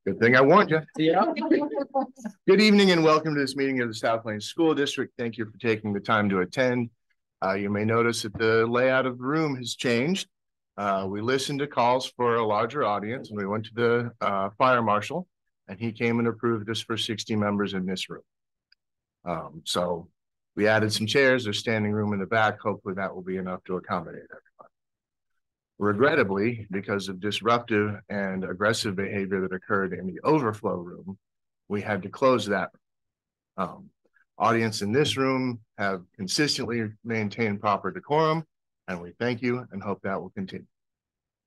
Good thing I warned you. Yeah. Good evening and welcome to this meeting of the South Plains School District. Thank you for taking the time to attend. You may notice that the layout of the room has changed. We listened to calls for a larger audience and we went to the fire marshal and he came and approved this for 60 members in this room. So we added some chairs, there's standing room in the back. Hopefully that will be enough to accommodate everyone. Regrettably, because of disruptive and aggressive behavior that occurred in the overflow room, we had to close that. Audience in this room have consistently maintained proper decorum, and we thank you and hope that will continue.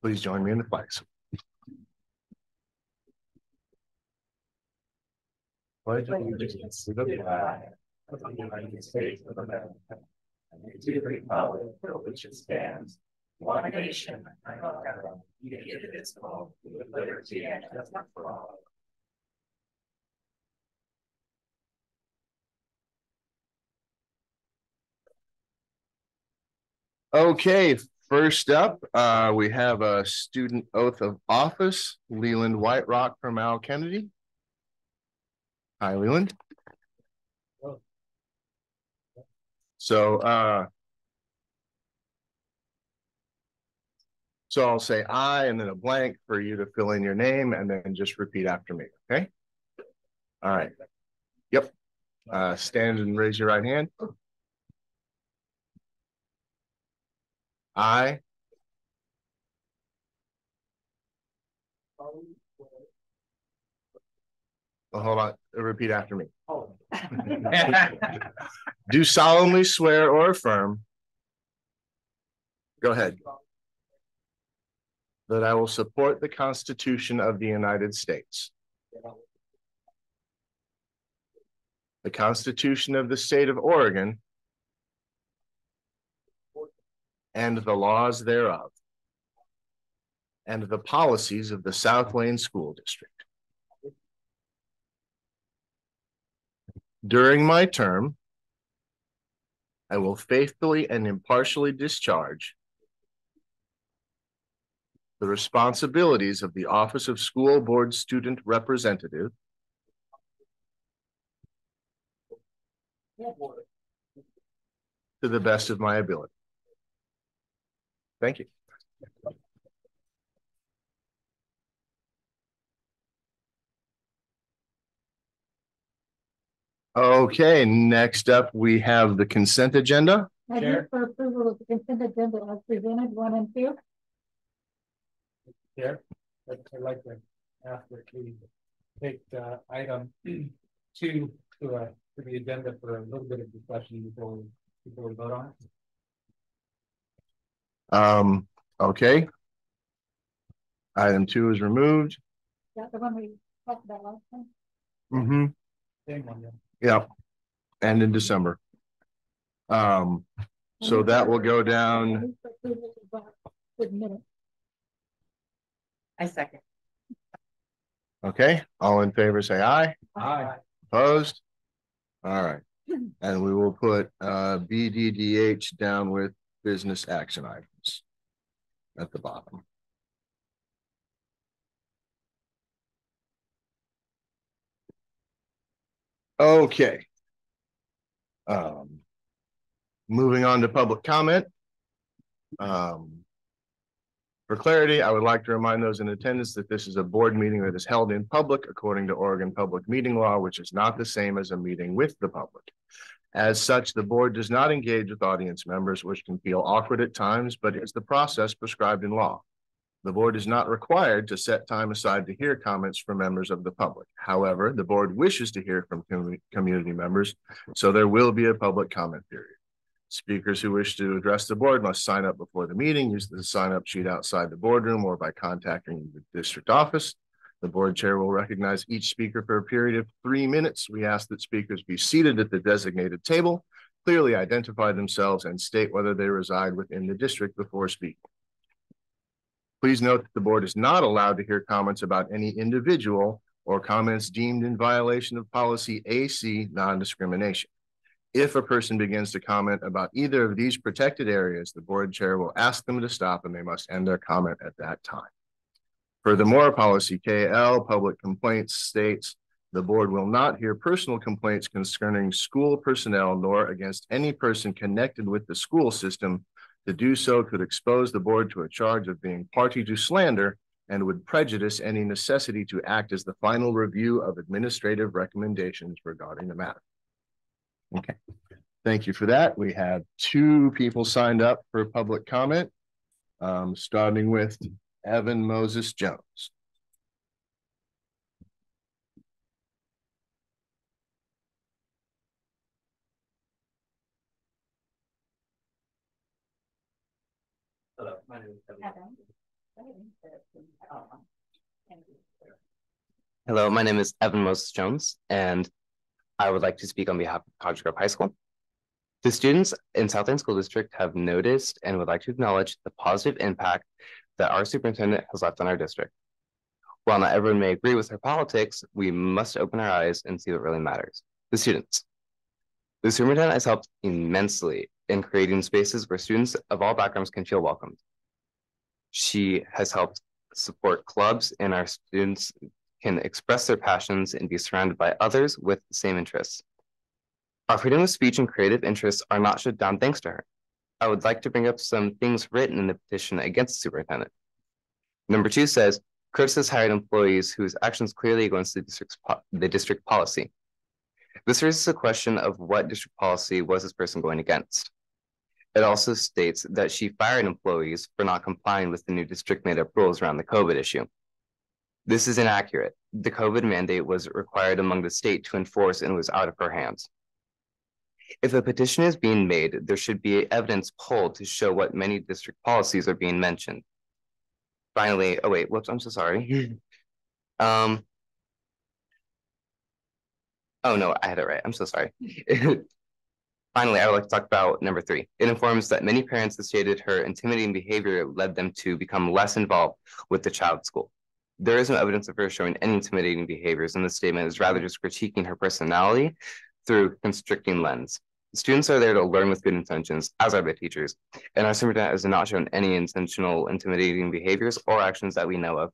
Please join me in the flags. Pledge allegiance to the flag of the United States of America and to the republic for which it stands, one nation, under God, indivisible, with liberty and justice for all. Okay, first up, we have a student oath of office, Leland Whiterock from Al Kennedy. Hi, Leland. So I'll say I and then a blank for you to fill in your name and then just repeat after me, okay? All right. Yep. Stand and raise your right hand. I. Well, hold on. Repeat after me. Do solemnly swear or affirm. Go ahead. That I will support the Constitution of the United States, the Constitution of the State of Oregon, and the laws thereof, and the policies of the South Plains School District. During my term, I will faithfully and impartially discharge the responsibilities of the Office of School Board Student Representative to the best of my ability. Thank you. Okay, next up we have the consent agenda. I move for approval of the consent agenda as presented, 1 and 2. Chair, I'd like to ask that we take item 2 to the agenda for a little bit of discussion before we vote on it. Okay. Item 2 is removed. Yeah, the one we talked about last time. Mm-hmm. Same one, yeah. Yeah, and in December. So that will go down. I second. Okay, all in favor say aye. Aye. Opposed? All right. And we will put BDDH down with business action items at the bottom. Okay. Moving on to public comment. For clarity, I would like to remind those in attendance that this is a board meeting that is held in public according to Oregon Public Meeting Law, which is not the same as a meeting with the public. As such, the board does not engage with audience members, which can feel awkward at times, but it's the process prescribed in law. The board is not required to set time aside to hear comments from members of the public. However, the board wishes to hear from community members, so there will be a public comment period. Speakers who wish to address the board must sign up before the meeting, use the sign-up sheet outside the boardroom or by contacting the district office. The board chair will recognize each speaker for a period of 3 minutes. We ask that speakers be seated at the designated table, clearly identify themselves, and state whether they reside within the district before speaking. Please note that the board is not allowed to hear comments about any individual or comments deemed in violation of policy AC non-discrimination. If a person begins to comment about either of these protected areas, the board chair will ask them to stop and they must end their comment at that time. Furthermore, policy KL, public complaints states the board will not hear personal complaints concerning school personnel nor against any person connected with the school system. To do so could expose the board to a charge of being party to slander and would prejudice any necessity to act as the final review of administrative recommendations regarding the matter. Okay, thank you for that. We have 2 people signed up for public comment, starting with Evan Moses Jones. Hello, my name is Evan. Hello, my name is Evan Moses Jones, and I would like to speak on behalf of Cottage Grove High School. The students in South End School District have noticed and would like to acknowledge the positive impact that our superintendent has left on our district. While not everyone may agree with her politics, we must open our eyes and see what really matters: the students. The superintendent has helped immensely in creating spaces where students of all backgrounds can feel welcomed. She has helped support clubs, and our students can express their passions and be surrounded by others with the same interests. Our freedom of speech and creative interests are not shut down thanks to her. I would like to bring up some things written in the petition against the superintendent. Number 2 says, Curtis has hired employees whose actions clearly go against the district policy. This raises a question of what district policy was this person going against. It also states that she fired employees for not complying with the new district made up rules around the COVID issue. This is inaccurate. The COVID mandate was required among the state to enforce and was out of her hands. If a petition is being made, there should be evidence pulled to show what many district policies are being mentioned. Finally, oh wait, whoops, I'm so sorry. Oh no, I had it right. I'm so sorry. Finally, I would like to talk about number 3. It informs that many parents have stated her intimidating behavior led them to become less involved with the child's school. There is no evidence of her showing any intimidating behaviors, and this statement is rather just critiquing her personality through a constricting lens. Students are there to learn with good intentions, as are the teachers, and our superintendent has not shown any intentional intimidating behaviors or actions that we know of.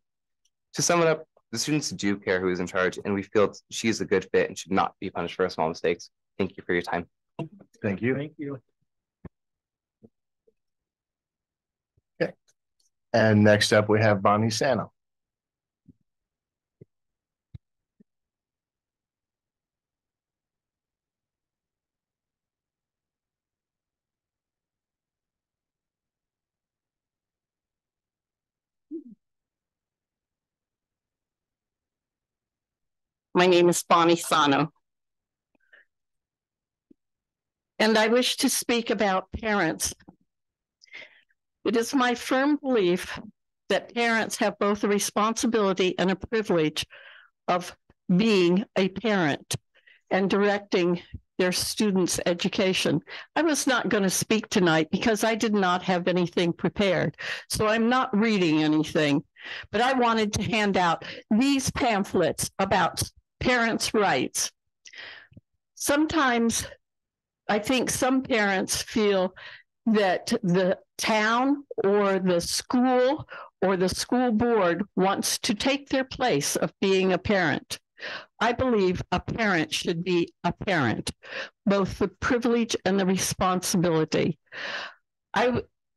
To sum it up, the students do care who is in charge, and we feel she is a good fit and should not be punished for small mistakes. Thank you for your time. Thank you. Thank you. Okay. And next up, we have Bonnie Sano. My name is Bonnie Sano, and I wish to speak about parents. It is my firm belief that parents have both a responsibility and a privilege of being a parent and directing their students' education. I was not going to speak tonight because I did not have anything prepared, so I'm not reading anything, but I wanted to hand out these pamphlets about parents' rights. Sometimes I think some parents feel that the town or the school board wants to take their place of being a parent. I believe a parent should be a parent, both the privilege and the responsibility.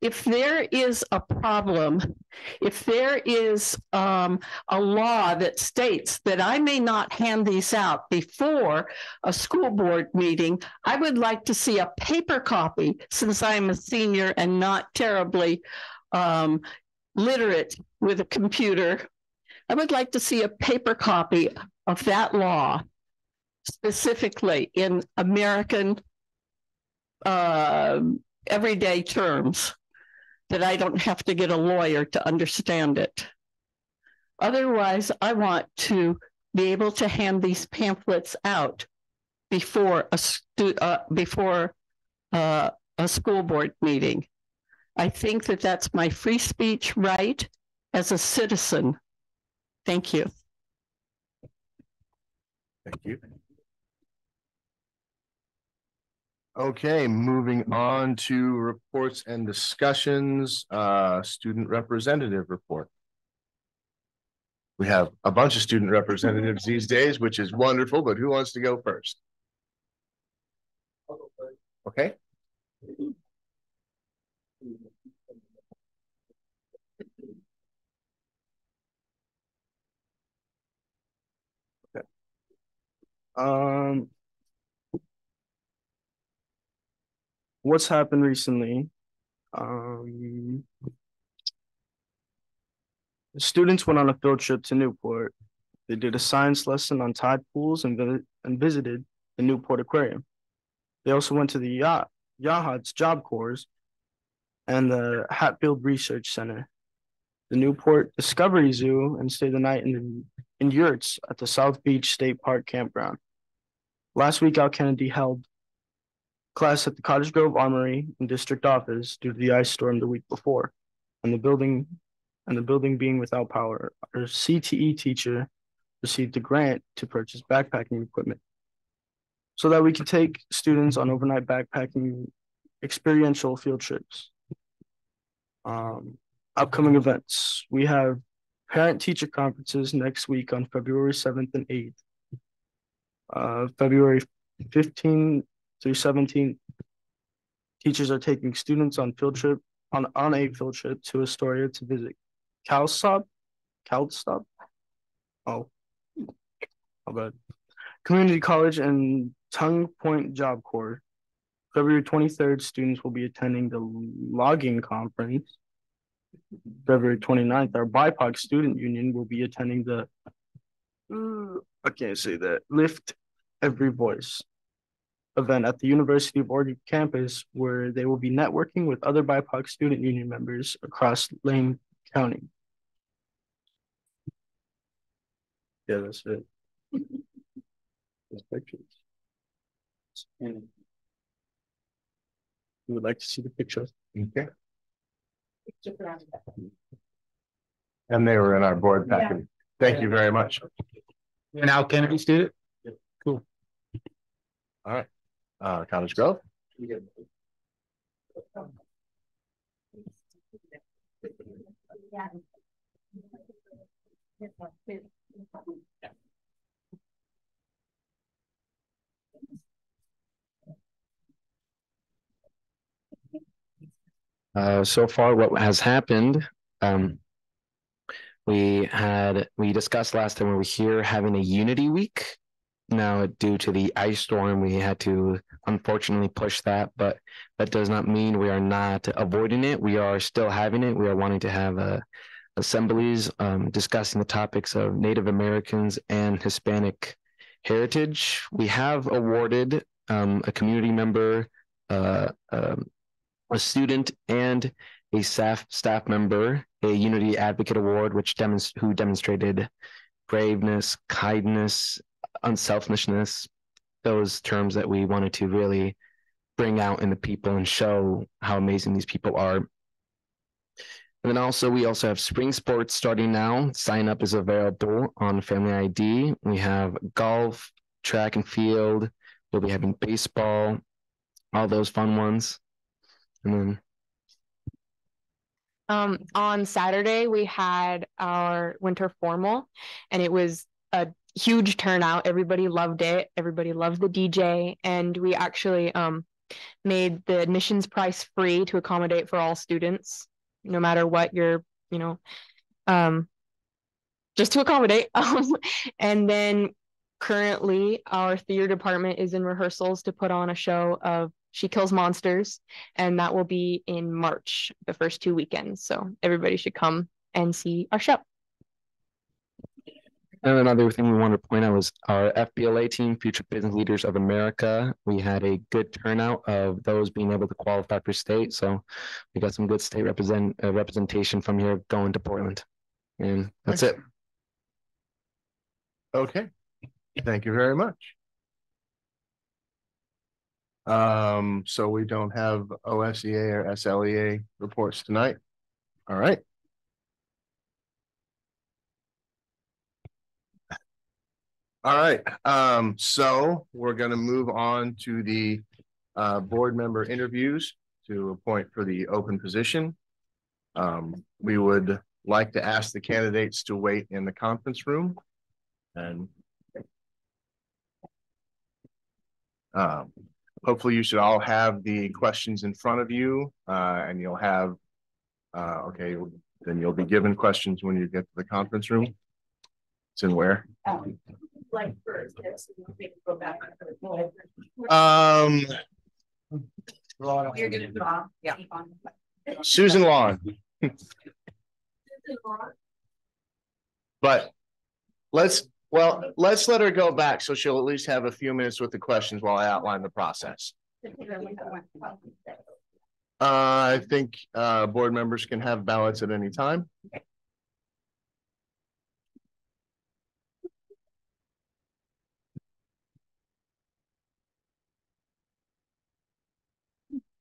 If there is a problem, if there is a law that states that I may not hand these out before a school board meeting, I would like to see a paper copy, since I'm a senior and not terribly literate with a computer. I would like to see a paper copy of that law, specifically in American everyday terms, that I don't have to get a lawyer to understand it. Otherwise, I want to be able to hand these pamphlets out before a school board meeting. I think that that's my free speech right as a citizen. Thank you. Thank you. Okay, moving on to reports and discussions. Student representative report. We have a bunch of student representatives these days, which is wonderful, but who wants to go first? Okay. What's happened recently? The students went on a field trip to Newport. They did a science lesson on tide pools and visited the Newport Aquarium. They also went to the Yachats Job Corps and the Hatfield Research Center, the Newport Discovery Zoo, and stayed the night in yurts at the South Beach State Park campground. Last week, Al Kennedy held class at the Cottage Grove Armory and district office due to the ice storm the week before, and the building being without power. Our CTE teacher received a grant to purchase backpacking equipment so that we could take students on overnight backpacking experiential field trips. Upcoming events. We have parent-teacher conferences next week on February 7th and 8th. February 15th through 17th, teachers are taking students on a field trip to Astoria to visit CalStop. Oh, bad. Community College and Tongue Point Job Corps. February 23rd, students will be attending the logging conference. February 29th, our BIPOC student union will be attending the I can't say that, Lift Every Voice event at the University of Oregon campus, where they will be networking with other BIPOC student union members across Lane County. Yeah, that's it. Those pictures. And you would like to see the pictures? Okay. And they were in our board packet. Yeah. Thank you very much. You're an Al Kennedy student? Yeah. Cool. All right. Cottage Grove. Yeah. So far, what has happened, we discussed last time we were here having a unity week. Now, due to the ice storm, we had to unfortunately push that, but that does not mean we are not avoiding it. We are still having it. We are wanting to have assemblies discussing the topics of Native Americans and Hispanic heritage. We have awarded a community member, a student, and a staff member a Unity Advocate Award, who demonstrated braveness, kindness, unselfishness, those terms that we wanted to really bring out in the people and show how amazing these people are. And then we also have spring sports starting now. Sign up is available on Family ID. We have golf, track and field. We'll be having baseball, all those fun ones. And then on Saturday, we had our winter formal, and it was a huge turnout. Everybody loved it. Everybody loved the DJ, and we actually made the admissions price free to accommodate for all students, no matter what your, just to accommodate. And then currently, our theater department is in rehearsals to put on a show of She Kills Monsters, and that will be in March, the first 2 weekends. So everybody should come and see our show. And another thing we wanted to point out was our FBLA team, Future Business Leaders of America. We had a good turnout of those being able to qualify for state. So we got some good state representation from here going to Portland. And that's it. Okay. Thank you very much. So we don't have OSEA or SLEA reports tonight. All right. All right. So we're going to move on to the board member interviews to appoint for the open position. We would like to ask the candidates to wait in the conference room. And hopefully you should all have the questions in front of you, and you'll have, okay, then you'll be given questions when you get to the conference room. It's in where? Like first, yes, go back. You're gonna draw. Yeah. Susan Long. But let's let her go back so she'll at least have a few minutes with the questions while I outline the process. I think board members can have ballots at any time.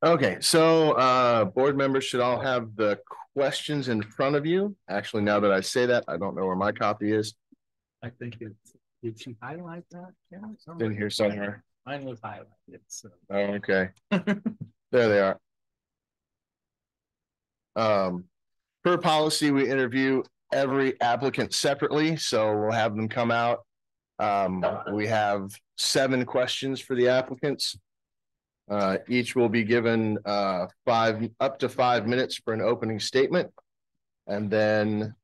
Okay, so board members should all have the questions in front of you. Actually, now that I say that, I don't know where my copy is. I think it's, did she highlight that? Yeah, In here somewhere. Mine was highlighted, so. Oh, okay. There they are. Per policy, we interview every applicant separately, so we'll have them come out. We have 7 questions for the applicants. Each will be given up to 5 minutes for an opening statement. And then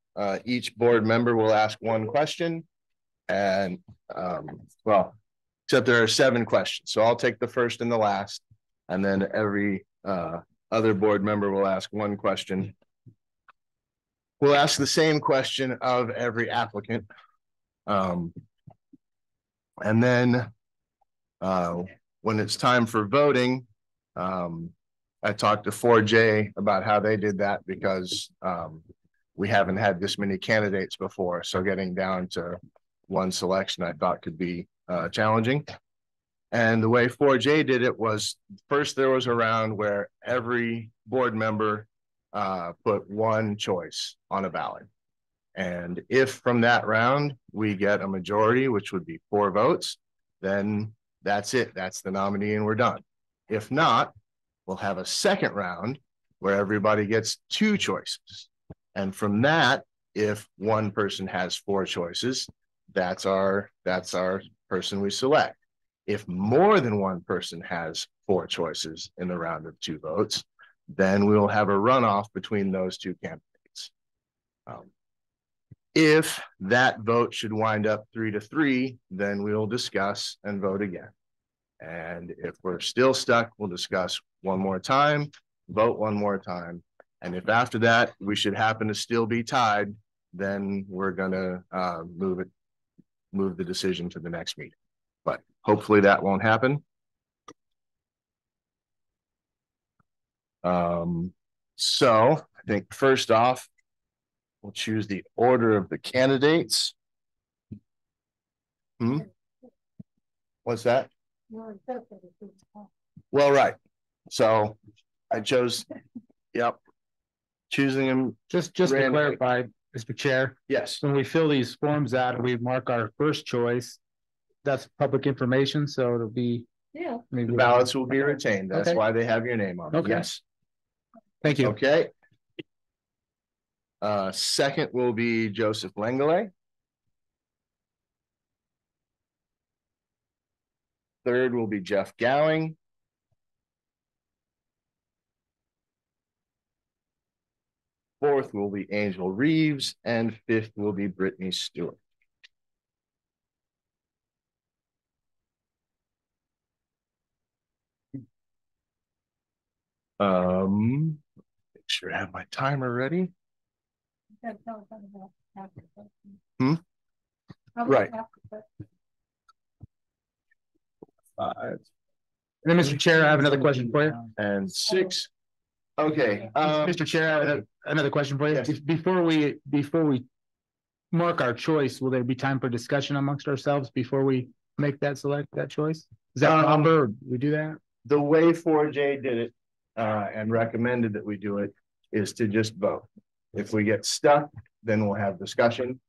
each board member will ask 1 question. And well, except there are 7 questions. So I'll take the first and the last. And then every other board member will ask 1 question. We'll ask the same question of every applicant. And then when it's time for voting, I talked to 4J about how they did that because we haven't had this many candidates before. So getting down to 1 selection I thought could be challenging. And the way 4J did it was first there was a round where every board member put 1 choice on a ballot. And if from that round we get a majority, which would be 4 votes, then that's it. That's the nominee and we're done. If not, we'll have a second round where everybody gets 2 choices. And from that, if one person has 4 choices, that's our person we select. If more than one person has 4 choices in the round of 2 votes, then we'll have a runoff between those 2 candidates. If that vote should wind up 3-3, then we'll discuss and vote again. And if we're still stuck, we'll discuss 1 more time, vote 1 more time. And if after that we should happen to still be tied, then we're gonna move the decision to the next meeting. But hopefully that won't happen. So I think first off, we'll choose the order of the candidates. What's that? Well, right. So I chose, yep. Choosing them. Just to clarify, Mr. Chair. Yes. When we fill these forms out and we mark our first choice, that's public information, so it'll be. Yeah. The ballots will be retained. That's why they have your name on it. Okay. Yes. Thank you. Okay. Second will be Joseph Lengele. Third will be Jeff Gowing. Fourth will be Angel Reeves, and 5th will be Brittney Stewart. Make sure I have my timer ready. Right. 5. And then, Mr. Chair, I have another question for you. And 6. Okay. Mr. Chair, I have another question for you. Yes. Before we mark our choice, will there be time for discussion amongst ourselves before we make that choice? Is that proper? Or we do that? The way 4J did it and recommended that we do it is to just vote. If we get stuck, then we'll have discussion.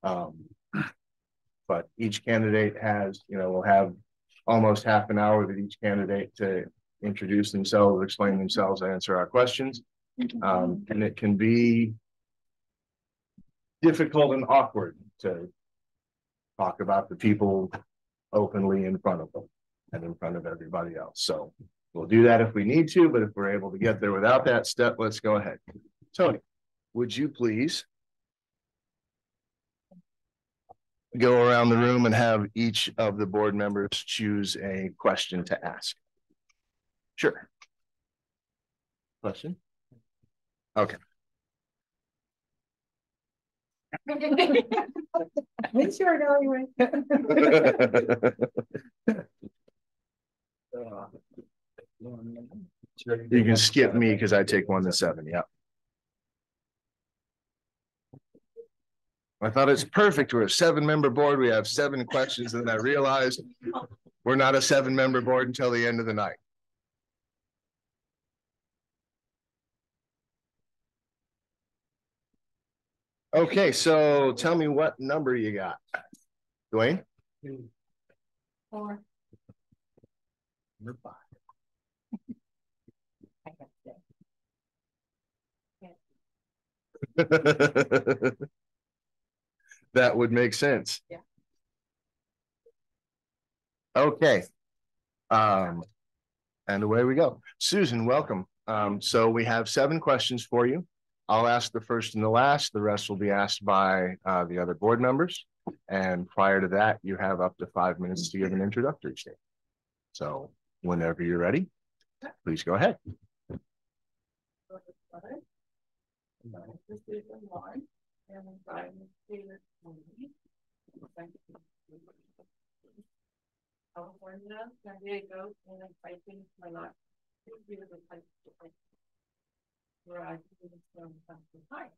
But each candidate has, we'll have almost half an hour with each candidate to introduce themselves, explain themselves, answer our questions. And it can be difficult and awkward to talk about the people openly in front of them and in front of everybody else. So we'll do that if we need to, but if we're able to get there without that step, let's go ahead. Tony, would you please go around the room and have each of the board members choose a question to ask? Sure. Question? Okay. Make sure I know you You can skip me because I take 1 to 7. Yep. I thought it's perfect. We're a 7-member board. We have 7 questions. And then I realized we're not a 7-member board until the end of the night. Okay, so tell me what number you got. Dwayne? 4. Number 5. That would make sense. Yeah. Okay. And away we go. Susan, welcome. So we have 7 questions for you. I'll ask the first and the last. The rest will be asked by the other board members. And prior to that, you have up to 5 minutes to give an introductory statement. So whenever you're ready, please go ahead. California, San Diego, and I think my last years of high school, where I was from high.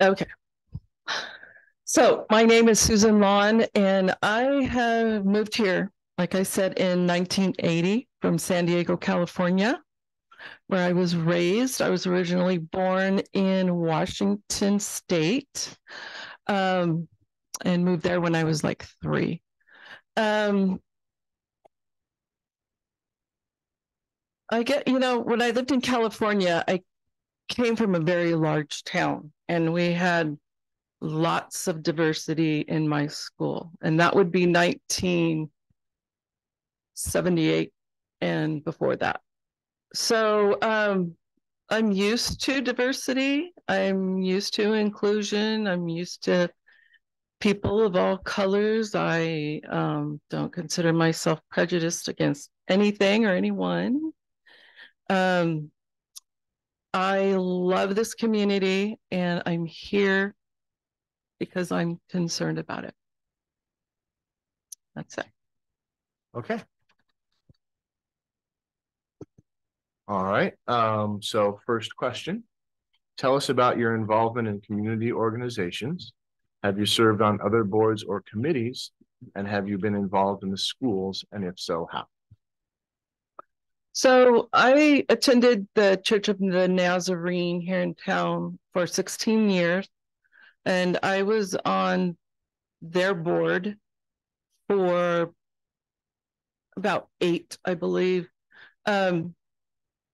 Okay. So my name is Susan Lawn, and I have moved here, like I said, in 1980 from San Diego, California, where I was raised. I was originally born in Washington State, and moved there when I was like 3. I get, when I lived in California, I came from a very large town, and we had lots of diversity in my school, and that would be 1978 and before that. So I'm used to diversity. I'm used to inclusion. I'm used to people of all colors. I don't consider myself prejudiced against anything or anyone. I love this community, and I'm here because I'm concerned about it. That's it. Okay. All right. So first question, tell us about your involvement in community organizations. Have you served on other boards or committees? And have you been involved in the schools? And if so, how? So I attended the Church of the Nazarene here in town for 16 years, and I was on their board for about 8, I believe. And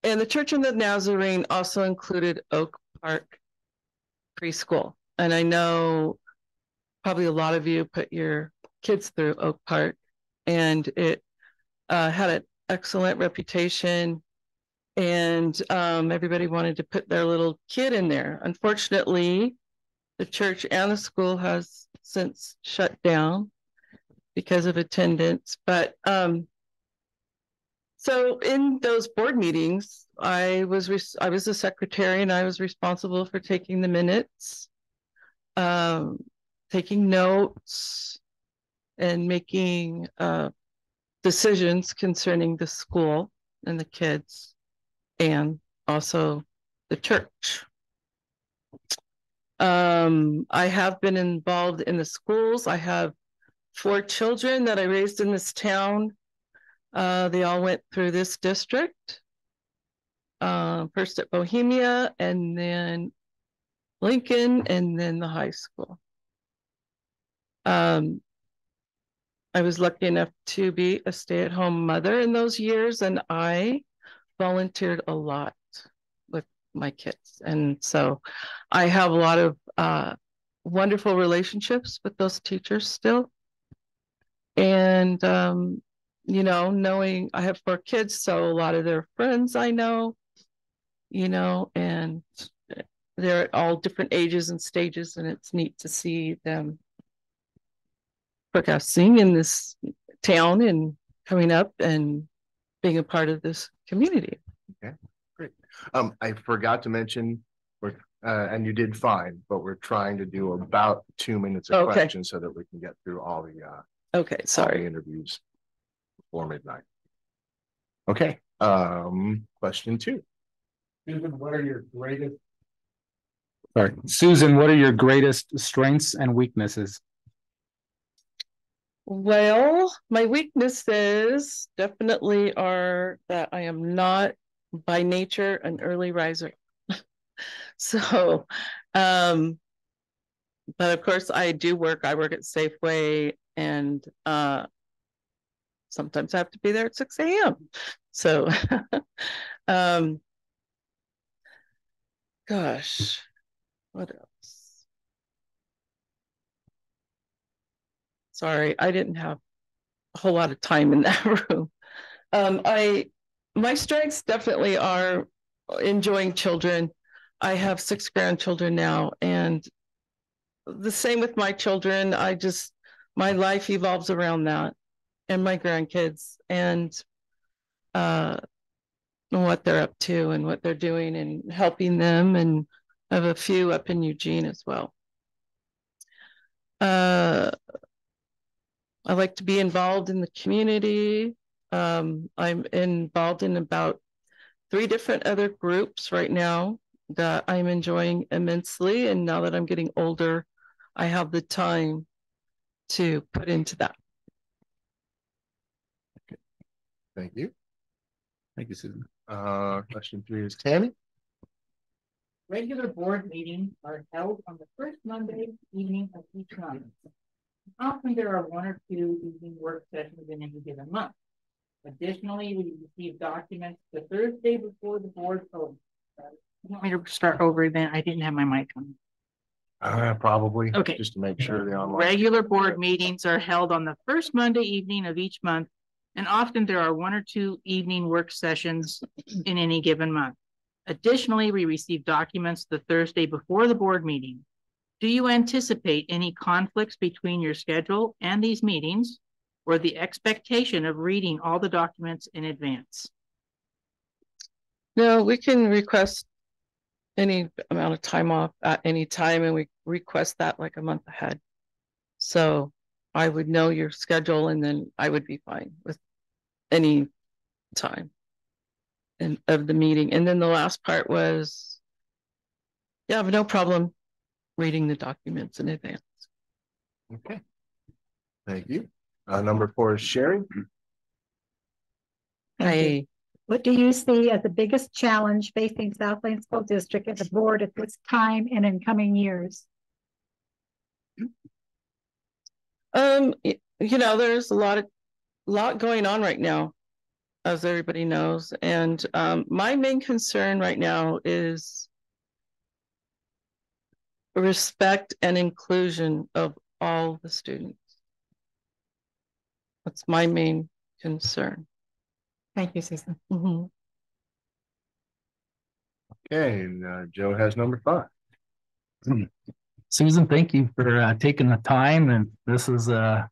the Church of the Nazarene also included Oak Park Preschool. And I know probably a lot of you put your kids through Oak Park, and it had an excellent reputation, and everybody wanted to put their little kid in there. Unfortunately, the church and the school has since shut down because of attendance. But so in those board meetings, I was the secretary, and I was responsible for taking the minutes, taking notes, and making decisions concerning the school and the kids, and also the church. I have been involved in the schools. I have 4 children that I raised in this town. They all went through this district, first at Bohemia, and then Lincoln, and then the high school. I was lucky enough to be a stay-at-home mother in those years, and I volunteered a lot with my kids. And so I have a lot of wonderful relationships with those teachers still. And, you know, knowing I have 4 kids, so a lot of their friends I know, you know, and they're at all different ages and stages, and it's neat to see them progressing in this town and coming up and being a part of this community. Okay, great. I forgot to mention, we're and you did fine, but we're trying to do about 2 minutes of questions so that we can get through all the okay, all the sorry. interviews before midnight. Okay, question 2. Susan, what are your greatest? Sorry, Susan, what are your greatest strengths and weaknesses? Well, my weaknesses definitely are that I am not by nature an early riser. So, but of course I do work. I work at Safeway, and sometimes I have to be there at 6 a.m. So, gosh, what else? Sorry, I didn't have a whole lot of time in that room. My strengths definitely are enjoying children. I have 6 grandchildren now, and the same with my children. My life evolves around that and my grandkids, and what they're up to and what they're doing and helping them. And I have a few up in Eugene as well. I like to be involved in the community. I'm involved in about 3 different other groups right now that I'm enjoying immensely. And now that I'm getting older, I have the time to put into that. Okay. Thank you. Thank you, Susan. Question 3 is Tammy. Regular board meetings are held on the first Monday evening of each month. Often there are 1 or 2 evening work sessions in any given month. Additionally, we receive documents the Thursday before the board opens. You want me to start over then? I didn't have my mic on. Probably. Okay. Just to make sure the online. Regular board meetings are held on the first Monday evening of each month, and often there are 1 or 2 evening work sessions in any given month. Additionally, we receive documents the Thursday before the board meeting. Do you anticipate any conflicts between your schedule and these meetings, or the expectation of reading all the documents in advance? No, we can request any amount of time off at any time, and we request that like a month ahead. So I would know your schedule, and then I would be fine with any time of the meeting. And then the last part was, yeah, I have no problem reading the documents in advance. Okay. Thank you. Number 4 is Sherry. Hi. What do you see as the biggest challenge facing South Lane School District as a board at this time and in coming years? You know, there's a lot going on right now, as everybody knows. And my main concern right now is respect and inclusion of all the students. That's my main concern. Thank you, Susan. Mm-hmm. Okay, and Joe has number 5. Susan, thank you for taking the time, and this is a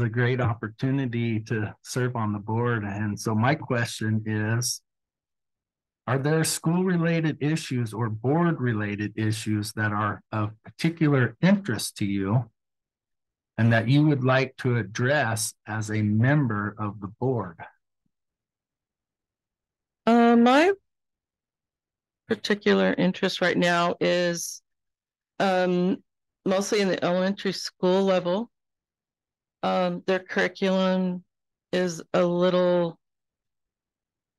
great opportunity to serve on the board. And so my question is, are there school-related issues or board-related issues that are of particular interest to you and that you would like to address as a member of the board? My particular interest right now is mostly in the elementary school level. Their curriculum is a little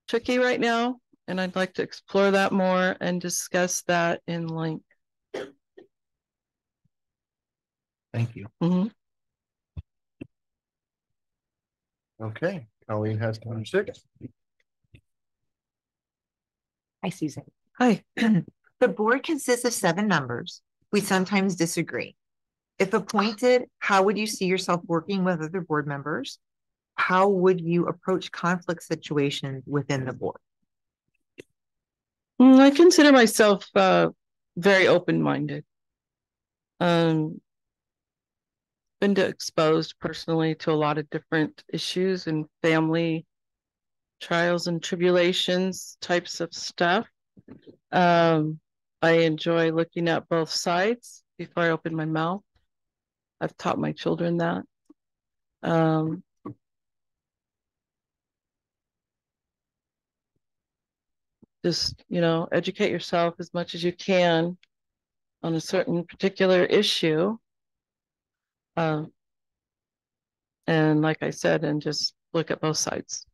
tricky right now, and I'd like to explore that more and discuss that in length. Thank you. Okay, Colleen has number 6. Hi, Susan. Hi. The board consists of 7 members. We sometimes disagree. If appointed, how would you see yourself working with other board members? How would you approach conflict situations within the board? I consider myself very open-minded. Been exposed personally to a lot of different issues and family trials and tribulations types of stuff. I enjoy looking at both sides before I open my mouth. I've taught my children that. Just, educate yourself as much as you can on a certain particular issue. And like I said, and just look at both sides.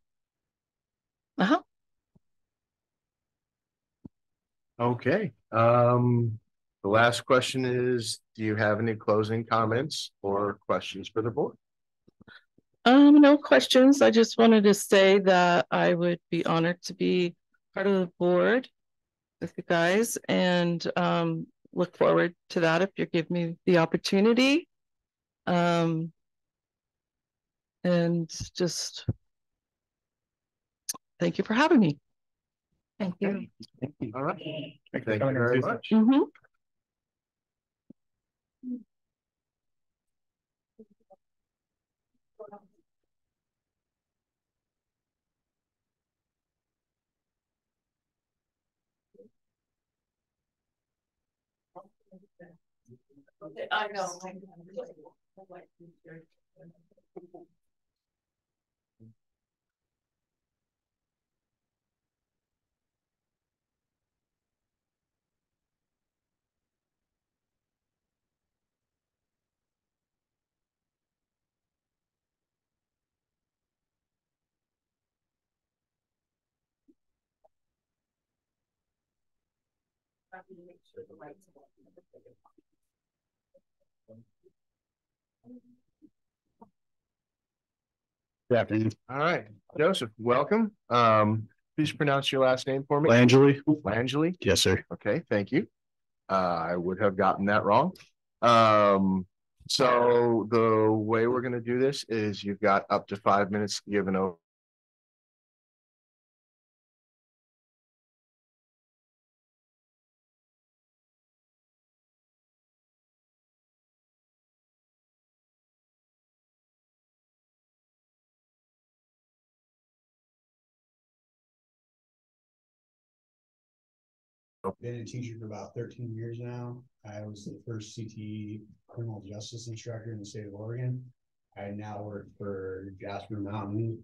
Okay. The last question is, do you have any closing comments or questions for the board? No questions. I just wanted to say that I would be honored to be part of the board with you guys, and look forward to that if you give me the opportunity. And just thank you for having me. Thank you. Thank you. All right. Thank you very much. I know. Good afternoon. All right, Joseph, welcome. Please pronounce your last name for me. Langele. Langele? Yes, sir. Okay, thank you. I would have gotten that wrong. So the way we're going to do this is you've got up to 5 minutes to give an over. I've been a teacher for about 13 years now. I was the first CTE criminal justice instructor in the state of Oregon. I now work for Jasper Mountain,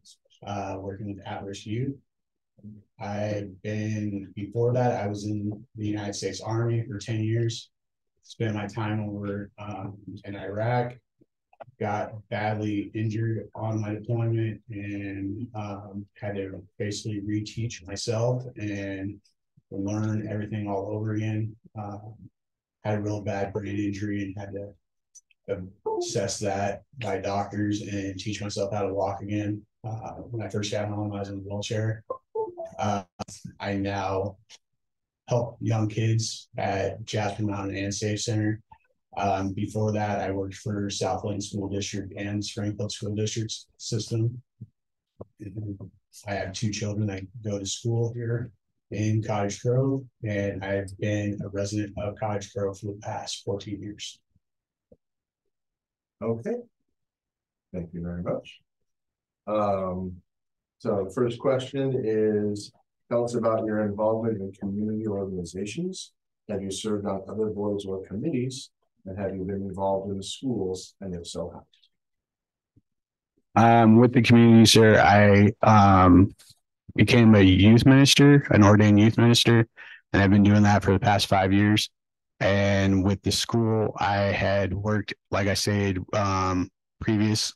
working with at-risk youth. Before that, I was in the United States Army for 10 years. Spent my time over in Iraq. Got badly injured on my deployment and had to basically reteach myself and learn everything all over again. Had a real bad brain injury and had to assess that by doctors and teach myself how to walk again. When I first got home, I was in a wheelchair. I now help young kids at Jasper Mountain and Safe Center. Before that, I worked for Southland School District and Springfield School District system. I have 2 children that go to school here in Cottage Grove, and I've been a resident of Cottage Grove for the past 14 years. Okay. Thank you very much. So the first question is, tell us about your involvement in community organizations. Have you served on other boards or committees? And have you been involved in the schools? And if so, how? With the community, sir, I became a youth minister, an ordained youth minister, and I've been doing that for the past 5 years. And with the school, I had worked, like I said, previous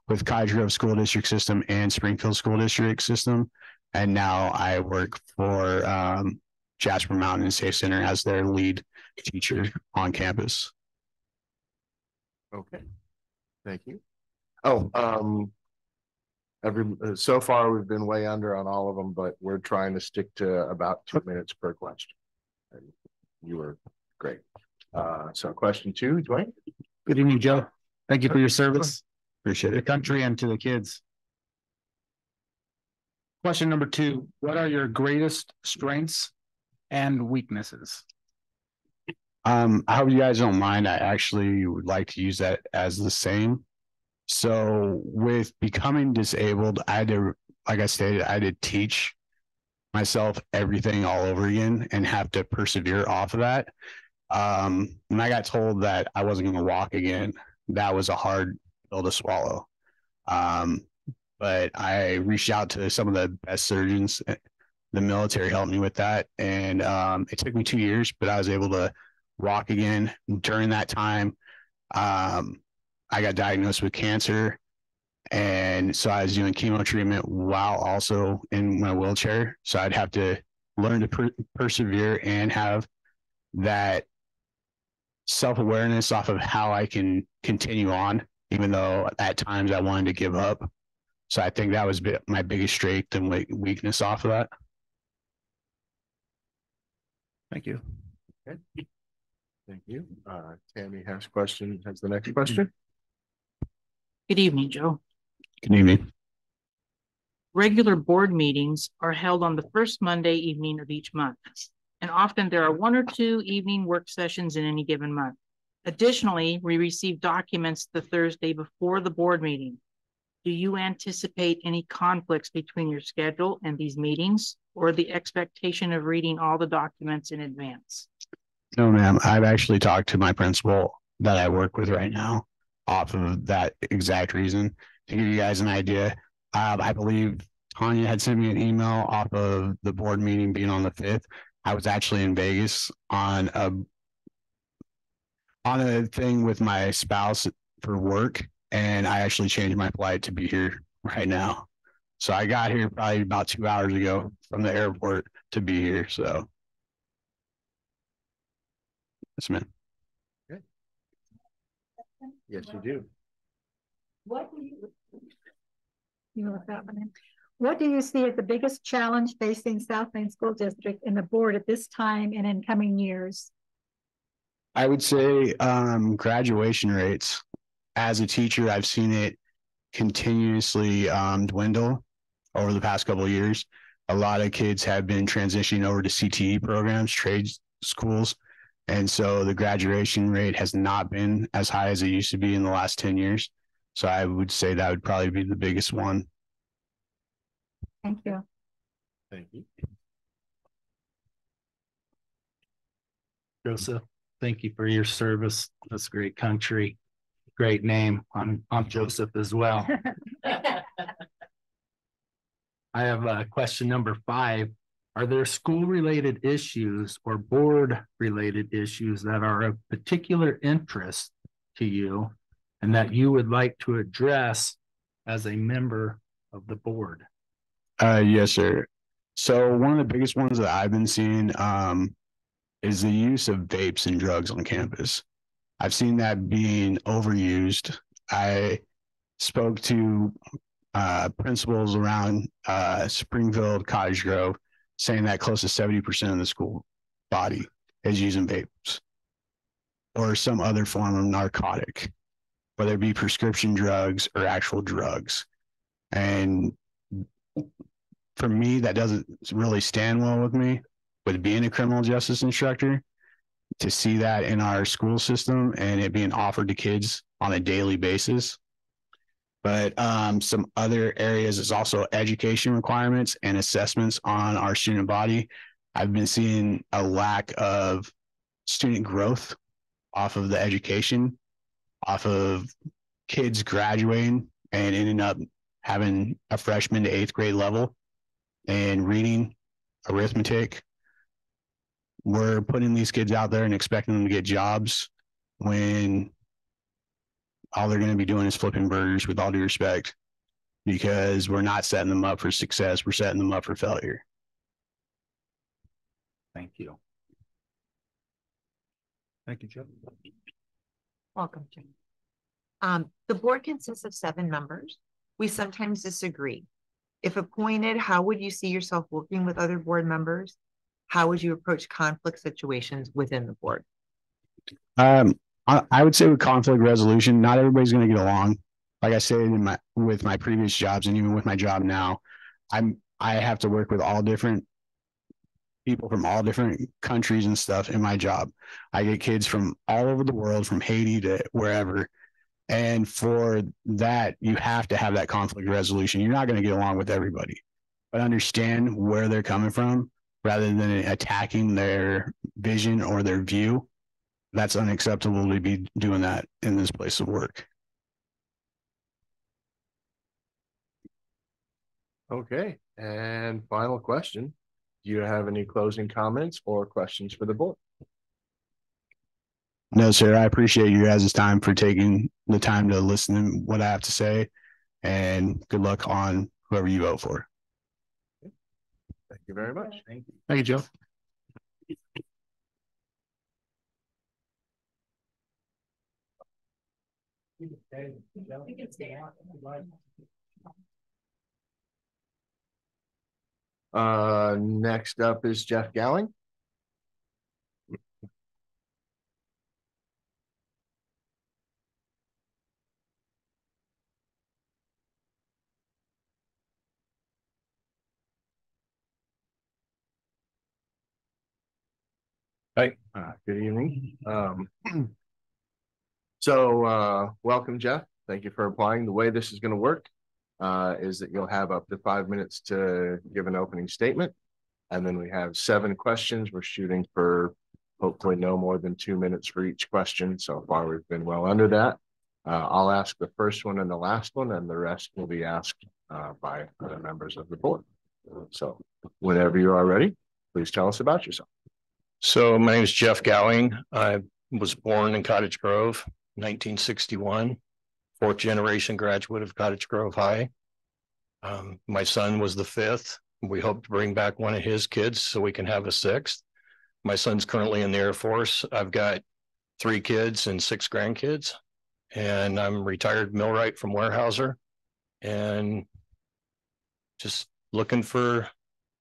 with Cottage Grove School District system and Springfield School District system. And now I work for Jasper Mountain and Safe Center as their lead teacher on campus. Okay, thank you. Oh, so far we've been way under on all of them, but we're trying to stick to about 2 minutes per question. And you were great. So question 2, Dwayne. Good evening, Joe. Thank you for your service. Appreciate it. To the country and to the kids. Question number 2, what are your greatest strengths and weaknesses? I hope you guys don't mind. I actually would like to use that as the same. So with becoming disabled, I had to, like I stated, I had to teach myself everything all over again and have to persevere off of that. When I got told that I wasn't going to walk again, that was a hard pill to swallow. But I reached out to some of the best surgeons. The military helped me with that. And it took me 2 years, but I was able to walk again. During that time, I got diagnosed with cancer. And so I was doing chemo treatment while also in my wheelchair. So I'd have to learn to persevere and have that self-awareness off of how I can continue on, even though at times I wanted to give up. So I think that was my biggest strength and weakness off of that. Thank you. Okay. Thank you. Tammy has the next question. Good evening, Joe. Good evening. Regular board meetings are held on the first Monday evening of each month, and often there are 1 or 2 evening work sessions in any given month. Additionally, we receive documents the Thursday before the board meeting. Do you anticipate any conflicts between your schedule and these meetings, or the expectation of reading all the documents in advance? No, ma'am. I've actually talked to my principal that I work with right now off of that exact reason. To give you guys an idea, I believe Tanya had sent me an email off of the board meeting being on the 5th. I was actually in Vegas on a thing with my spouse for work, and I actually changed my flight to be here right now. So I got here probably about 2 hours ago from the airport to be here. So, yes, ma'am. Okay. Yes, you do. What do you look that one in? What do you see as the biggest challenge facing South Plains School District and the board at this time and in coming years? I would say graduation rates. As a teacher, I've seen it continuously dwindle over the past couple of years. A lot of kids have been transitioning over to CTE programs, trade schools. And so the graduation rate has not been as high as it used to be in the last 10 years. So I would say that would probably be the biggest one. Thank you. Thank you. Joseph, thank you for your service. That's a great country. Great name. I'm Joseph as well. I have question number 5. Are there school-related issues or board-related issues that are of particular interest to you and that you would like to address as a member of the board? Yes, sir. So one of the biggest ones that I've been seeing is the use of vapes and drugs on campus. I've seen that being overused. I spoke to principals around Springfield, Cottage Grove, saying that close to 70% of the school body is using vapes or some other form of narcotic, whether it be prescription drugs or actual drugs. And for me, that doesn't really stand well with me, with being a criminal justice instructor, to see that in our school system and it being offered to kids on a daily basis. But some other areas is also education requirements and assessments on our student body. I've been seeing a lack of student growth off of the education, off of kids graduating and ending up having a freshman to 8th grade level and reading, arithmetic. We're putting these kids out there and expecting them to get jobs when all they're going to be doing is flipping burgers, with all due respect, because we're not setting them up for success. We're setting them up for failure. Thank you. Thank you, Joe. Welcome, Jim. The board consists of 7 members. We sometimes disagree. If appointed, how would you see yourself working with other board members? How would you approach conflict situations within the board? I would say with conflict resolution, not everybody's going to get along. Like I said with my previous jobs and even with my job now, I have to work with all different people from all different countries and stuff in my job. I get kids from all over the world, from Haiti to wherever. And for that, you have to have that conflict resolution. You're not going to get along with everybody, but understand where they're coming from rather than attacking their vision or their view. That's unacceptable to be doing that in this place of work. Okay, and final question. Do you have any closing comments or questions for the board? No, sir. I appreciate you guys' time for taking the time to listen to what I have to say, and good luck on whoever you vote for. Thank you very much. Thank you, Joe. Next up is Jeff Gowing. Hi, good evening. Welcome, Jeff. Thank you for applying. The way this is going to work is that you'll have up to 5 minutes to give an opening statement. And then we have 7 questions. We're shooting for hopefully no more than 2 minutes for each question. So far, we've been well under that. I'll ask the first one and the last one, and the rest will be asked by other members of the board. So whenever you are ready, please tell us about yourself. So my name is Jeff Gowing. I was born in Cottage Grove, 1961, 4th generation graduate of Cottage Grove High. My son was the 5th. We hope to bring back one of his kids so we can have a 6th. My son's currently in the Air Force. I've got 3 kids and 6 grandkids, and I'm retired millwright from Weyerhaeuser, and just looking for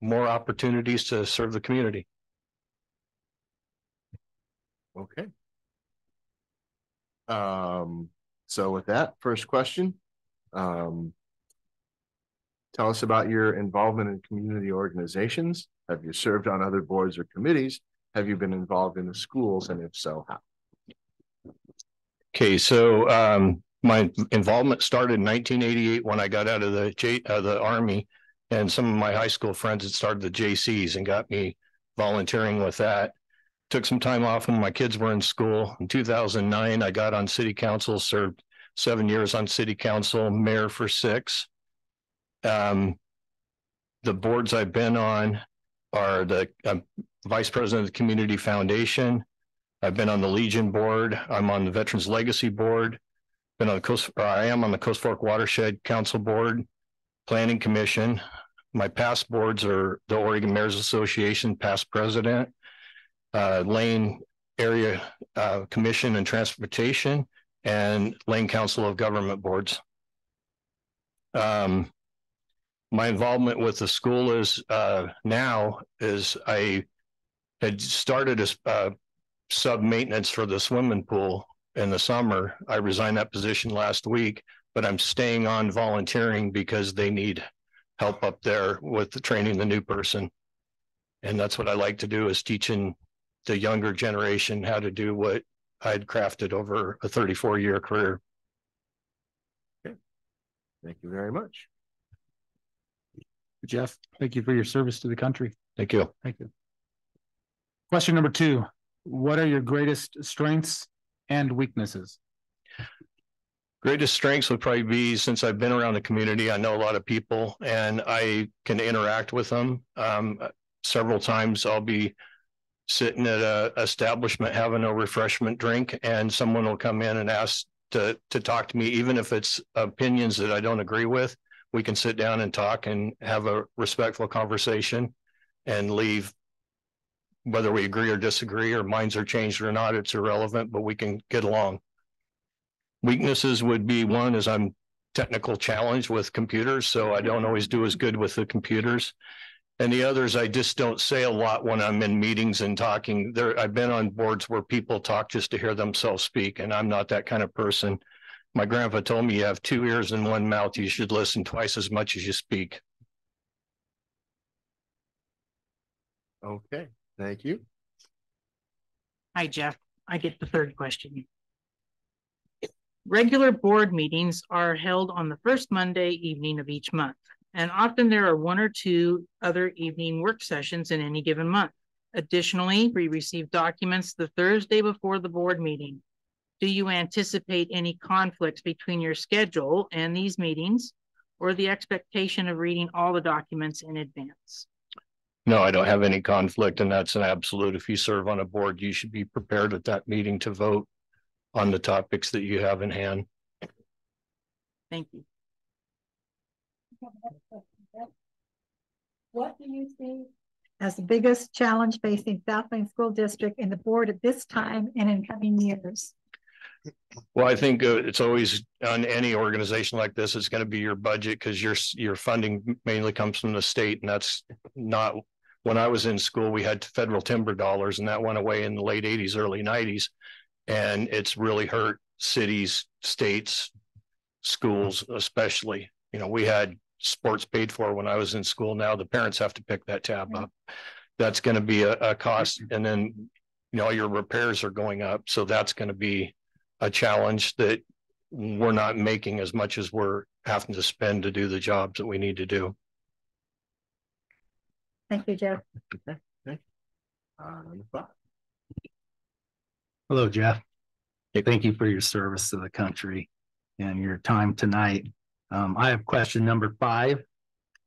more opportunities to serve the community. Okay. So with that, first question, tell us about your involvement in community organizations. Have you served on other boards or committees? Have you been involved in the schools, and if so, how? Okay, so my involvement started in 1988 when I got out of the Army, and some of my high school friends had started the JCs and got me volunteering with that. Took some time off when my kids were in school. In 2009, I got on city council, served 7 years on city council, mayor for 6. The boards I've been on are the vice president of the Community Foundation. I've been on the Legion board. I'm on the Veterans Legacy board. Been on the I am on the Coast Fork Watershed Council board, Planning Commission. My past boards are the Oregon Mayors Association, past president. Lane Area Commission and Transportation, and Lane Council of Government boards. My involvement with the school is now is I had started as sub maintenance for the swimming pool in the summer. I resigned that position last week, but I'm staying on volunteering because they need help up there with the training the new person. And that's what I like to do, is teaching the younger generation how to do what I'd crafted over a 34-year career. Okay. Thank you very much. Jeff, thank you for your service to the country. Thank you. Thank you. Question number 2. What are your greatest strengths and weaknesses? Greatest strengths would probably be, since I've been around the community, I know a lot of people and I can interact with them. Several times I'll be sitting at a establishment having a refreshment drink, and someone will come in and ask to talk to me, even if it's opinions that I don't agree with. We can sit down and talk and have a respectful conversation and leave. Whether we agree or disagree or minds are changed or not, it's irrelevant, but we can get along. Weaknesses would be one is I'm technical challenged with computers, so I don't always do as good with the computers. And the others, I just don't say a lot when I'm in meetings and talking. I've been on boards where people talk just to hear themselves speak, and I'm not that kind of person. My grandpa told me you have 2 ears and 1 mouth. You should listen twice as much as you speak. Okay, thank you. Hi, Jeff. I get the third question. Regular board meetings are held on the first Monday evening of each month, and often there are 1 or 2 other evening work sessions in any given month. Additionally, we receive documents the Thursday before the board meeting. Do you anticipate any conflicts between your schedule and these meetings, or the expectation of reading all the documents in advance? No, I don't have any conflict, and that's an absolute. If you serve on a board, you should be prepared at that meeting to vote on the topics that you have in hand. Thank you. What do you see as the biggest challenge facing South Plains School District and the board at this time and in coming years? Well, I think it's always on any organization like this, it's going to be your budget, because your funding mainly comes from the state, and that's not. When I was in school, we had federal timber dollars, and that went away in the late 80s, early 90s. And it's really hurt cities, states, schools, especially. You know, we had sports paid for when I was in school. Now the parents have to pick that tab up. That's going to be a cost. And then, you know, your repairs are going up. So that's going to be a challenge that we're not making as much as we're having to spend to do the jobs that we need to do. Thank you, Jeff. Okay, thank you. Hello, Jeff. Hey, thank you for your service to the country and your time tonight. I have question number 5.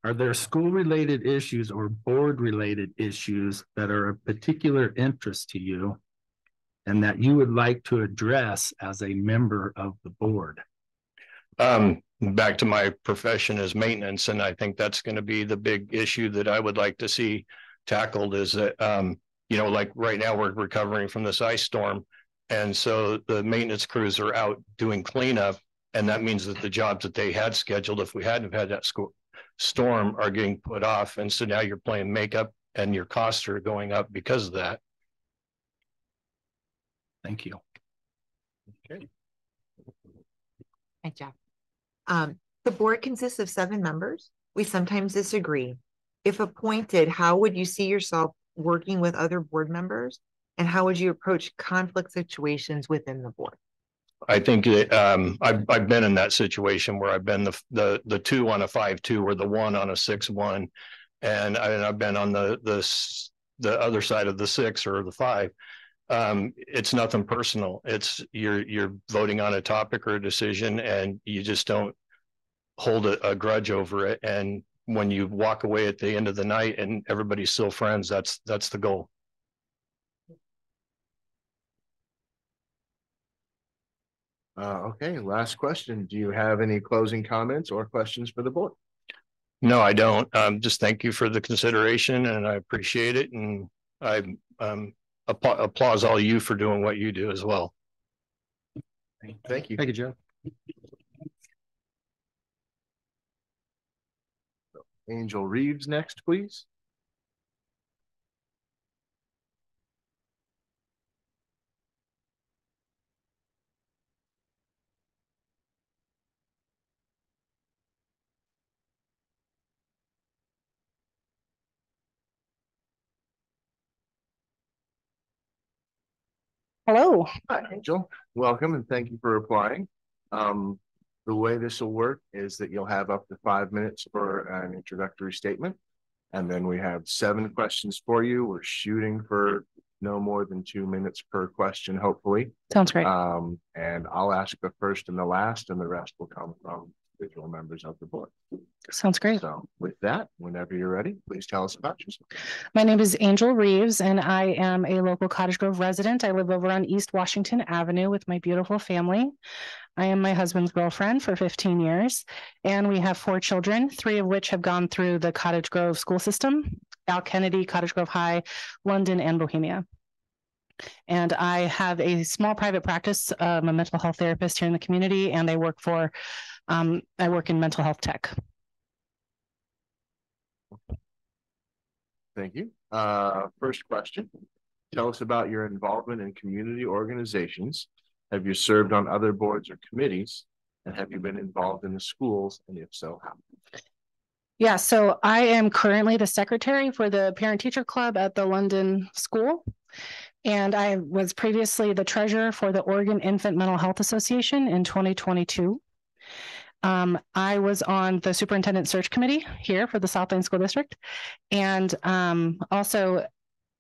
Are there school-related issues or board-related issues that are of particular interest to you and that you would like to address as a member of the board? Back to my profession as maintenance, and I think that's going to be the big issue that I would like to see tackled is that, you know, like right now we're recovering from this ice storm. And so the maintenance crews are out doing cleanup. And that means that the jobs that they had scheduled, if we hadn't had that storm, are getting put off. And so now you're playing makeup and your costs are going up because of that. Thank you. Okay. Hi, Jeff. The board consists of 7 members. We sometimes disagree. If appointed, how would you see yourself working with other board members? And how would you approach conflict situations within the board? I think that I've been in that situation where I've been the 2 on a 5-2 or the 1 on a 6-1, and I've been on the other side of the 6 or the 5. It's nothing personal. It's you're voting on a topic or a decision, and you just don't hold a grudge over it. And when you walk away at the end of the night and everybody's still friends, that's the goal. Okay, last question. Do you have any closing comments or questions for the board? No, I don't. Just thank you for the consideration, and I appreciate it. And I applause all you for doing what you do as well. Thank you. Thank you, Joe. Angel Reeves next, please. Hello. Hi, Angel. Welcome and thank you for applying. The way this will work is that you'll have up to 5 minutes for an introductory statement. And then we have 7 questions for you. We're shooting for no more than 2 minutes per question, hopefully. Sounds great. And I'll ask the first and the last, and the rest will come from individual members of the board. Sounds great. So with that, whenever you're ready, please tell us about yourself. My name is Angel Reeves, and I am a local Cottage Grove resident. I live over on East Washington Avenue with my beautiful family. I am my husband's girlfriend for 15 years, and we have 4 children, 3 of which have gone through the Cottage Grove school system: Al Kennedy, Cottage Grove High, London, and Bohemia. And I have a small private practice. I'm a mental health therapist here in the community, and I work in mental health tech. Thank you. First question. Tell us about your involvement in community organizations. Have you served on other boards or committees? And have you been involved in the schools? And if so, how? Yeah, so I am currently the secretary for the parent-teacher club at the London School. And I was previously the treasurer for the Oregon Infant Mental Health Association in 2022. I was on the superintendent search committee here for the South Lane School District. And also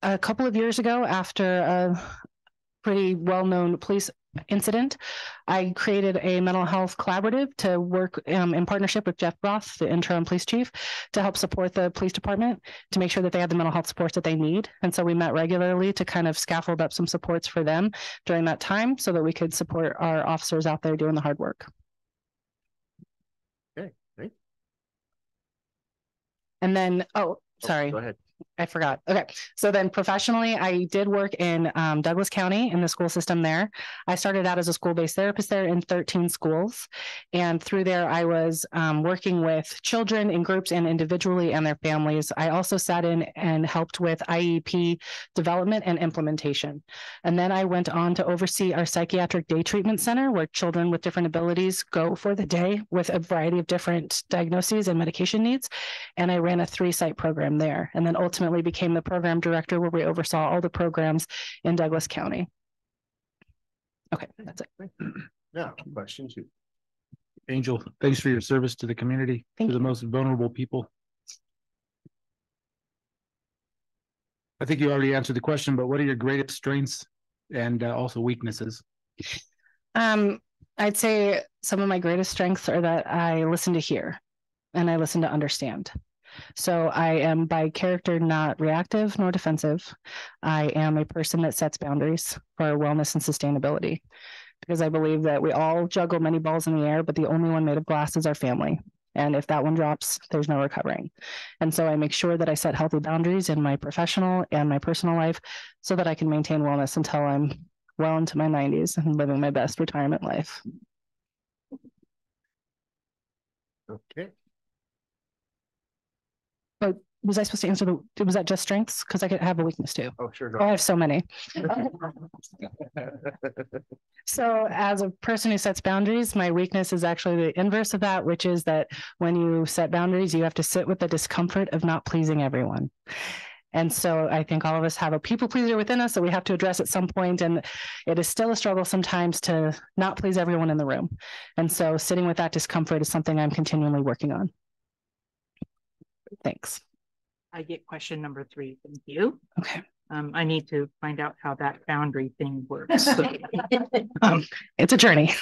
a couple of years ago, after a pretty well-known police incident, I created a mental health collaborative to work in partnership with Jeff Roth, the interim police chief, to help support the police department to make sure that they have the mental health supports that they need. And so we met regularly to kind of scaffold up some supports for them during that time so that we could support our officers out there doing the hard work. Okay, great. And then, sorry. Go ahead. I forgot. Okay. So then professionally, I did work in Douglas County in the school system there. I started out as a school-based therapist there in 13 schools. And through there, I was working with children in groups and individually and their families. I also sat in and helped with IEP development and implementation. And then I went on to oversee our psychiatric day treatment center, where children with different abilities go for the day with a variety of different diagnoses and medication needs. And I ran a 3-site program there. And then ultimately became the program director, where we oversaw all the programs in Douglas County. Okay, that's it. Yeah, question 2. Angel, thanks for your service to the community, to the most vulnerable people. I think you already answered the question, but what are your greatest strengths and also weaknesses? I'd say some of my greatest strengths are that I listen to hear and I listen to understand. So I am by character not reactive nor defensive. I am a person that sets boundaries for wellness and sustainability, because I believe that we all juggle many balls in the air, but the only one made of glass is our family. And if that one drops, there's no recovering. And so I make sure that I set healthy boundaries in my professional and my personal life so that I can maintain wellness until I'm well into my 90s and living my best retirement life. Okay. But was I supposed to answer was that just strengths? Because I could have a weakness too. Oh, sure. I have so many. So as a person who sets boundaries, my weakness is actually the inverse of that, which is that when you set boundaries, you have to sit with the discomfort of not pleasing everyone. And so I think all of us have a people pleaser within us that we have to address at some point. And it is still a struggle sometimes to not please everyone in the room. And so sitting with that discomfort is something I'm continually working on. Thanks. I get question number 3. Thank you. Okay. I need to find out how that boundary thing works. It's a journey.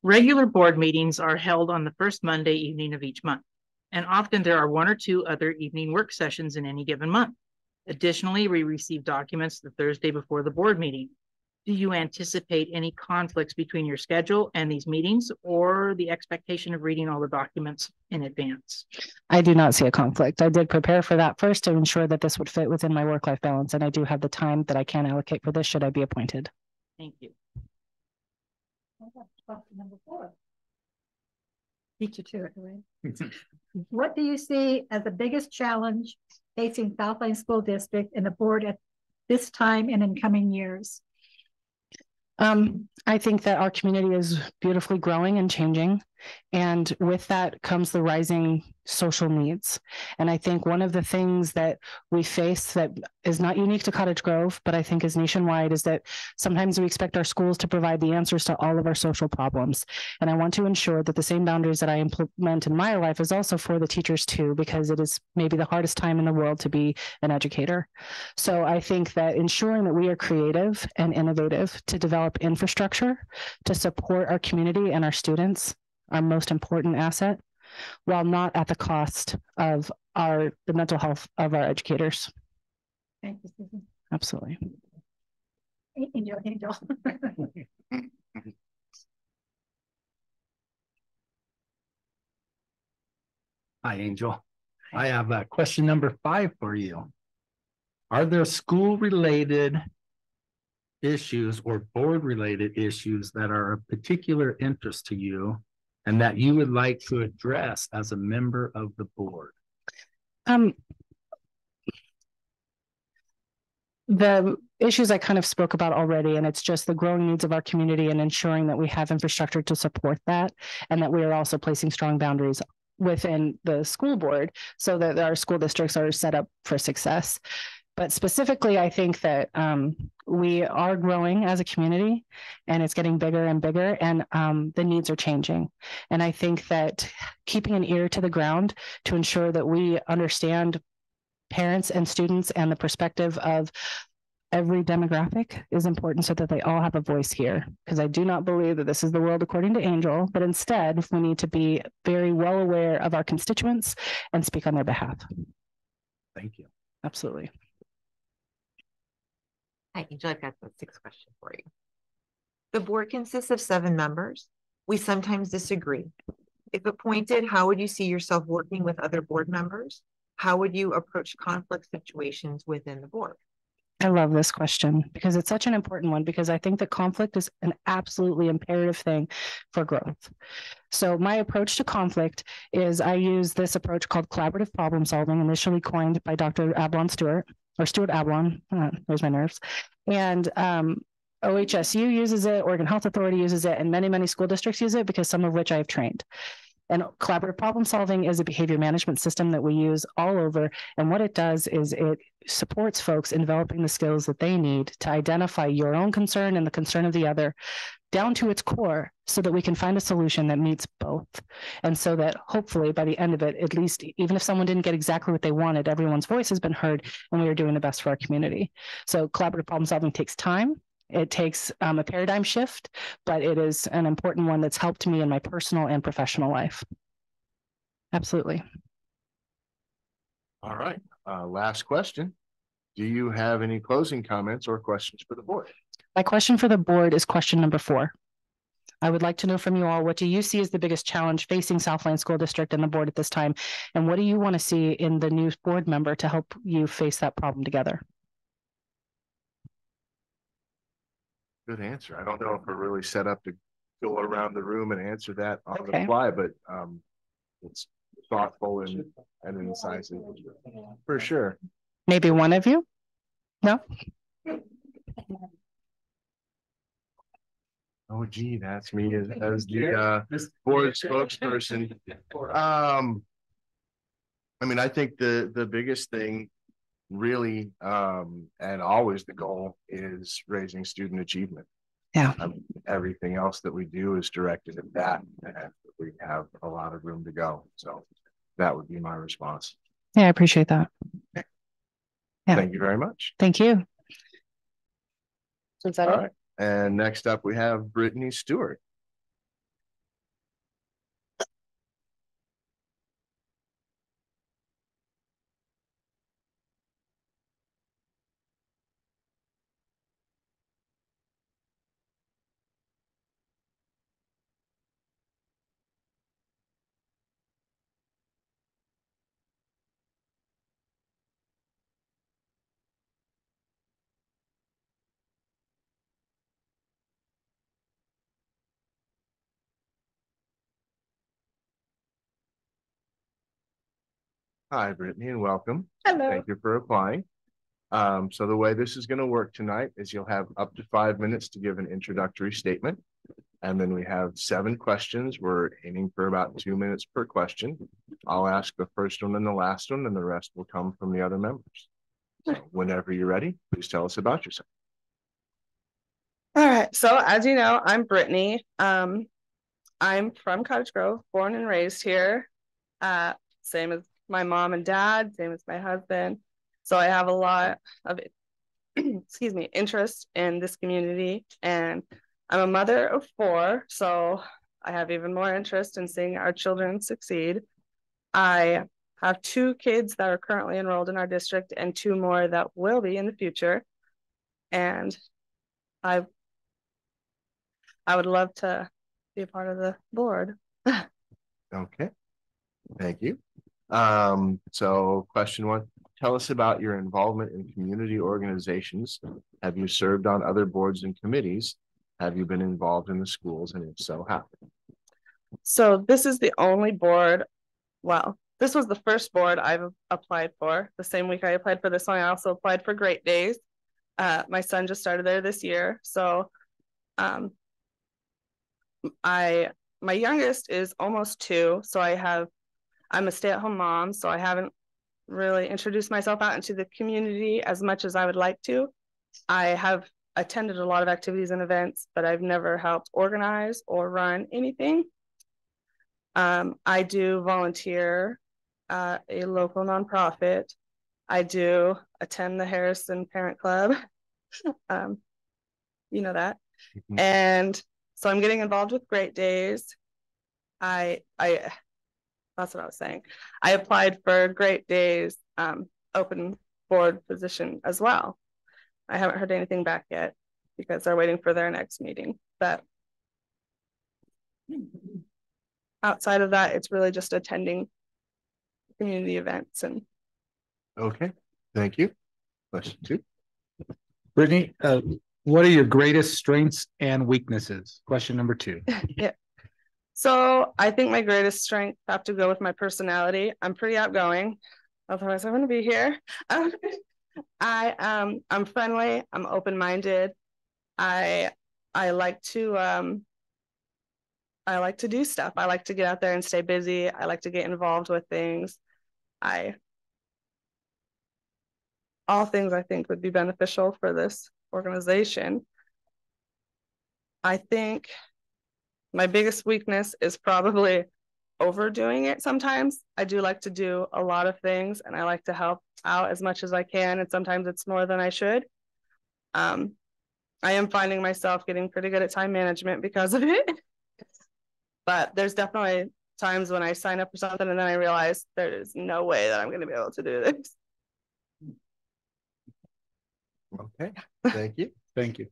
Regular board meetings are held on the first Monday evening of each month, and often there are 1 or 2 other evening work sessions in any given month. Additionally, we receive documents the Thursday before the board meeting. Do you anticipate any conflicts between your schedule and these meetings, or the expectation of reading all the documents in advance? I do not see a conflict. I did prepare for that first to ensure that this would fit within my work-life balance, and I do have the time that I can allocate for this should I be appointed. Thank you. Question number 4. Beat you to it, right? What do you see as the biggest challenge facing South Lane School District and the board at this time and in coming years? I think that our community is beautifully growing and changing. And with that comes the rising social needs. And I think one of the things that we face that is not unique to Cottage Grove, but I think is nationwide, is that sometimes we expect our schools to provide the answers to all of our social problems. And I want to ensure that the same boundaries that I implement in my life is also for the teachers too, because it is maybe the hardest time in the world to be an educator. So I think that ensuring that we are creative and innovative to develop infrastructure to support our community and our students, our most important asset, while not at the cost of the mental health of our educators. Thank you, Susan. Absolutely. Angel. Hi, Angel. I have question number 5 for you. Are there school-related issues or board-related issues that are of particular interest to you and that you would like to address as a member of the board? The issues I kind of spoke about already, and it's just the growing needs of our community and ensuring that we have infrastructure to support that, and that we are also placing strong boundaries within the school board so that our school districts are set up for success. But specifically, I think that we are growing as a community and it's getting bigger and bigger, and the needs are changing. And I think that keeping an ear to the ground to ensure that we understand parents and students and the perspective of every demographic is important so that they all have a voice here. Because I do not believe that this is the world according to Angel, but instead we need to be very well aware of our constituents and speak on their behalf. Thank you. Absolutely. Hi, Angel, I've got the 6th question for you. The board consists of 7 members. We sometimes disagree. If appointed, how would you see yourself working with other board members? How would you approach conflict situations within the board? I love this question because it's such an important one, because I think that conflict is an absolutely imperative thing for growth. So my approach to conflict is I use this approach called collaborative problem solving, initially coined by Dr. Ablon Stewart, or Stuart Ablon, there's my nerves. And OHSU uses it, Oregon Health Authority uses it, and many, many school districts use it, because some of which I have trained. And collaborative problem solving is a behavior management system that we use all over. And what it does is it supports folks in developing the skills that they need to identify your own concern and the concern of the other down to its core, so that we can find a solution that meets both. And so that hopefully by the end of it, at least, even if someone didn't get exactly what they wanted, everyone's voice has been heard and we are doing the best for our community. So collaborative problem solving takes time. It takes a paradigm shift, but it is an important one that's helped me in my personal and professional life. Absolutely. All right. Last question. Do you have any closing comments or questions for the board? My question for the board is question number 4. I would like to know from you all, what do you see as the biggest challenge facing Southland School District and the board at this time? And what do you want to see in the new board member to help you face that problem together? Good answer. I don't know if we're really set up to go around the room and answer that on the Okay. fly, but it's thoughtful and incisive for sure. Maybe one of you? No? Oh, gee, that's me as the board spokesperson. I mean, I think the biggest thing really, and always the goal, is raising student achievement. Yeah. Everything else that we do is directed at that, and we have a lot of room to go. So that would be my response. Yeah, I appreciate that. Yeah. Yeah. Thank you very much. Thank you. All right. And next up, we have Brittney Stewart. Hi, Brittney, and welcome. Hello. Thank you for applying. So the way this is going to work tonight is you'll have up to 5 minutes to give an introductory statement. And then we have 7 questions. We're aiming for about 2 minutes per question. I'll ask the first one and the last one, and the rest will come from the other members. So whenever you're ready, please tell us about yourself. All right. So as you know, I'm Brittney. I'm from Cottage Grove, born and raised here. Same as my mom and dad, same as my husband. So I have a lot of, excuse me, interest in this community, and I'm a mother of 4. So I have even more interest in seeing our children succeed. I have 2 kids that are currently enrolled in our district and 2 more that will be in the future. And I would love to be a part of the board. Okay. Thank you. So question 1, Tell us about your involvement in community organizations. Have you served on other boards and committees? Have you been involved in the schools, and if so, how? So this is the only board, well, this was the first board I've applied for. The same week I applied for this one, I also applied for Great Days. My son just started there this year. So my youngest is almost 2. So I'm a stay-at-home mom, so I haven't really introduced myself out into the community as much as I would like to. I have attended a lot of activities and events, but I've never helped organize or run anything. I do volunteer at a local nonprofit. I do attend the Harrison Parent Club. You know that. Mm-hmm. And so I'm getting involved with Great Days. That's what I was saying. I applied for Great Days open board position as well. I haven't heard anything back yet because they're waiting for their next meeting. But outside of that, it's really just attending community events. And okay, thank you. Question 2. Brittney, what are your greatest strengths and weaknesses? Question number 2. Yeah. So I think my greatest strength have to go with my personality. I'm pretty outgoing, otherwise I wouldn't be here. I'm friendly. I'm open-minded. I like to do stuff. I like to get out there and stay busy. I like to get involved with things. All things I think would be beneficial for this organization. I think my biggest weakness is probably overdoing it sometimes. I do like to do a lot of things, and I like to help out as much as I can, and sometimes it's more than I should. I am finding myself getting pretty good at time management because of it. But there's definitely times when I sign up for something and then I realize there is no way that I'm going to be able to do this. Okay, thank you. Thank you.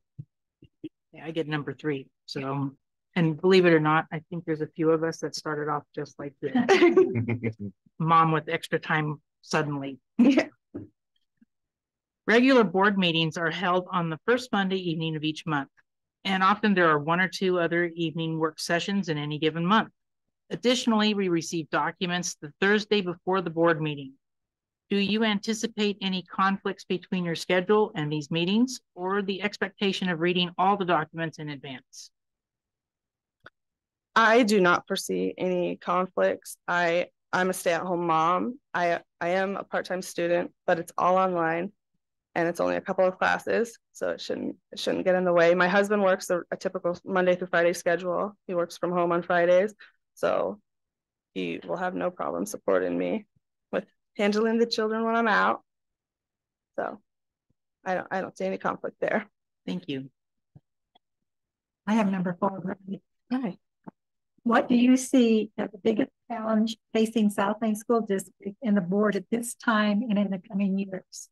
Yeah, I get number 3. So, and believe it or not, I think there's a few of us that started off just like this. Mom with extra time suddenly. Yeah. Regular board meetings are held on the first Monday evening of each month, and often there are 1 or 2 other evening work sessions in any given month. Additionally, we receive documents the Thursday before the board meeting. Do you anticipate any conflicts between your schedule and these meetings, or the expectation of reading all the documents in advance? I do not foresee any conflicts. I'm a stay-at-home mom. I am a part-time student, but it's all online, and it's only a couple of classes, so it shouldn't get in the way. My husband works a typical Monday through Friday schedule. He works from home on Fridays, so he will have no problem supporting me with handling the children when I'm out. So I don't see any conflict there. Thank you. I have number 4. Hi. What do you see as the biggest challenge facing South Lane School District and the board at this time and in the coming years?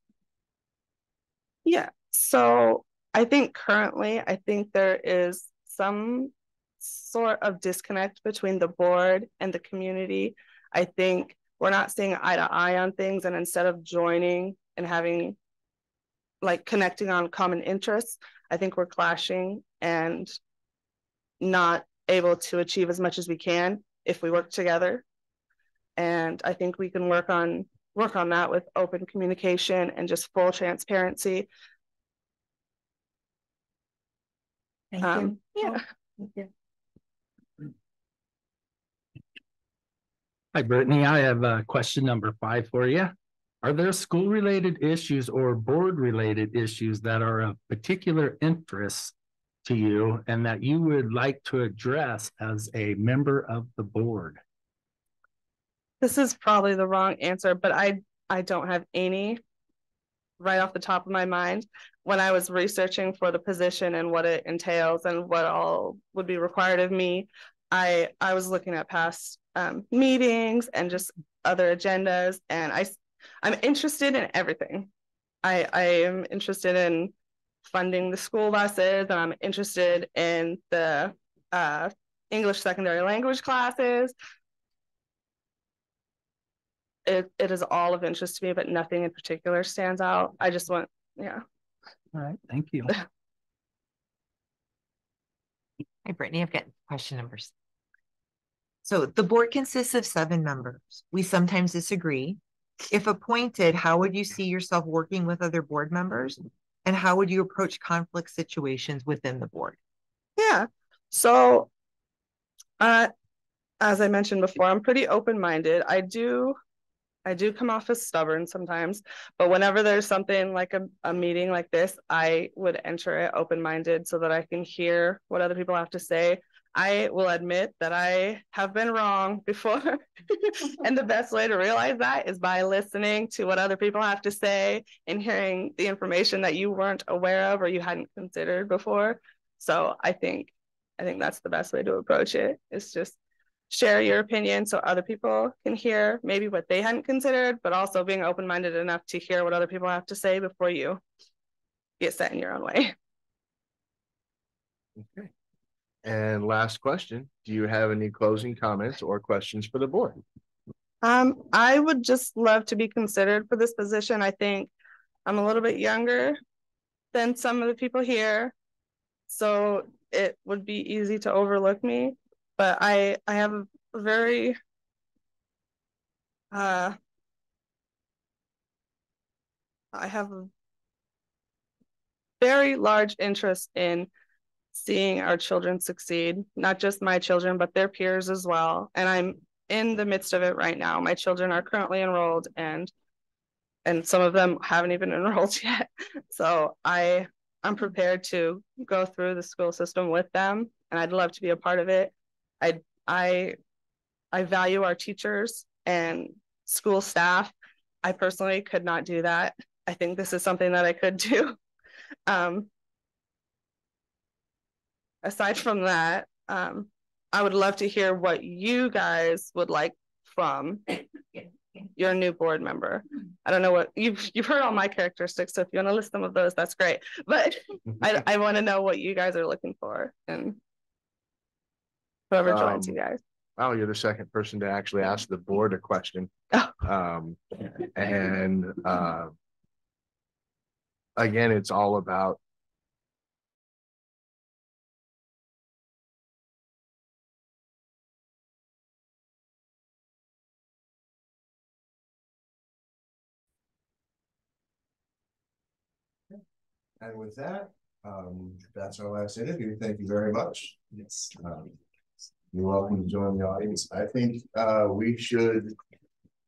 Yeah, so I think currently, there is some sort of disconnect between the board and the community. I think we're not seeing eye to eye on things, and instead of joining and having connecting on common interests, I think we're clashing and not able to achieve as much as we can if we work together. And I think we can work on that with open communication and just full transparency. Thank you. Yeah. Thank you. Hi, Brittney. I have question number 5 for you. Are there school-related issues or board-related issues that are of particular interest to you and that you would like to address as a member of the board? This is probably the wrong answer, but I don't have any right off the top of my mind. When I was researching for the position and what it entails and what all would be required of me, I was looking at past meetings and just other agendas, and I'm interested in everything. I am interested in funding the school buses, and I'm interested in the English secondary language classes. it is all of interest to me, but nothing in particular stands out. I just want, yeah. All right, thank you. Hi, Brittany, I've got question numbers. So the board consists of 7 members. We sometimes disagree. If appointed, how would you see yourself working with other board members? And how would you approach conflict situations within the board? Yeah, so as I mentioned before, I'm pretty open-minded. I do come off as stubborn sometimes, but whenever there's something like a meeting like this, I would enter it open-minded so that I can hear what other people have to say. I will admit that I have been wrong before. And the best way to realize that is by listening to what other people have to say and hearing the information that you weren't aware of or you hadn't considered before. So I think that's the best way to approach it, is just share your opinion so other people can hear maybe what they hadn't considered, but also being open-minded enough to hear what other people have to say before you get set in your own way. Okay. And last question, do you have any closing comments or questions for the board? I would just love to be considered for this position. I think I'm a little bit younger than some of the people here, so it would be easy to overlook me, but I have a very I have a very large interest in seeing our children succeed, not just my children, but their peers as well. And I'm in the midst of it right now. My children are currently enrolled and some of them haven't even enrolled yet. So I'm prepared to go through the school system with them, and I'd love to be a part of it. I value our teachers and school staff. I personally could not do that. I think this is something that I could do. Aside from that, I would love to hear what you guys would like from your new board member. I don't know what you've heard all my characteristics, so if you want to list some of those, that's great. But I want to know what you guys are looking for, and whoever joins you guys. Wow, you're the second person to actually ask the board a question. Again, it's all about and with that, that's our last interview. Thank you very much. Yes. You're welcome to join the audience. I think we should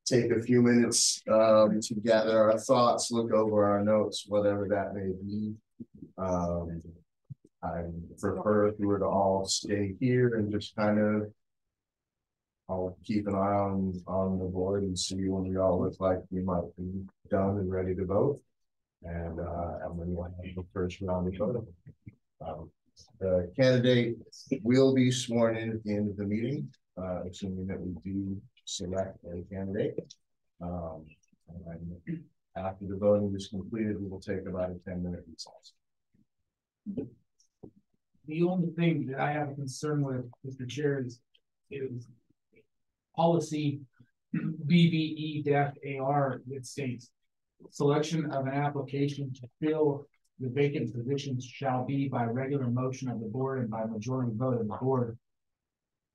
take a few minutes to gather our thoughts, look over our notes, whatever that may be. I prefer if we were to all stay here and just kind of, I'll keep an eye on the board and see when we all look like we might be done and ready to vote. And when we'll have the first round of voting. The candidate will be sworn in at the end of the meeting, assuming that we do select a candidate. And after the voting is completed, we will take about a 10-minute recess. The only thing that I have a concern with, Mr. Chair, is policy BBE-AR that states selection of an application to fill the vacant positions shall be by regular motion of the board and by majority vote of the board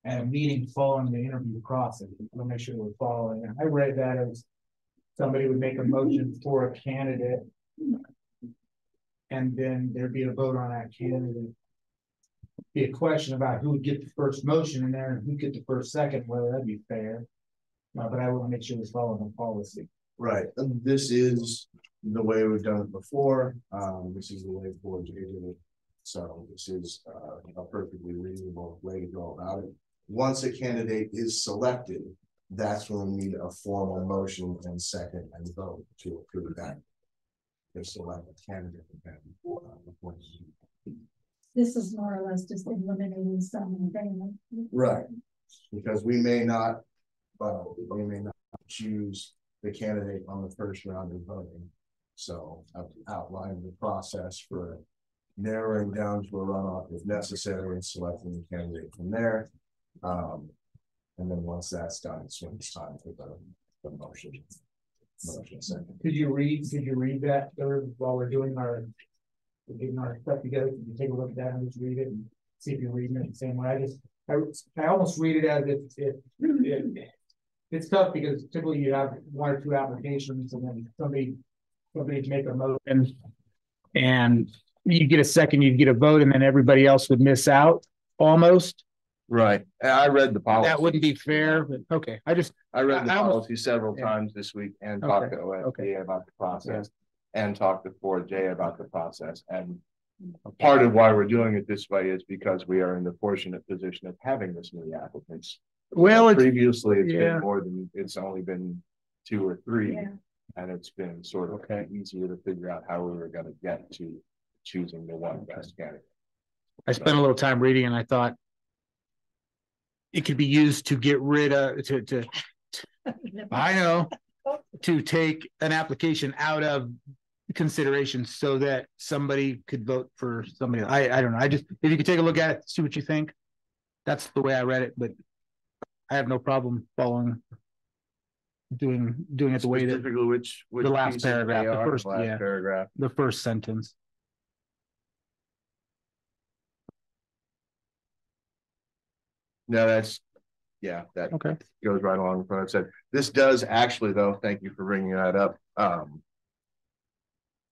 at a meeting following the interview process. We'll make sure we're following. And I read that as somebody would make a motion for a candidate and then there'd be a vote on that candidate. Be a question about who would get the first motion in there and who get the first second, whether that'd be fair. But I want to make sure we're following the policy. Right. This is the way we've done it before. This is the way boards do it. So this is a perfectly reasonable way to go about it. Once a candidate is selected, that's when we need a formal motion and second and vote to approve that. They select a candidate. This is more or less just eliminating some thing. Right. Because we may not choose the candidate on the first round of voting. So I've outlined the process for narrowing down to a runoff if necessary and selecting the candidate from there. And then once that's done, it's when it's time to vote. Could you read that third while we're getting our stuff together? Can you take a look at that and just read it and see if you're reading it the same way? I almost read it as it's tough because typically you have one or two applications and then somebody make a motion and you get a second, you get a vote, and then everybody else would miss out almost. Right. I read the policy. That wouldn't be fair, but okay. I read the almost, policy several times this week and talked to OSEA about the process and talked to 4J about the process. And part of why we're doing it this way is because we are in the fortunate position of having this many applicants. Well, previously it's been more than, it's only been 2 or 3, and it's been sort of easier to figure out how we were going to get to choosing the one best candidate. I spent a little time reading and I thought it could be used to get rid of to take an application out of consideration so that somebody could vote for somebody. I don't know. If you could take a look at it, see what you think. That's the way I read it, but I have no problem doing it the way that which the last paragraph, paragraph, the first sentence. No, that goes right along with what I said. This does actually, though, thank you for bringing that up.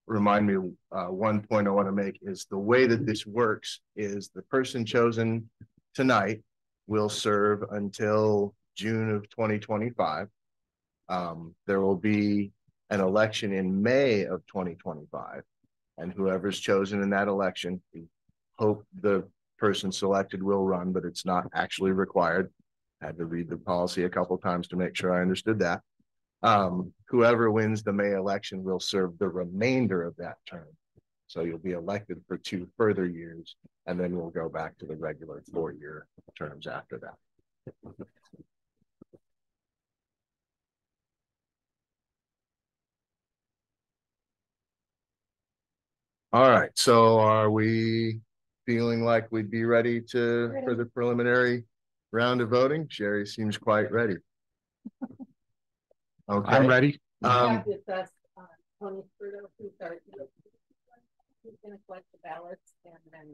Remind me, one point I want to make is the way that this works is the person chosen tonight will serve until June of 2025. There will be an election in May of 2025, and whoever's chosen in that election, we hope the person selected will run, but it's not actually required. I had to read the policy a couple times to make sure I understood that. Whoever wins the May election will serve the remainder of that term. So you'll be elected for 2 further years, and then we'll go back to the regular 4-year terms after that. All right, so are we feeling like we'd be ready for the preliminary round of voting? Sherry seems quite ready. Okay, I'm ready. Tony Scurto, who's going to collect the ballots and then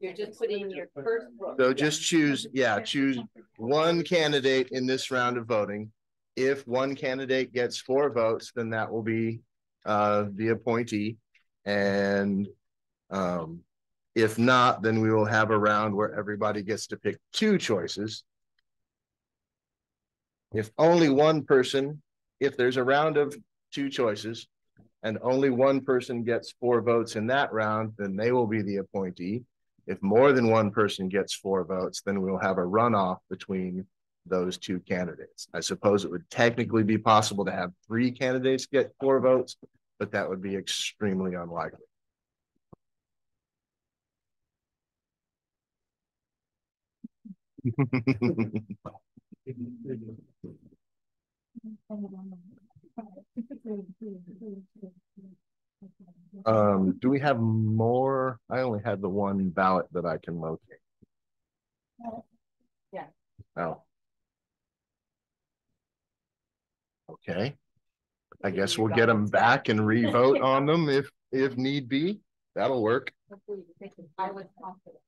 you're just putting your first vote. So just choose one candidate in this round of voting. If one candidate gets 4 votes, then that will be the appointee. And if not, then we will have a round where everybody gets to pick 2 choices. If there's a round of 2 choices and only one person gets 4 votes in that round, then they will be the appointee. If more than one person gets 4 votes, then we'll have a runoff between those 2 candidates. I suppose it would technically be possible to have 3 candidates get 4 votes, but that would be extremely unlikely. Do we have more? I only had the one ballot that I can locate. Yeah. Oh. Okay. I guess we'll get them back and re-vote on them if need be. That'll work. I was confident.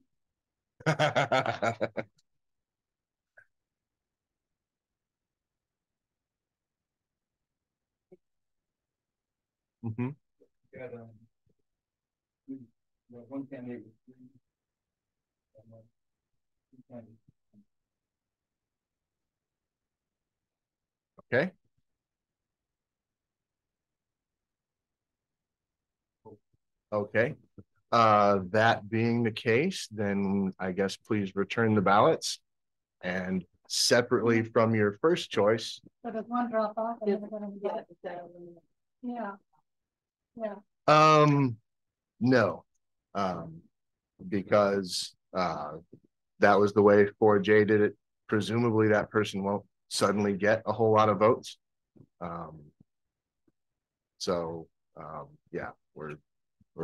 Mm-hmm. One candidate. Okay. Okay. That being the case, then I guess please return the ballots, and separately from your first choice. So does one drop off? Yeah. No. Because that was the way 4J did it. Presumably that person won't suddenly get a whole lot of votes. Yeah, we're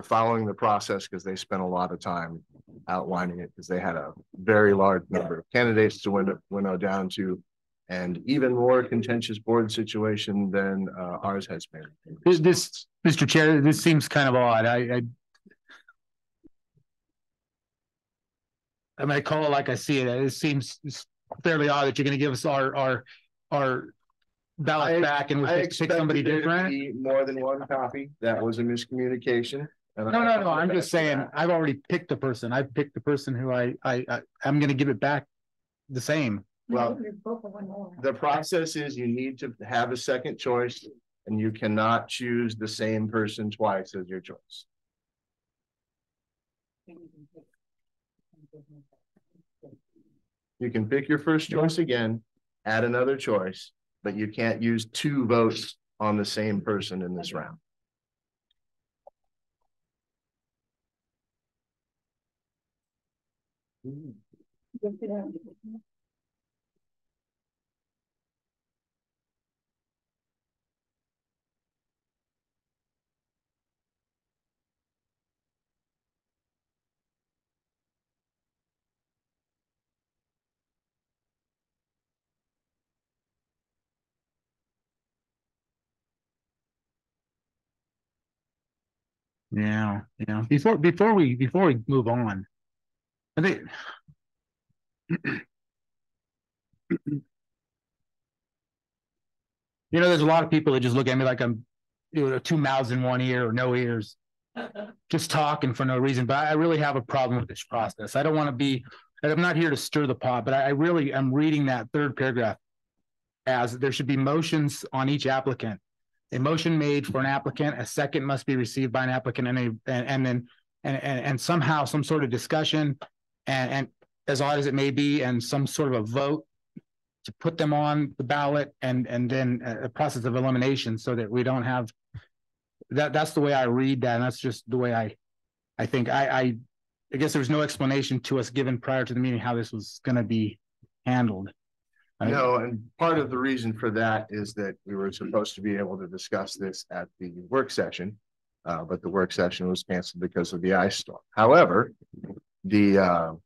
following the process because they spent a lot of time outlining it because they had a very large number of candidates to winnow down to, and even more contentious board situation than ours has been. This, Mr. Chair, this seems kind of odd. I mean, I call it like I see it. It seems fairly odd that you're going to give us our ballot back and we pick somebody different. More than one copy. That was a miscommunication. No. I'm just saying I've already picked the person. I've picked the person who I'm going to give it back the same. Well, the process is you need to have a second choice, and you cannot choose the same person twice as your choice. You can pick your first choice again, add another choice, but you can't use 2 votes on the same person in this round. Yeah. Before we move on, I think there's a lot of people that just look at me like I'm 2 mouths in one ear or no ears, just talking for no reason. But I really have a problem with this process. I don't want to be. I'm not here to stir the pot, but I really am reading that 3rd paragraph as there should be motions on each applicant. A motion made for an applicant, a second must be received by an applicant, and somehow some sort of discussion, and as odd as it may be, and some sort of a vote to put them on the ballot, and then a process of elimination, so that we don't have that. That's the way I read that, and that's just the way I think. I guess there was no explanation to us given prior to the meeting how this was going to be handled. No, and part of the reason for that is that we were supposed to be able to discuss this at the work session, but the work session was canceled because of the ice storm. However, the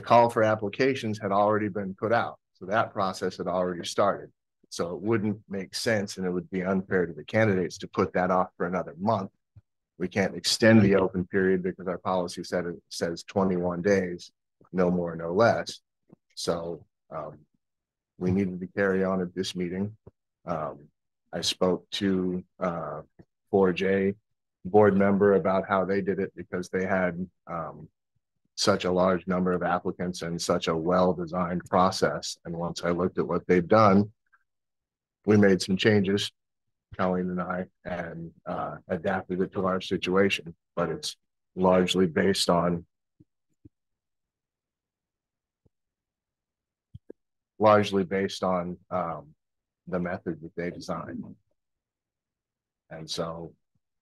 call for applications had already been put out, so that process had already started. So it wouldn't make sense, and it would be unfair to the candidates to put that off for another month. We can't extend the open period because our policy says 21 days, no more, no less. So we needed to carry on at this meeting. I spoke to 4J board member about how they did it because they had such a large number of applicants and such a well-designed process. And once I looked at what they've done, we made some changes, Colleen and I, and adapted it to our situation. But it's largely based on the method that they designed. And so,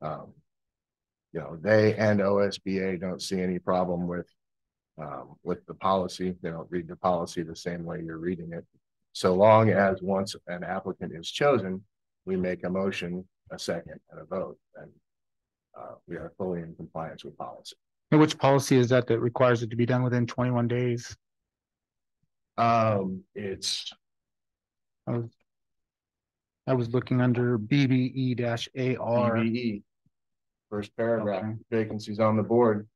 they and OSBA don't see any problem with the policy. They don't read the policy the same way you're reading it. So long as once an applicant is chosen, we make a motion, a second, and a vote, and we are fully in compliance with policy. And which policy is that requires it to be done within 21 days? It's I was looking under BDE-AR. BDE. First paragraph, okay. Vacancies on the board.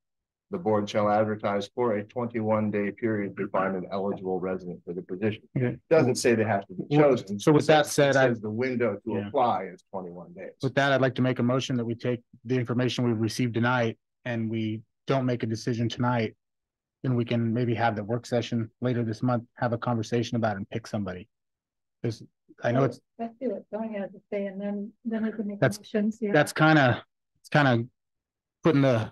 The board shall advertise for a 21-day period to find an eligible resident for the position. Okay. It doesn't say they have to be chosen. So with that said, the window to apply is 21 days. With that, I'd like to make a motion that we take the information we've received tonight and we don't make a decision tonight. Then we can maybe have the work session later this month, have a conversation about it and pick somebody. Because I know let's do it. Going as a say, and then we can make motions. Yeah. That's kind of putting the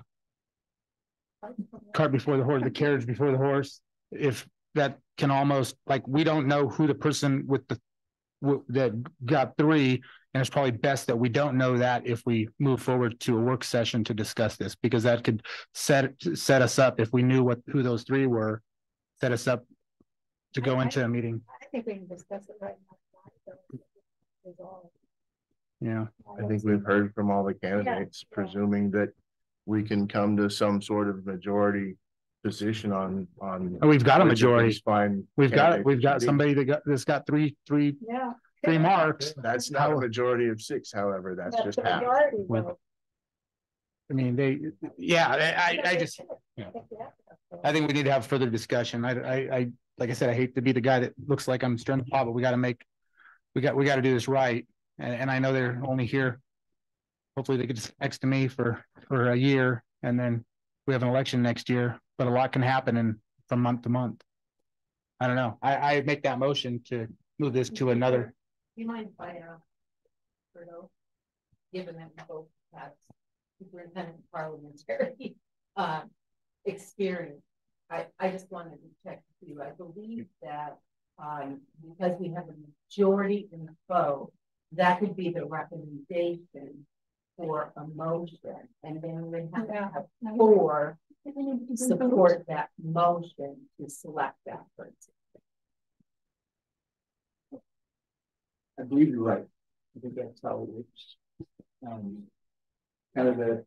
cart before the horse, the carriage before the horse. If that can almost, like, we don't know who the person that got 3, and it's probably best that we don't know that if we move forward to a work session to discuss this, because that could set us up. If we knew who those 3 were, set us up to go into a meeting. I think we can discuss it right now. Yeah, I think we've heard from all the candidates, presuming that we can come to some sort of majority position on. And we've got a which of majority. these fine We've got candidates somebody that's got three Yeah. marks. That's not a majority of 6, however, that's just the half. majority With- vote. I mean, I just, I think we need to have further discussion. I like I said, I hate to be the guy that looks like I'm stirring the pot, but we got to do this right. And I know they're only here. Hopefully they get next to me for a year, and then we have an election next year, but a lot can happen from month to month. I don't know. I make that motion to move this to another. Do you mind if I, Scurto, given that we both have superintendent parliamentary experience, I just wanted to check with you. I believe that because we have a majority in the vote, that could be the recommendation for a motion, and then we have to have 4 support that motion to select that person. I believe you're right. I think that's how it works. Kind of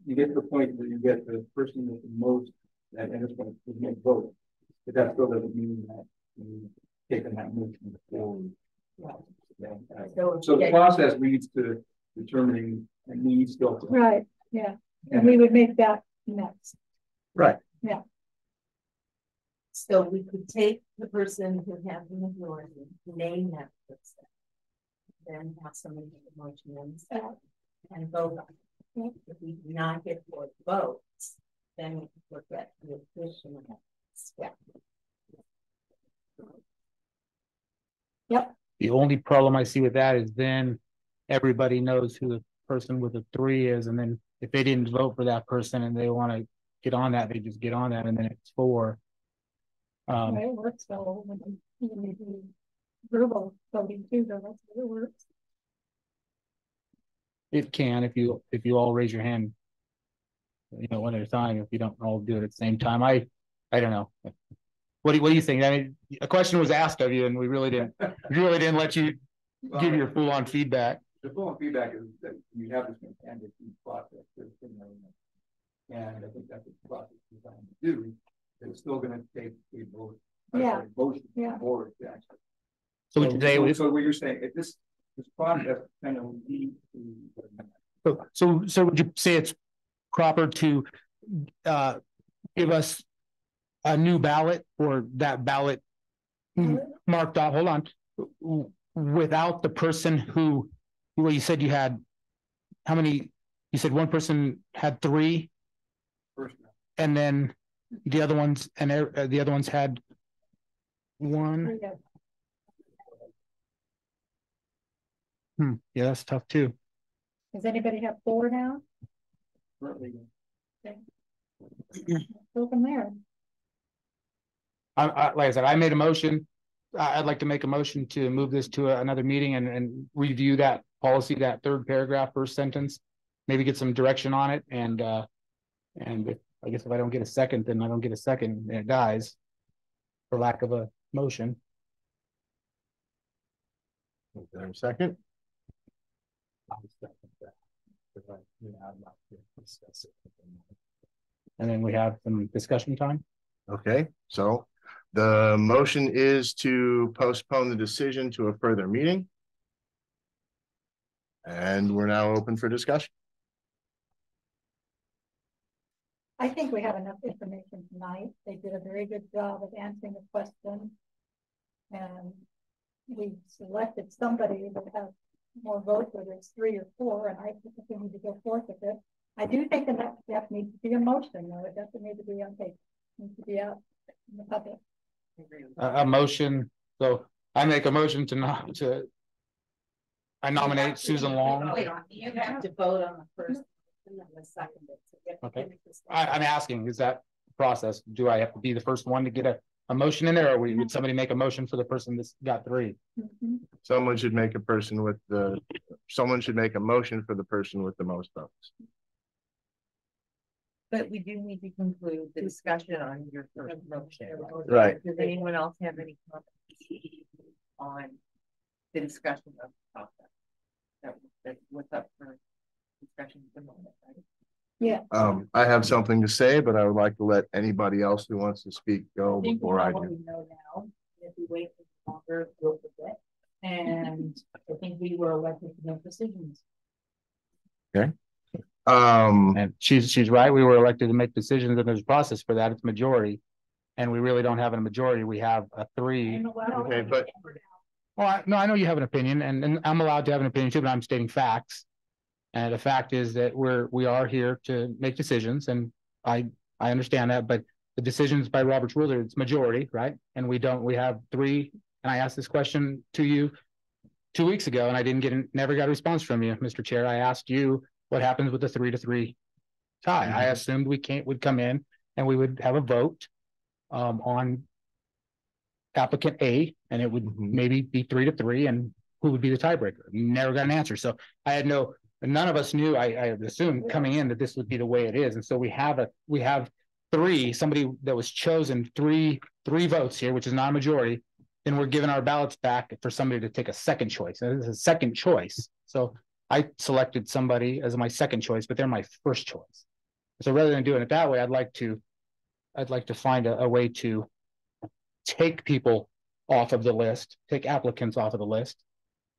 you get to the point where you get the person with the most that enters the vote, but that still doesn't mean that you've taken that motion forward. So the process leads to determining a need still. Right, yeah, and we would make that next. Right. Yeah. So we could take the person who has the majority, name that person, then have somebody make a motion and vote on it. If we do not get 4 votes, then we can look at the additional step. Yep. The only problem I see with that is then everybody knows who the person with a 3 is, and then if they didn't vote for that person and they want to get on that, they just get on that, and then it's 4. It works well when you do verbal voting too, though. That's how it works. It can if you all raise your hand, one at a time. If you don't all do it at the same time, I don't know. What do you think? I mean, a question was asked of you, and we really didn't let you give your full on feedback. The full on feedback is that you have this candidate process, and I think that's what the process is designed to do. It's still going to take a vote. Motion forward to actually. So what you're saying, if this process kind of leads to. So would you say it's proper to give us a new ballot, or that ballot marked off? Hold on, without the person who, well, you said you had how many? You said one person had 3, and then the other ones had 1. Yeah, that's tough too. Does anybody have 4 now? Okay. Go from there. Like I said, I made a motion. I'd like to make a motion to move this to another meeting and review that policy, that 3rd paragraph, 1st sentence, maybe get some direction on it. And I guess if I don't get a second, then I don't get a second, and it dies for lack of a motion. Is there a second? And then we have some discussion time. Okay, so the motion is to postpone the decision to a further meeting. And we're now open for discussion. I think we have enough information tonight. They did a very good job of answering the question. And we selected somebody that has more votes, whether it's 3 or 4, and I think we need to go forth with it. I do think the next step needs to be a motion, though. It doesn't need to be on paper. It needs to be out in the public. A motion. So I make a motion I nominate Susan Long. You have to vote on the first and then the second. Okay. I'm asking, is that process? Do I have to be the first one to get a motion in there, or would somebody make a motion for the person that's got 3? Someone should make a motion for the person with the most votes. But we do need to conclude the discussion on your first motion. Right. Does anyone else have any comments on the discussion of the process? That's what's up for discussion at the moment, right? Yeah. I have something to say, but I would like to let anybody else who wants to speak go before I What do. we know now, if we wait longer, we'll forget. And I think we were elected to make decisions. Okay. And she's right. We were elected to make decisions, and there's a process for that. It's majority. And we really don't have a majority. We have a 3. Okay, but Well, no, I know you have an opinion, and I'm allowed to have an opinion too, but I'm stating facts. And the fact is that we are here to make decisions, and I understand that, but the decisions by Robert's rules, it's majority, right? And we have 3, and I asked this question to you 2 weeks ago, and I never got a response from you, Mr. Chair. I asked you what happens with the 3-3 tie. I assumed would come in and we would have a vote on applicant A, and it would maybe be 3-3, and who would be the tiebreaker? Never got an answer. So none of us knew. I assumed coming in that this would be the way it is, and so we have 3. Somebody that was chosen 3 votes here, which is not a majority. Then we're giving our ballots back for somebody to take a second choice. And this is a second choice. So I selected somebody as my second choice, but they're my first choice. So rather than doing it that way, I'd like to find a way to take people off of the list, take applicants off of the list.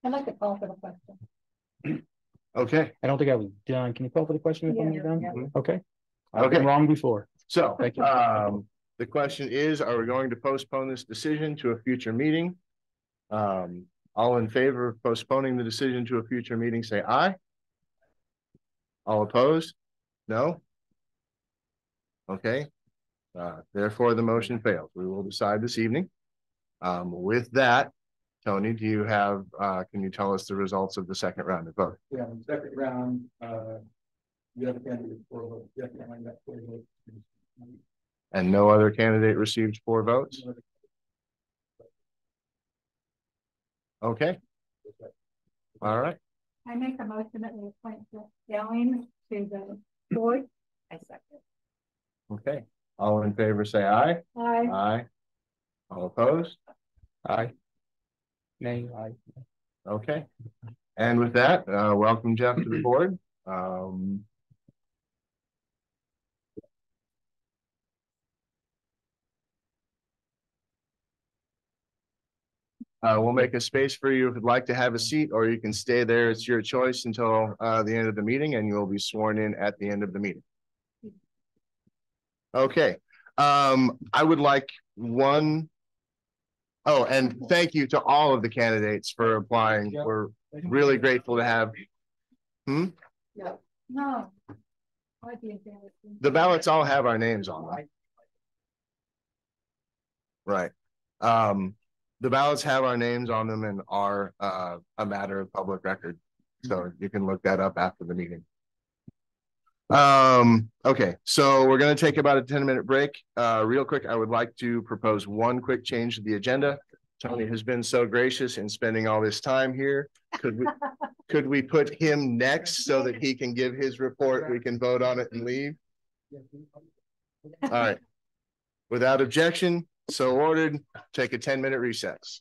I'd like to call for the question. okay. I don't think I was done. Can you call for the question if I'm done? Yeah. Okay. I've been wrong before. So, thank you. The question is, are we going to postpone this decision to a future meeting? All in favor of postponing the decision to a future meeting, say aye. All opposed? No? Okay. Therefore, the motion fails. We will decide this evening. With that, Tony, do you have, can you tell us the results of the second round of vote? Yeah, in the second round, you have a candidate for a vote. You have to find that 4 votes. And no other candidate received 4 votes? Okay. All right. I make a motion that we appoint Gowing to the board. I second. Okay. All in favor, say aye. Aye. Aye. All opposed? Aye. Nay. Aye. Okay. And with that, welcome Jeff to the board. We'll make a space for you if you'd like to have a seat, or you can stay there. It's your choice until the end of the meeting, and you'll be sworn in at the end of the meeting. Okay. I would like one. Oh, and thank you to all of the candidates for applying. We're really grateful to have. No. The ballots all have our names on them. Right. The ballots have our names on them and are a matter of public record. So you can look that up after the meeting. Okay, so we're going to take about a 10-minute break. Real quick, I would like to propose one quick change to the agenda. Tony has been so gracious in spending all this time here. Could we put him next so that he can give his report? We can vote on it and leave. All right. Without objection, so ordered. Take a 10-minute recess.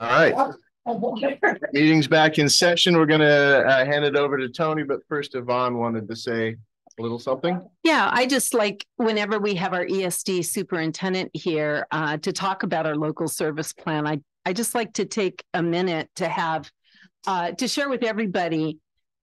All right. Meeting's back in session. We're gonna hand it over to Tony, but first Yvonne wanted to say a little something. Yeah, I just like whenever we have our ESD superintendent here to talk about our local service plan, I just like to take a minute to have to share with everybody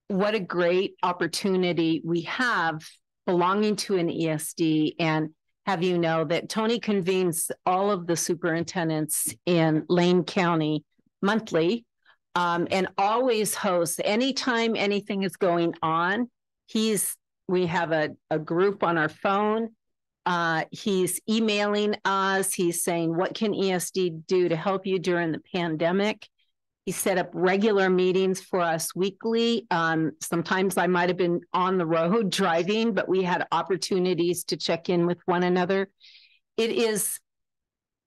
what a great opportunity we have belonging to an ESD, and have you know that Tony convenes all of the superintendents in Lane County monthly and always hosts anytime anything is going on. We have a group on our phone. He's emailing us. He's saying, what can ESD do to help you during the pandemic? He set up regular meetings for us weekly. Sometimes I might have been on the road driving, but we had opportunities to check in with one another. It is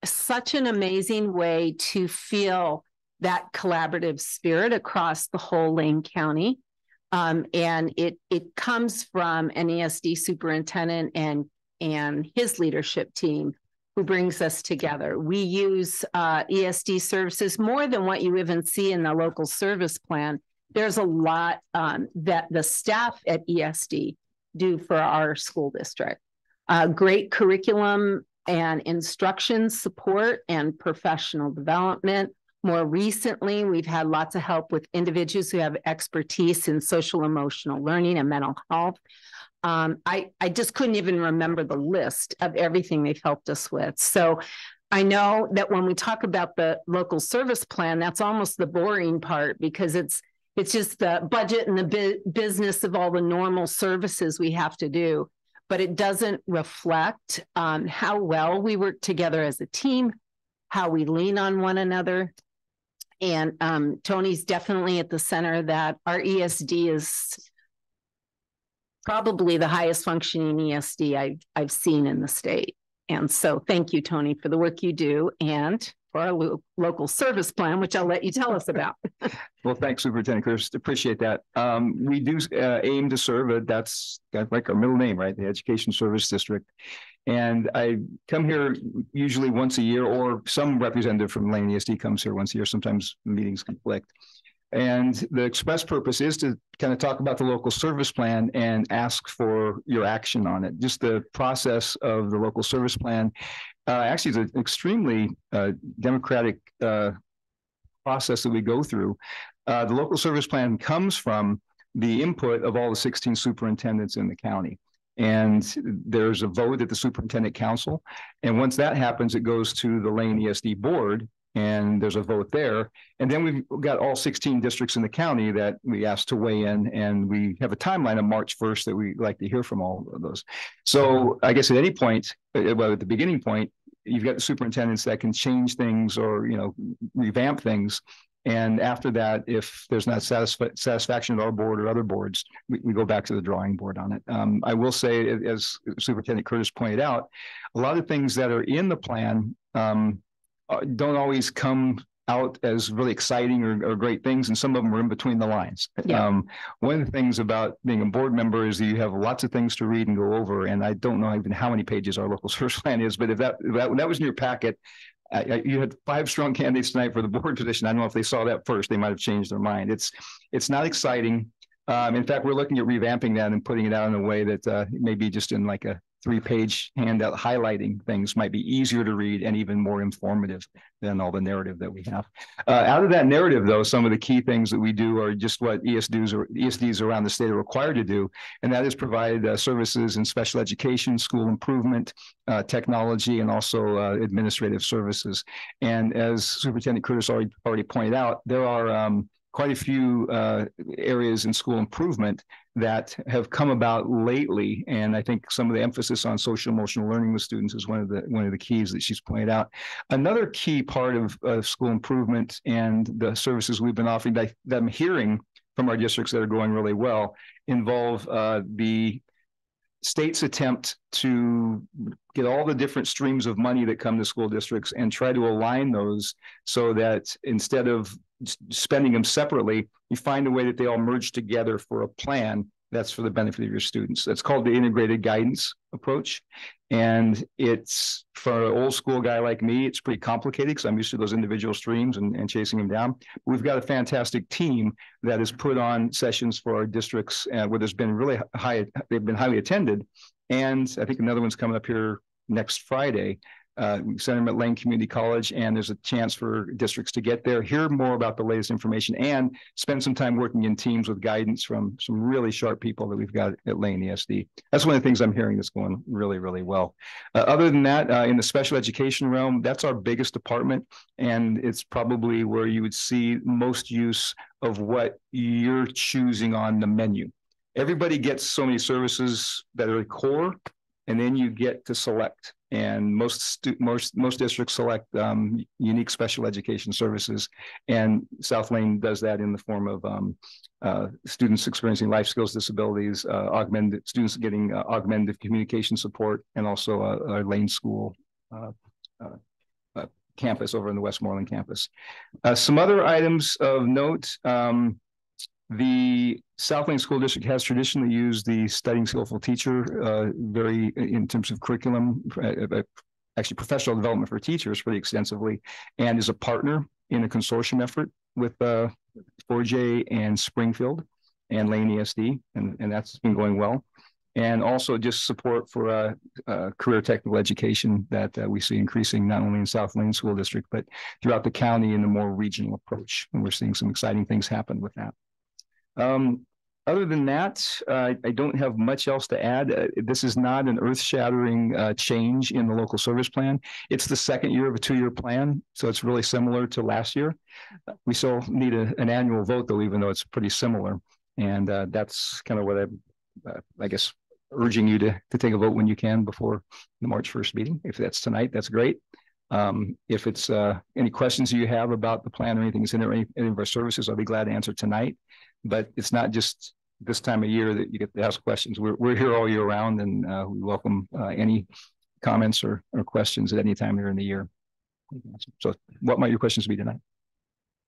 such an amazing way to feel that collaborative spirit across the whole Lane County. And it comes from an ESD superintendent and his leadership team who brings us together. We use ESD services more than what you even see in the local service plan. There's a lot that the staff at ESD do for our school district. Great curriculum and instruction support and professional development. More recently, we've had lots of help with individuals who have expertise in social emotional learning and mental health. I just couldn't even remember the list of everything they've helped us with. So I know that when we talk about the local service plan, that's almost the boring part, because it's just the budget and the business of all the normal services we have to do. But it doesn't reflect how well we work together as a team, how we lean on one another. And Tony's definitely at the center that our ESD is probably the highest functioning ESD I've seen in the state. And so thank you, Tony, for the work you do and for our local service plan, which I'll let you tell us about. Well, thanks, Superintendent Chris. Appreciate that. We do aim to serve that's like our middle name, right? The Education Service District. And I come here usually once a year, or some representative from Lane ESD comes here once a year. Sometimes meetings conflict. And the express purpose is to kind of talk about the local service plan and ask for your action on it. Just the process of the local service plan actually is an extremely democratic process that we go through. The local service plan comes from the input of all the 16 superintendents in the county. And there's a vote at the Superintendent Council. And once that happens, it goes to the Lane ESD board, and there's a vote there. And then we've got all 16 districts in the county that we asked to weigh in, and we have a timeline of March 1st that we like to hear from all of those. So I guess at any point, well, at the beginning point, you've got the superintendents that can change things or, revamp things. And after that, if there's not satisfaction at our board or other boards, we go back to the drawing board on it. I will say, as Superintendent Curtis pointed out, a lot of things that are in the plan don't always come out as really exciting or great things, and some of them are in between the lines. Yeah. One of the things about being a board member is that you have lots of things to read and go over, and I don't know even how many pages our local service plan is, but if that was in your packet, you had 5 strong candidates tonight for the board position. I don't know if they saw that first, they might have changed their mind. It's not exciting. In fact, we're looking at revamping that and putting it out in a way that maybe just in like a 3-page handout highlighting things might be easier to read and even more informative than all the narrative that we have. Out of that narrative, though, some of the key things that we do are just what ESDs around the state are required to do, and that is provide services in special education, school improvement, technology, and also administrative services. And as Superintendent Curtis already pointed out, there are quite a few areas in school improvement that have come about lately, and I think some of the emphasis on social emotional learning with students is one of the keys that she's pointed out. Another key part of school improvement and the services we've been offering that I'm hearing from our districts that are going really well involve the state's attempt to get all the different streams of money that come to school districts and try to align those so that instead of spending them separately, you find a way that they all merge together for a plan that's for the benefit of your students. That's called the integrated guidance approach. And it's, for an old school guy like me, it's pretty complicated because I'm used to those individual streams and chasing them down. We've got a fantastic team that has put on sessions for our districts where there's been really they've been highly attended. And I think another one's coming up here next Friday. We sent them at Lane Community College, and there's a chance for districts to get there, hear more about the latest information, and spend some time working in teams with guidance from some really sharp people that we've got at Lane ESD. That's one of the things I'm hearing that's going really, really well. Other than that, in the special education realm, that's our biggest department, and it's probably where you would see most use of what you're choosing on the menu. Everybody gets so many services that are core, and then you get to select. And most districts select unique special education services, and South Lane does that in the form of students experiencing life skills disabilities, students getting augmented communication support, and also our Lane School campus over in the Westmoreland campus. Some other items of note. The South Lane School District has traditionally used the Studying Skillful Teacher very in terms of curriculum, actually professional development for teachers pretty extensively, and is a partner in a consortium effort with 4J and Springfield and Lane ESD, and that's been going well. And also just support for career technical education that we see increasing not only in South Lane School District, but throughout the county in a more regional approach. And we're seeing some exciting things happen with that. Other than that, I don't have much else to add. This is not an earth-shattering change in the local service plan. It's the second year of a 2-year plan, so it's really similar to last year. We still need an annual vote, though, even though it's pretty similar. And that's kind of what I guess, urging you to take a vote when you can before the March 1st meeting. If that's tonight, that's great. If it's any questions you have about the plan or anything that's in any of our services, I'll be glad to answer tonight. But it's not just this time of year that you get to ask questions. We're here all year round, and we welcome any comments or questions at any time during the year. So what might your questions be tonight?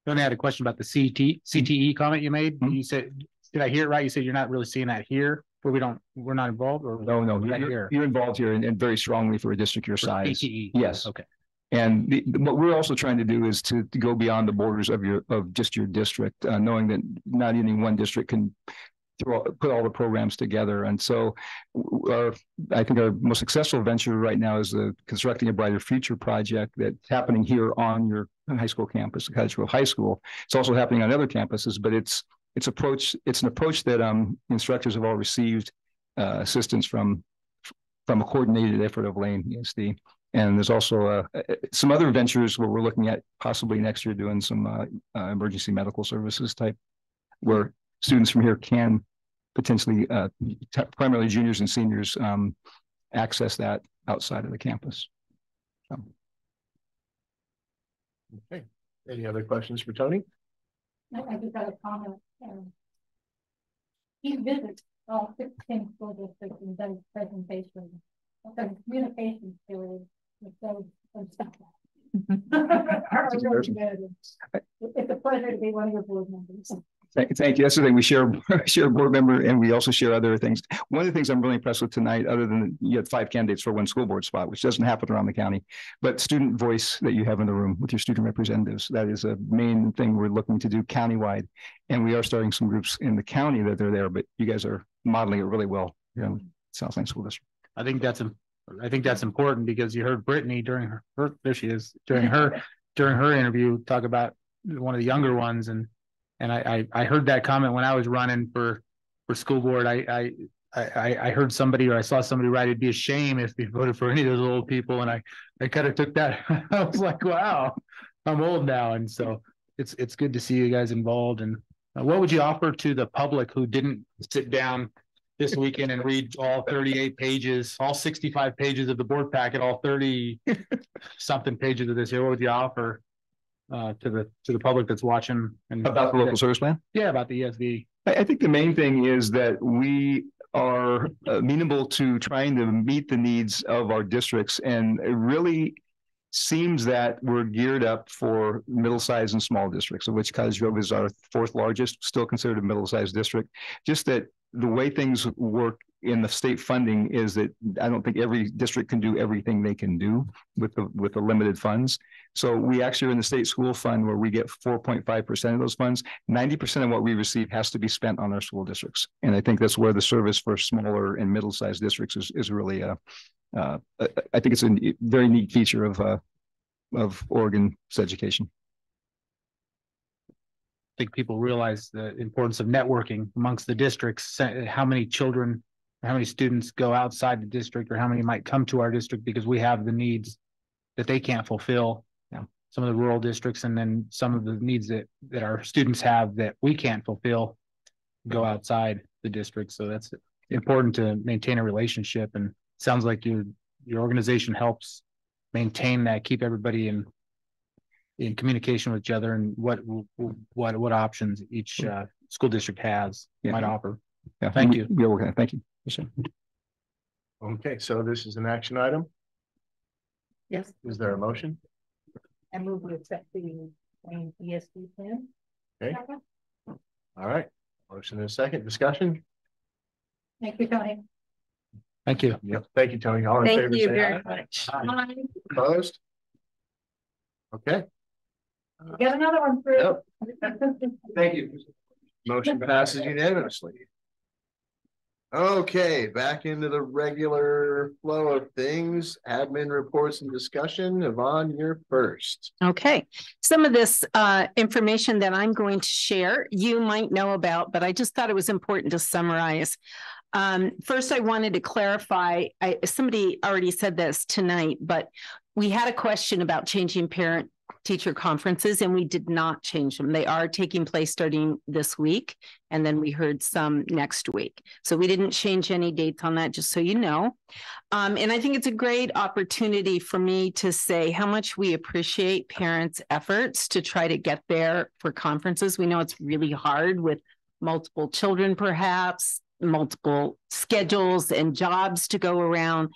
I only had a question about the CTE comment you made. You said, did I hear it right? You said you're not really seeing that here, where we're not involved, or no, you're involved here and very strongly for a district your size. CTE. Yes. Okay. And what we're also trying to do is to go beyond the borders of just your district, knowing that not any one district can put all the programs together. And so I think our most successful venture right now is the Constructing a Brighter Future project that's happening here on your high school campus, Cottage Grove High School. It's also happening on other campuses, but it's an approach that instructors have all received assistance from a coordinated effort of Lane ESD. And there's also some other ventures where we're looking at possibly next year doing some emergency medical services type, where students from here can potentially, primarily juniors and seniors, access that outside of the campus. Okay. Any other questions for Tony? I just got a comment. He visits all 16 school districts and does presentations. The communication skills. It's a pleasure to be one of your board members. Thank you. That's the thing. We share a board member, and we also share other things. One of the things I'm really impressed with tonight, other than you had 5 candidates for 1 school board spot, which doesn't happen around the county, but student voice that you have in the room with your student representatives. That is a main thing we're looking to do countywide. And we are starting some groups in the county that they're there, but you guys are modeling it really well here in South Lane School District. I think that's important because you heard Brittney during her there she is, during her interview talk about one of the younger ones, and I heard that comment when I was running for school board. I heard somebody, or I saw somebody write, it'd be a shame if we voted for any of those old people, and I kind of took that. I was like, wow, I'm old now, and so it's good to see you guys involved. And what would you offer to the public who didn't sit down this weekend and read all 38 pages, all 65 pages of the board packet, all 30 something pages of this here? What would you offer to the public that's watching? And about the local service plan? Yeah, about the ESD. I think the main thing is that we are amenable to trying to meet the needs of our districts, and it really seems that we're geared up for middle-sized and small districts, of which Cottage Grove is our 4th largest, still considered a middle-sized district. Just that the way things work in the state funding is that I don't think every district can do everything they can do with the limited funds. So we actually are in the state school fund where we get 4.5% of those funds. 90% of what we receive has to be spent on our school districts. And I think that's where the service for smaller and middle-sized districts is really I think it's a very neat feature of Oregon's education. I think people realize the importance of networking amongst the districts, how many children, how many students go outside the district, or how many might come to our district because we have the needs that they can't fulfill. You know, some of the rural districts, and then some of the needs that our students have that we can't fulfill go outside the district. So that's important to maintain a relationship, and it sounds like your organization helps maintain that, keep everybody in communication with each other, and what options each school district has might offer. Yeah, thank you. Yeah, okay, thank you. Okay, so this is an action item. Yes. Is there a motion? I move to accept the ESD plan. Okay. All right. Motion and a second. Discussion. Thank you, Tony. Thank you. Yep. Thank you, Tony. All in favor, Thank you say very aye. much. Aye. Opposed? Okay. Get another one through. Thank you. Motion passes unanimously. Okay, back into the regular flow of things. Admin reports and discussion. Yvonne, you're first. Okay, some of this information that I'm going to share, you might know about, but I just thought it was important to summarize. First, I wanted to clarify, somebody already said this tonight, but we had a question about changing parent-teacher conferences, and we did not change them. They are taking place starting this week, and then we heard some next week. So we didn't change any dates on that, just so you know. And I think it's a great opportunity for me to say how much we appreciate parents' efforts to try to get there for conferences. We know it's really hard with multiple children, perhaps, multiple schedules and jobs to go around.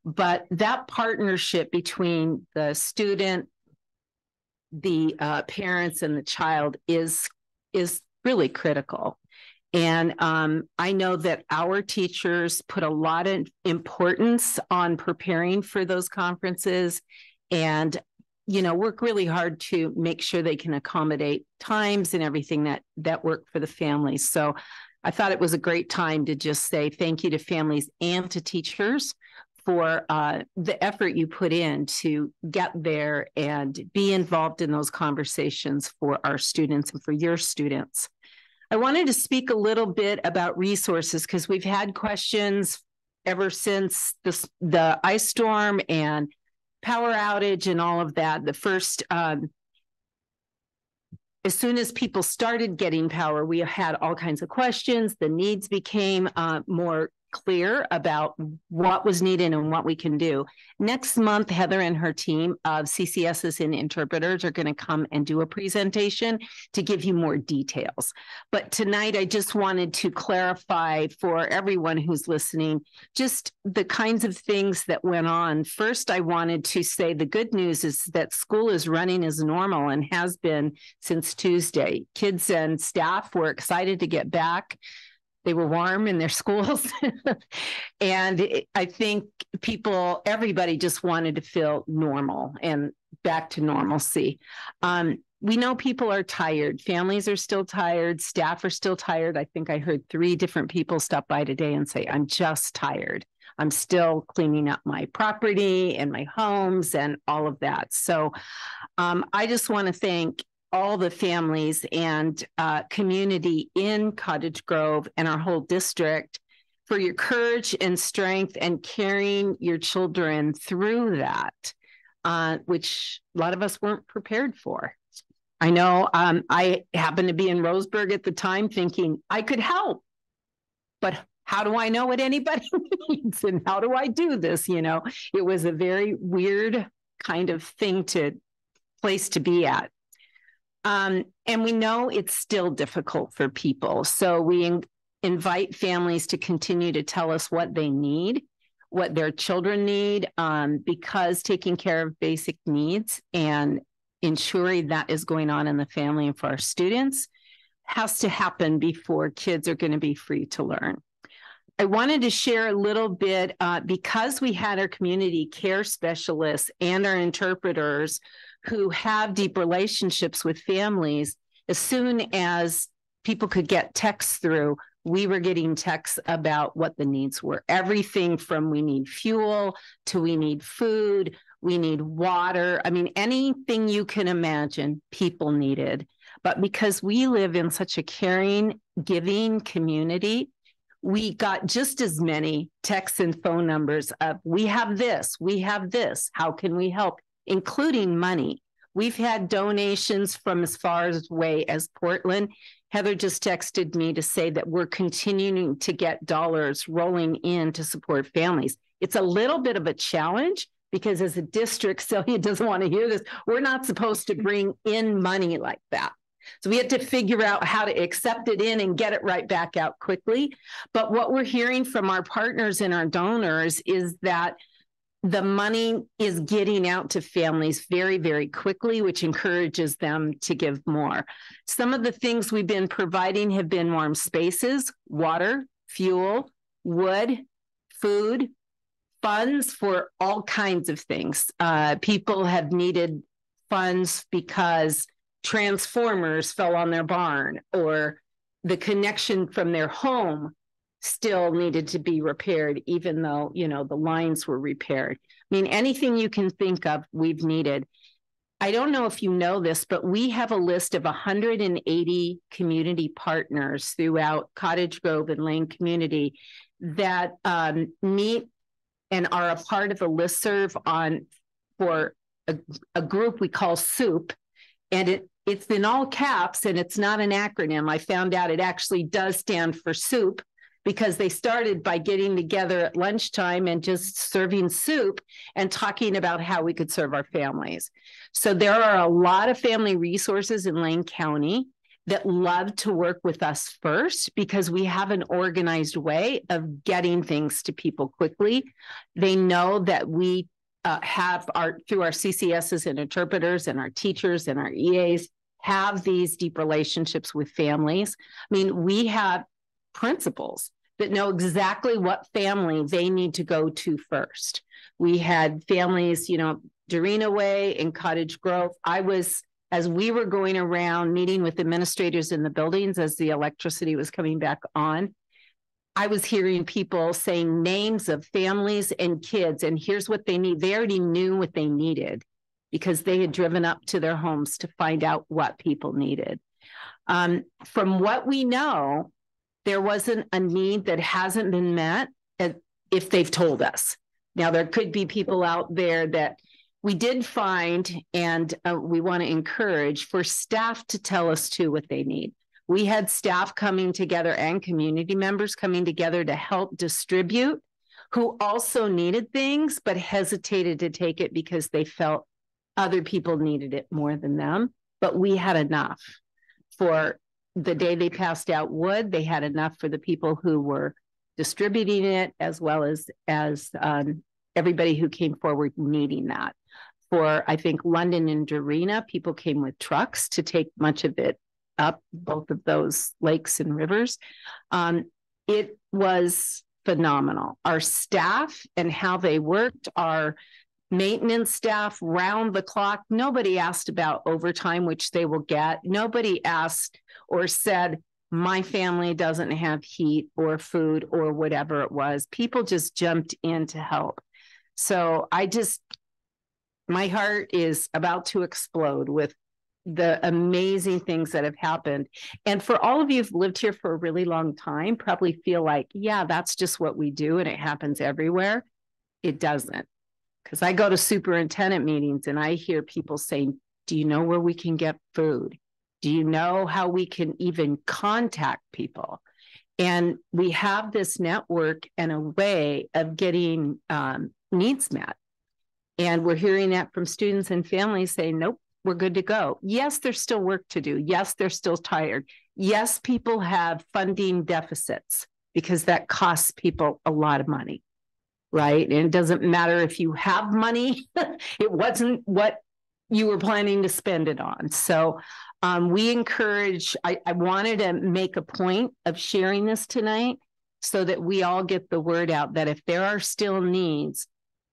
But that partnership between the student, the parents, and the child is really critical. And I know that our teachers put a lot of importance on preparing for those conferences, and work really hard to make sure they can accommodate times and everything that work for the families. So I thought it was a great time to just say thank you to families and to teachers for the effort you put in to get there and be involved in those conversations for our students and for your students. I wanted to speak a little bit about resources because we've had questions ever since the ice storm and power outage and all of that. The first, as soon as people started getting power, we had all kinds of questions. The needs became more clear about what was needed and what we can do. Next month, Heather and her team of CCSs and interpreters are going to come and do a presentation to give you more details. But tonight, I just wanted to clarify for everyone who's listening, just the kinds of things that went on. First, I wanted to say the good news is that school is running as normal and has been since Tuesday. Kids and staff were excited to get back. They were warm in their schools. And I think everybody just wanted to feel normal and back to normalcy. We know people are tired. Families are still tired. Staff are still tired. I think I heard 3 different people stop by today and say, I'm just tired. I'm still cleaning up my property and my homes and all of that. So I just want to thank all the families and community in Cottage Grove and our whole district for your courage and strength and carrying your children through that, which a lot of us weren't prepared for. I know I happened to be in Roseburg at the time thinking I could help, but how do I know what anybody needs and how do I do this? It was a very weird kind of place to be at. And we know it's still difficult for people. So we invite families to continue to tell us what they need, what their children need, because taking care of basic needs and ensuring that is going on in the family and for our students has to happen before kids are going to be free to learn. I wanted to share a little bit because we had our community care specialists and our interpreters who have deep relationships with families. As soon as people could get texts through, we were getting texts about what the needs were. Everything from we need fuel to we need food, we need water. I mean, anything you can imagine, people needed. But because we live in such a caring, giving community, we got just as many texts and phone numbers of, we have this, how can we help, including money. We've had donations from as far away as Portland. Heather just texted me to say that we're continuing to get dollars rolling in to support families. It's a little bit of a challenge because as a district, Celia doesn't want to hear this, we're not supposed to bring in money like that. So we had to figure out how to accept it in and get it right back out quickly. But what we're hearing from our partners and our donors is that the money is getting out to families very, very quickly, which encourages them to give more. Some of the things we've been providing have been warm spaces, water, fuel, wood, food, funds for all kinds of things. People have needed funds because transformers fell on their barn, or the connection from their home still needed to be repaired, even though, you know, the lines were repaired. I mean, anything you can think of, we've needed. I don't know if you know this, but we have a list of 180 community partners throughout Cottage Grove and Lane community that meet and are a part of a listserv for a group we call SOUP. And it's in all caps and it's not an acronym. I found out it actually does stand for soup because they started by getting together at lunchtime and just serving soup and talking about how we could serve our families. So there are a lot of family resources in Lane County that love to work with us first because we have an organized way of getting things to people quickly. They know that we have through our CCSs and interpreters and our teachers and our EAs have these deep relationships with families. I mean, we have principals that know exactly what family they need to go to first. We had families, you know, Dorena Way and Cottage Grove. As we were going around meeting with administrators in the buildings as the electricity was coming back on, I was hearing people saying names of families and kids, and here's what they need. They already knew what they needed because they had driven up to their homes to find out what people needed. From what we know, there wasn't a need that hasn't been met if they've told us. Now, there could be people out there that we did find, and we want to encourage for staff to tell us too what they need. We had staff coming together and community members coming together to help distribute who also needed things, but hesitated to take it because they felt other people needed it more than them. But we had enough for the day they passed out wood. They had enough for the people who were distributing it, as well as everybody who came forward needing that. For, I think, London and Dorena, people came with trucks to take much of it up, both of those lakes and rivers. It was phenomenal. Our staff and how they worked, our maintenance staff round the clock. Nobody asked about overtime, which they will get. Nobody asked or said, my family doesn't have heat or food or whatever it was. People just jumped in to help. So my heart is about to explode with the amazing things that have happened. And for all of you who've lived here for a really long time, probably feel like, yeah, that's just what we do and it happens everywhere. It doesn't. Because I go to superintendent meetings and I hear people saying, do you know where we can get food? Do you know how we can even contact people? And we have this network and a way of getting needs met. And we're hearing that from students and families saying, nope, we're good to go. Yes, there's still work to do. Yes, they're still tired. Yes, people have funding deficits because that costs people a lot of money, right? And it doesn't matter if you have money, it wasn't what you were planning to spend it on. So we encourage, I wanted to make a point of sharing this tonight so that we all get the word out that if there are still needs,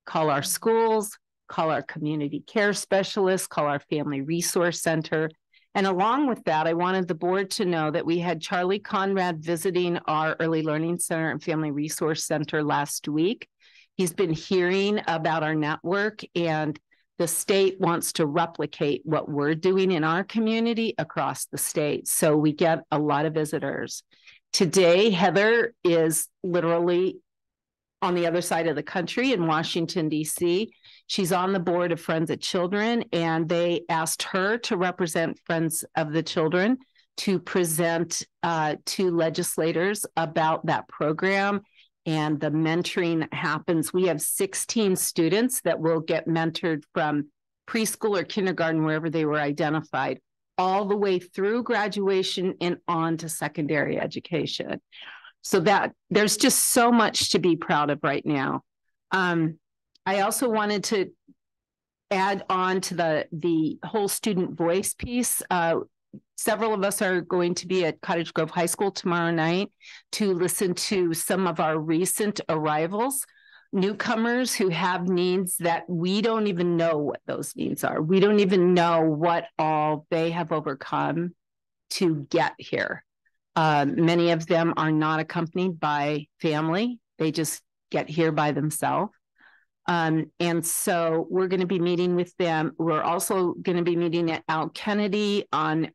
call our schools, call our community care specialists, call our family resource center. And along with that, I wanted the board to know that we had Charlie Conrad visiting our Early Learning Center and Family Resource Center last week. He's been hearing about our network, and the state wants to replicate what we're doing in our community across the state. So we get a lot of visitors. Today, Heather is literally on the other side of the country in Washington, D.C. She's on the board of Friends of Children, and they asked her to represent Friends of the Children to present to legislators about that program and the mentoring that happens. We have 16 students that will get mentored from preschool or kindergarten, wherever they were identified, all the way through graduation and on to secondary education. So that there's just so much to be proud of right now. I also wanted to add on to the whole student voice piece. Several of us are going to be at Cottage Grove High School tomorrow night to listen to some of our recent arrivals, newcomers who have needs that we don't even know what those needs are. We don't even know what all they have overcome to get here. Many of them are not accompanied by family. They just get here by themselves. And so we're going to be meeting with them. We're also going to be meeting at Al Kennedy on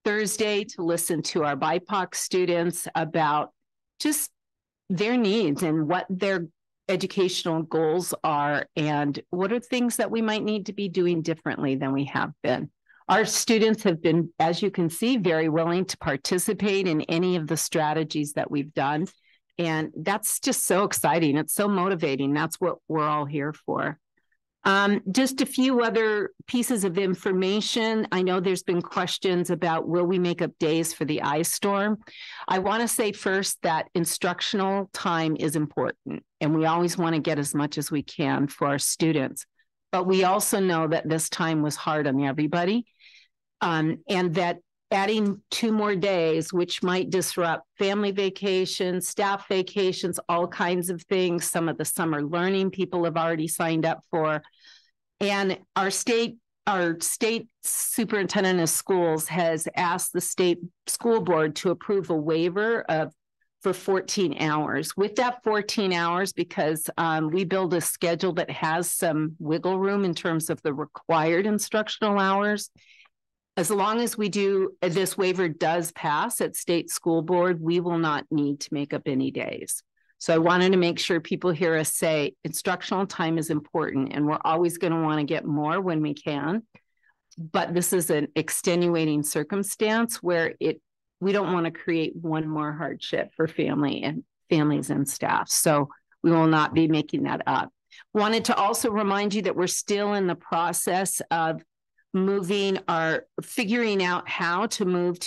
Thursday to listen to our BIPOC students about just their needs and what their educational goals are and what are things that we might need to be doing differently than we have been. Our students have been, as you can see, very willing to participate in any of the strategies that we've done. And that's just so exciting. It's so motivating. That's what we're all here for. Just a few other pieces of information. I know there's been questions about will we make up days for the ice storm? I want to say first that instructional time is important, and we always want to get as much as we can for our students. But we also know that this time was hard on everybody, and that adding 2 more days, which might disrupt family vacations, staff vacations, all kinds of things. Some of the summer learning people have already signed up for. And our state superintendent of schools has asked the state school board to approve a waiver for 14 hours. With that 14 hours, because we build a schedule that has some wiggle room in terms of the required instructional hours, as long as we do, this waiver does pass at state school board, we will not need to make up any days. So I wanted to make sure people hear us say instructional time is important, and we're always going to want to get more when we can. But this is an extenuating circumstance where we don't want to create one more hardship for families and staff. So we will not be making that up. Wanted to also remind you that we're still in the process of figuring out how to move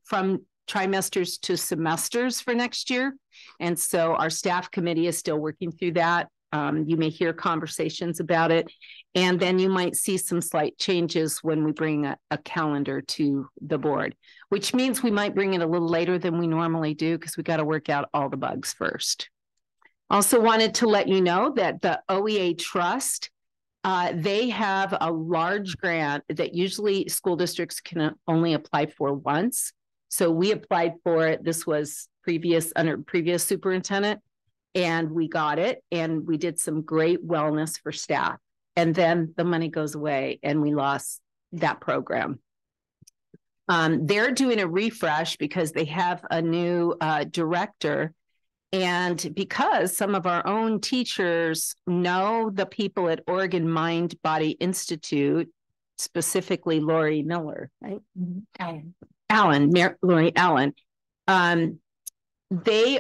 from trimesters to semesters for next year. And so our staff committee is still working through that. You may hear conversations about it. And then you might see some slight changes when we bring a calendar to the board, which means we might bring it a little later than we normally do because we got to work out all the bugs first. Also wanted to let you know that the OEA Trust, they have a large grant that usually school districts can only apply for once. So we applied for it. This was under previous superintendent, and we got it, and we did some great wellness for staff. And then the money goes away and we lost that program. They're doing a refresh because they have a new director. And because some of our own teachers know the people at Oregon Mind Body Institute, specifically Lori Miller, right? Lori Allen. They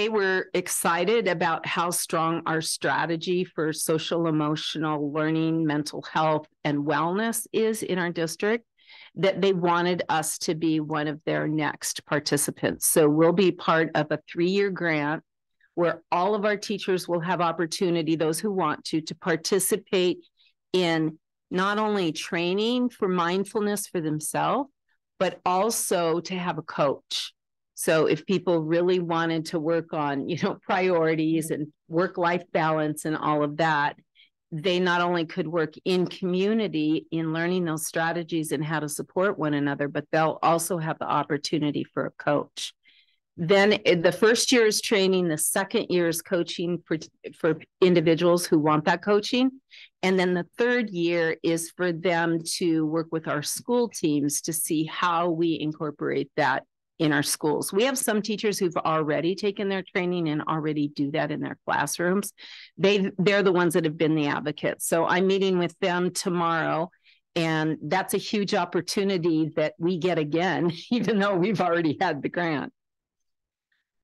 were excited about how strong our strategy for social, emotional learning, mental health, and wellness is in our district, that they wanted us to be one of their next participants. So we'll be part of a 3-year grant where all of our teachers will have opportunity, those who want to participate in not only training for mindfulness for themselves, but also to have a coach. So if people really wanted to work on, priorities and work-life balance and all of that, they not only could work in community in learning those strategies and how to support one another, but they'll also have the opportunity for a coach. Then the first year is training, the second year is coaching for individuals who want that coaching. And then the third year is for them to work with our school teams to see how we incorporate that in our schools. We have some teachers who've already taken their training and already do that in their classrooms. They're the ones that have been the advocates. So I'm meeting with them tomorrow, and that's a huge opportunity that we get again, even though we've already had the grant.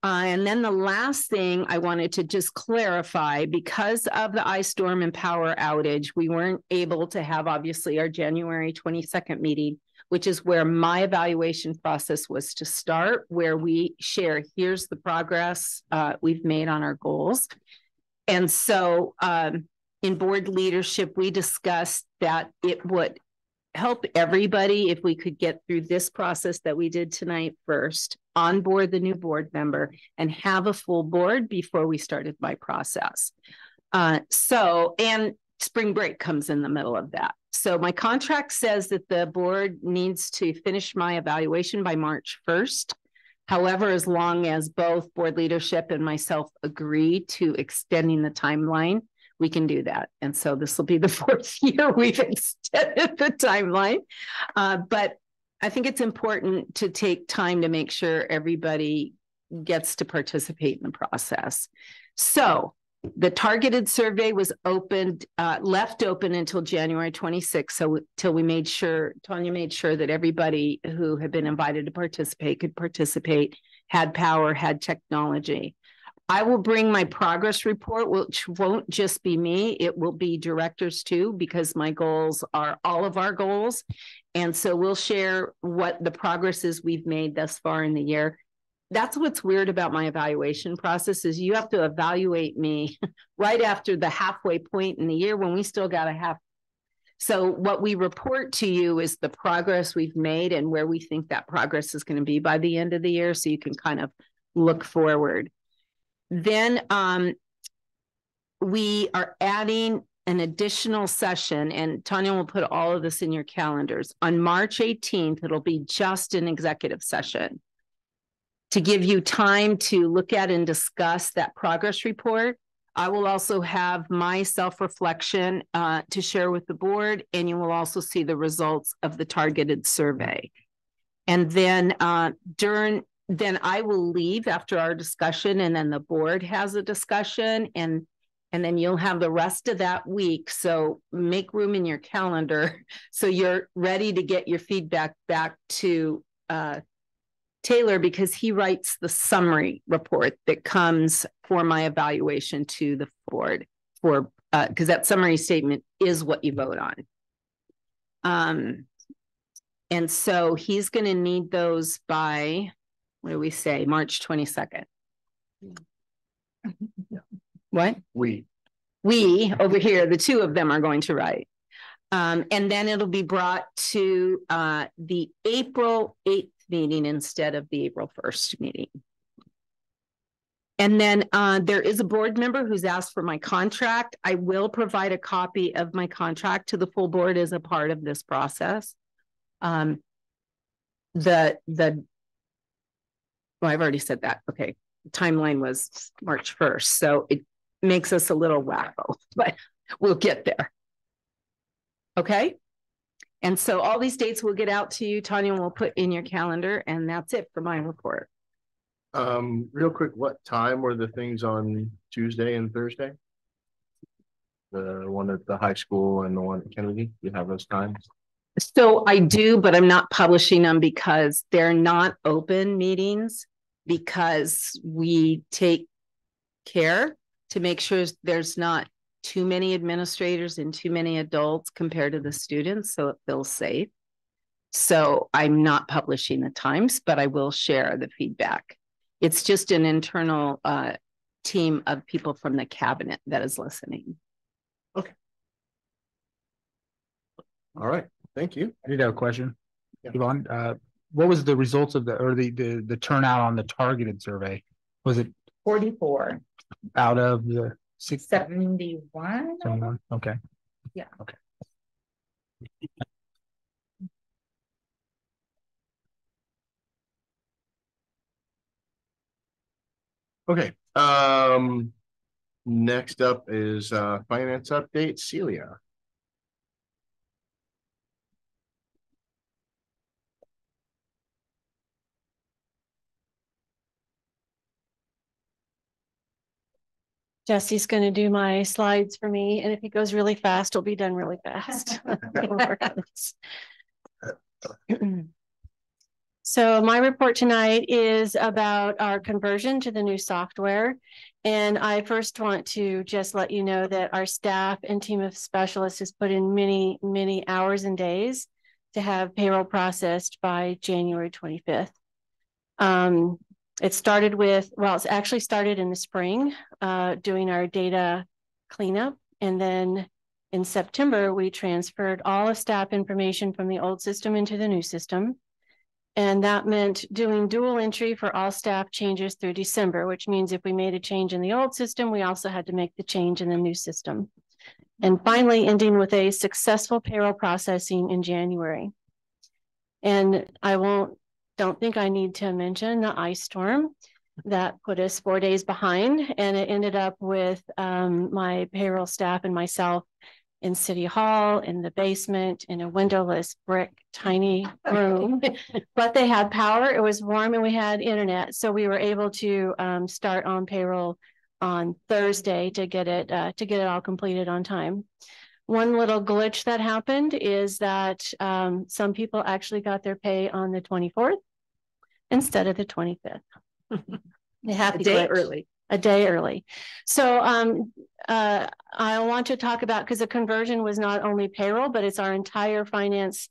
And then the last thing I wanted to just clarify, because of the ice storm and power outage, we weren't able to have obviously our January 22nd meeting, which is where my evaluation process was to start, where we share, here's the progress we've made on our goals. And so in board leadership, we discussed that it would help everybody if we could get through this process that we did tonight first, onboard the new board member, and have a full board before we started my process. And spring break comes in the middle of that. So my contract says that the board needs to finish my evaluation by March 1st. However, as long as both board leadership and myself agree to extending the timeline, we can do that. And so this will be the 4th year we've extended the timeline. But I think it's important to take time to make sure everybody gets to participate in the process. So the targeted survey was left open until January 26th. So till we made sure, Tanya made sure that everybody who had been invited to participate could participate, had power, had technology. I will bring my progress report, which won't just be me, it will be directors too, because my goals are all of our goals. And so we'll share what the progress is we've made thus far in the year. That's what's weird about my evaluation process is you have to evaluate me right after the halfway point in the year when we still got a half. So what we report to you is the progress we've made and where we think that progress is going to be by the end of the year. So you can kind of look forward. Then we are adding an additional session, and Tanya will put all of this in your calendars. On March 18th, it'll be just an executive session to give you time to look at and discuss that progress report. I will also have my self-reflection to share with the board, and you will also see the results of the targeted survey. And then then I will leave after our discussion, and then the board has a discussion, and then you'll have the rest of that week. So make room in your calendar so you're ready to get your feedback back to Taylor, because he writes the summary report that comes for my evaluation to the board for because that summary statement is what you vote on. And so he's going to need those by, what do we say, March 22nd. What? We over here, the two of them are going to write. And then it'll be brought to the April 8th meeting instead of the April 1st meeting. And then there is a board member who's asked for my contract. I will provide a copy of my contract to the full board as a part of this process. Well, I've already said that. Okay. The timeline was March 1st. So it makes us a little wacko, but we'll get there. Okay. And so all these dates will get out to you. Tanya will put in your calendar, and that's it for my report. Real quick, what time were the things on Tuesday and Thursday? The one at the high school and the one at Kennedy, you have those times? So I do, but I'm not publishing them because they're not open meetings, because we take care to make sure there's not too many administrators and too many adults compared to the students, so it feels safe. So I'm not publishing the times, but I will share the feedback. It's just an internal team of people from the cabinet that is listening. Okay. All right. Thank you. I did have a question. Yeah. Yvonne, what was the results of the turnout on the targeted survey? Was it 44 out of the 71? 71? Okay. Yeah. Okay. Okay. Next up is finance update, Celia. Jesse's going to do my slides for me, and if he goes really fast, he'll be done really fast. So my report tonight is about our conversion to the new software. And I first want to just let you know that our staff and team of specialists has put in many, many hours and days to have payroll processed by January 25th. It started with, well, it's actually started in the spring, doing our data cleanup. And then in September, we transferred all of staff information from the old system into the new system. And that meant doing dual entry for all staff changes through December, which means if we made a change in the old system, we also had to make the change in the new system. And finally, ending with a successful payroll processing in January. And don't think I need to mention the ice storm that put us 4 days behind. And it ended up with my payroll staff and myself in City Hall, in the basement, in a windowless brick, tiny room, but they had power, it was warm, and we had internet. So we were able to start on payroll on Thursday to get it all completed on time. One little glitch that happened is that some people actually got their pay on the 24th instead of the 25th. A day early. A day early. So I want to talk about, because the conversion was not only payroll, but it's our entire finance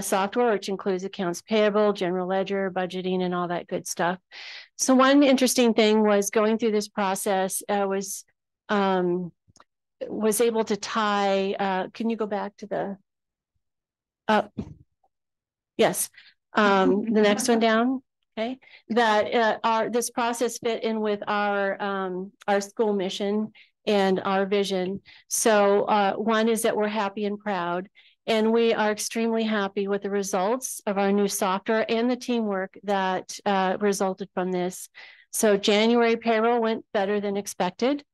software, which includes accounts payable, general ledger, budgeting, and all that good stuff. So one interesting thing was going through this process was able to tie, can you go back to the, yes, the next one down. Okay, that this process fit in with our school mission and our vision. So one is that we're happy and proud, and we are extremely happy with the results of our new software and the teamwork that resulted from this. So January payroll went better than expected.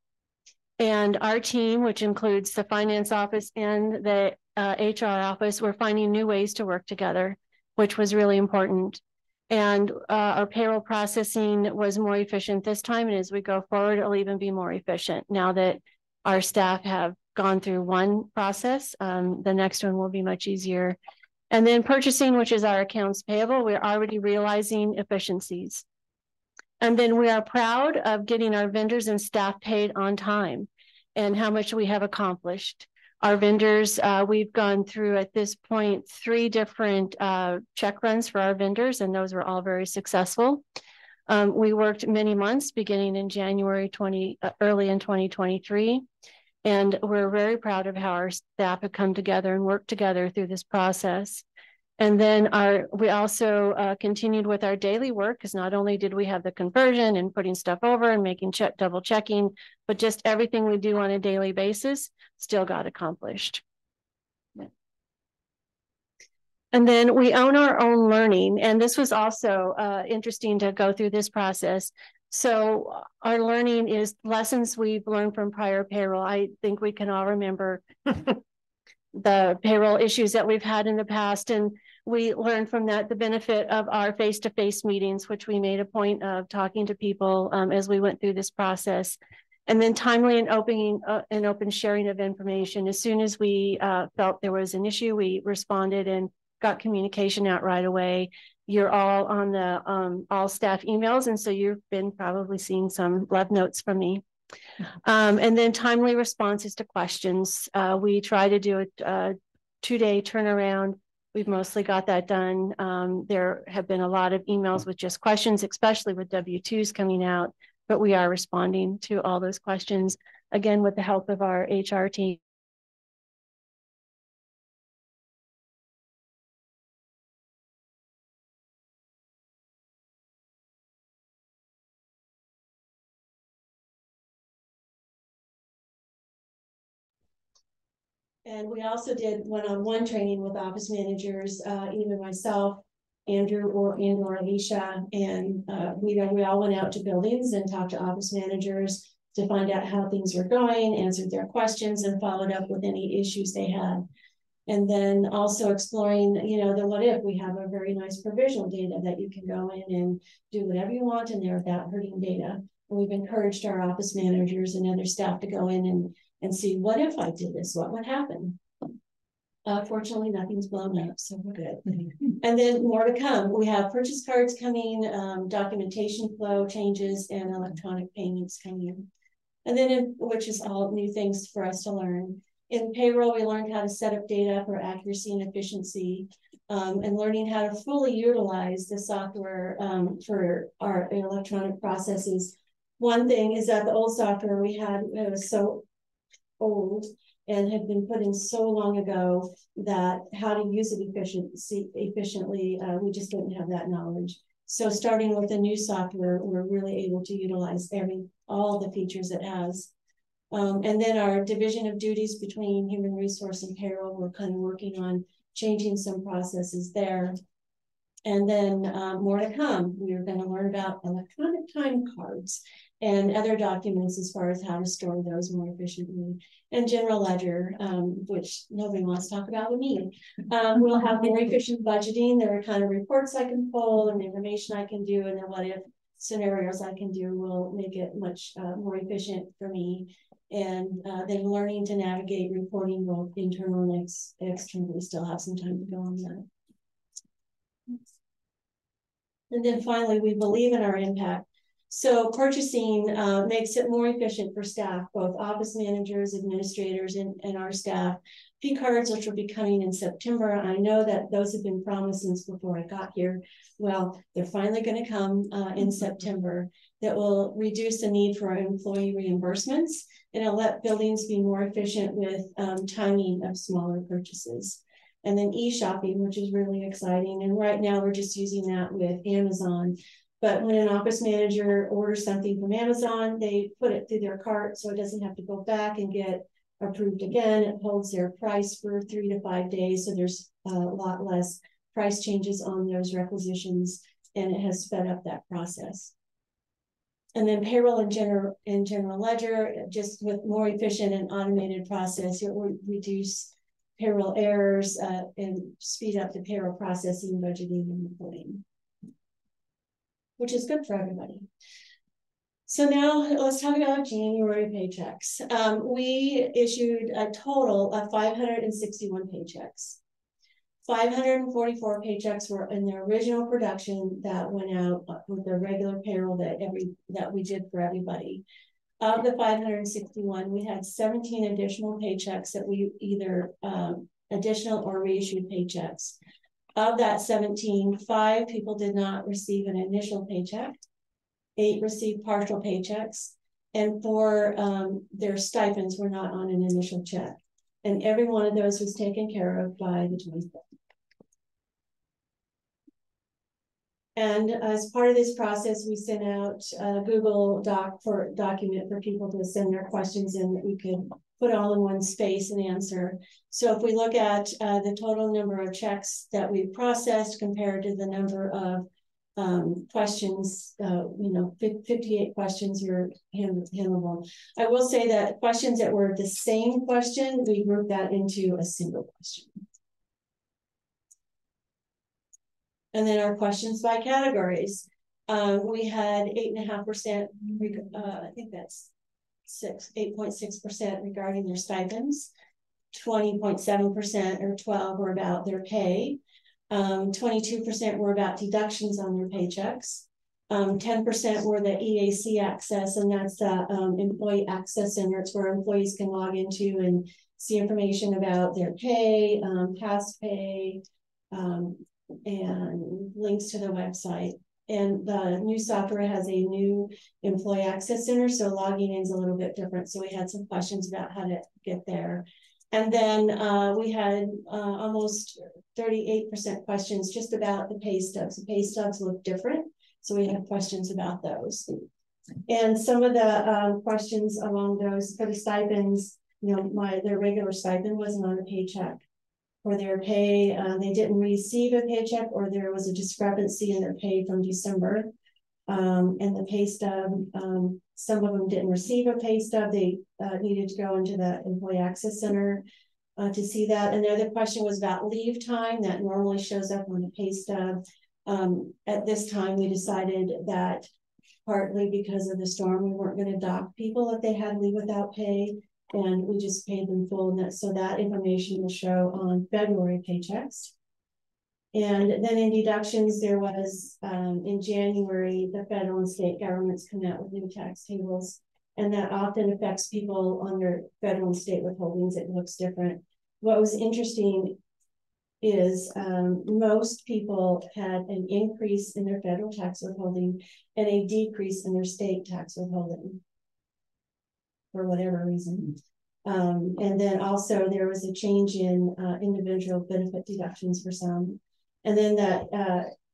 And our team, which includes the finance office and the HR office, we're finding new ways to work together, which was really important. And our payroll processing was more efficient this time. And as we go forward, it'll even be more efficient now that our staff have gone through one process. The next one will be much easier. And then purchasing, which is our accounts payable, we're already realizing efficiencies. And then we are proud of getting our vendors and staff paid on time and how much we have accomplished. Our vendors, we've gone through at this point 3 different check runs for our vendors, and those were all very successful. We worked many months beginning in January early in 2023, and we're very proud of how our staff have come together and worked together through this process. And then we also continued with our daily work, because not only did we have the conversion and putting stuff over and making double checking, but just everything we do on a daily basis still got accomplished. Yeah. And then we own our own learning. And this was also interesting to go through this process. So our learning is lessons we've learned from prior payroll. I think we can all remember the payroll issues that we've had in the past. And we learned from that the benefit of our face-to-face meetings, which we made a point of talking to people as we went through this process. And then timely and open sharing of information. As soon as we felt there was an issue, we responded and got communication out right away. You're all on the all staff emails, and so you've been probably seeing some love notes from me. And then timely responses to questions. We try to do a 2-day turnaround. We've mostly got that done. There have been a lot of emails with just questions, especially with W-2s coming out, but we are responding to all those questions, again, with the help of our HR team. And we also did one-on-one training with office managers, either myself, Andrew, or Alicia, and we all went out to buildings and talked to office managers to find out how things were going, answered their questions, and followed up with any issues they had. And then also exploring, you know, the what if. We have a very nice provisional data that you can go in and do whatever you want in there without hurting data. And we've encouraged our office managers and other staff to go in and see, what if I did this? What would happen? Fortunately, nothing's blown up, so we're good. And then more to come. We have purchase cards coming, documentation flow changes, and electronic payments coming. And then, which is all new things for us to learn. In payroll, we learned how to set up data for accuracy and efficiency, and learning how to fully utilize the software for our electronic processes. One thing is that the old software we had, it was so old and had been put in so long ago that how to use it efficiently, we just didn't have that knowledge. So starting with the new software, we're really able to utilize all the features it has. And then our division of duties between human resource and payroll, we're kind of working on changing some processes there. And then more to come. We are going to learn about electronic time cards and other documents as far as how to store those more efficiently. And general ledger, which nobody wants to talk about with me. We'll have more efficient budgeting. There are kind of reports I can pull and information I can do, and then what if scenarios I can do will make it much more efficient for me. And then learning to navigate reporting both internal and external. We still have some time to go on that. And then finally, we believe in our impact. So purchasing makes it more efficient for staff, both office managers, administrators, and our staff. P cards, which will be coming in September. I know that those have been promised since before I got here. Well, they're finally going to come in September. That will reduce the need for employee reimbursements, and it'll let buildings be more efficient with timing of smaller purchases. And then e-shopping, which is really exciting. And right now we're just using that with Amazon. But when an office manager orders something from Amazon, they put it through their cart so it doesn't have to go back and get approved again. It holds their price for 3 to 5 days. So there's a lot less price changes on those requisitions, and it has sped up that process. And then payroll and general ledger, just with more efficient and automated process, it will reduce payroll errors and speed up the payroll processing, budgeting, and reporting, which is good for everybody. So now let's talk about January paychecks. We issued a total of 561 paychecks. 544 paychecks were in the original production that went out with the regular payroll that we did for everybody. Of the 561, we had 17 additional paychecks that we either additional or reissued paychecks. Of that 17, 5 people did not receive an initial paycheck, 8 received partial paychecks, and 4 their stipends were not on an initial check. And every one of those was taken care of by the 25th. And as part of this process, we sent out a Google document for people to send their questions in that we could put all in one space and answer. So if we look at the total number of checks that we processed compared to the number of questions, 58 questions were handleable. I will say that questions that were the same question, we grouped that into a single question. And then our questions by categories. We had 8.5%, I think that's 8.6% regarding their stipends, 20.7% or 12 were about their pay, 22% were about deductions on their paychecks, 10% were the EAC access, and that's the employee access center. It's where employees can log into and see information about their pay, past pay, and links to the website. And the new software has a new employee access center, so logging in is a little bit different. So we had some questions about how to get there. And then we had almost 38% questions just about the pay stubs. The pay stubs look different, so we had questions about those. And some of the questions along those for the stipends, their regular stipend wasn't on a paycheck. For their pay, they didn't receive a paycheck, or there was a discrepancy in their pay from December. And the pay stub, some of them didn't receive a pay stub. They needed to go into the Employee Access Center to see that. And the other question was about leave time that normally shows up on the pay stub. At this time, we decided that partly because of the storm, we weren't going to dock people if they had leave without pay, and we just paid them full. And so that information will show on February paychecks. And then in deductions, there was in January, the federal and state governments come out with new tax tables, and that often affects people on their federal and state withholdings. It looks different. What was interesting is most people had an increase in their federal tax withholding and a decrease in their state tax withholding for whatever reason. And then also there was a change in individual benefit deductions for some. And then that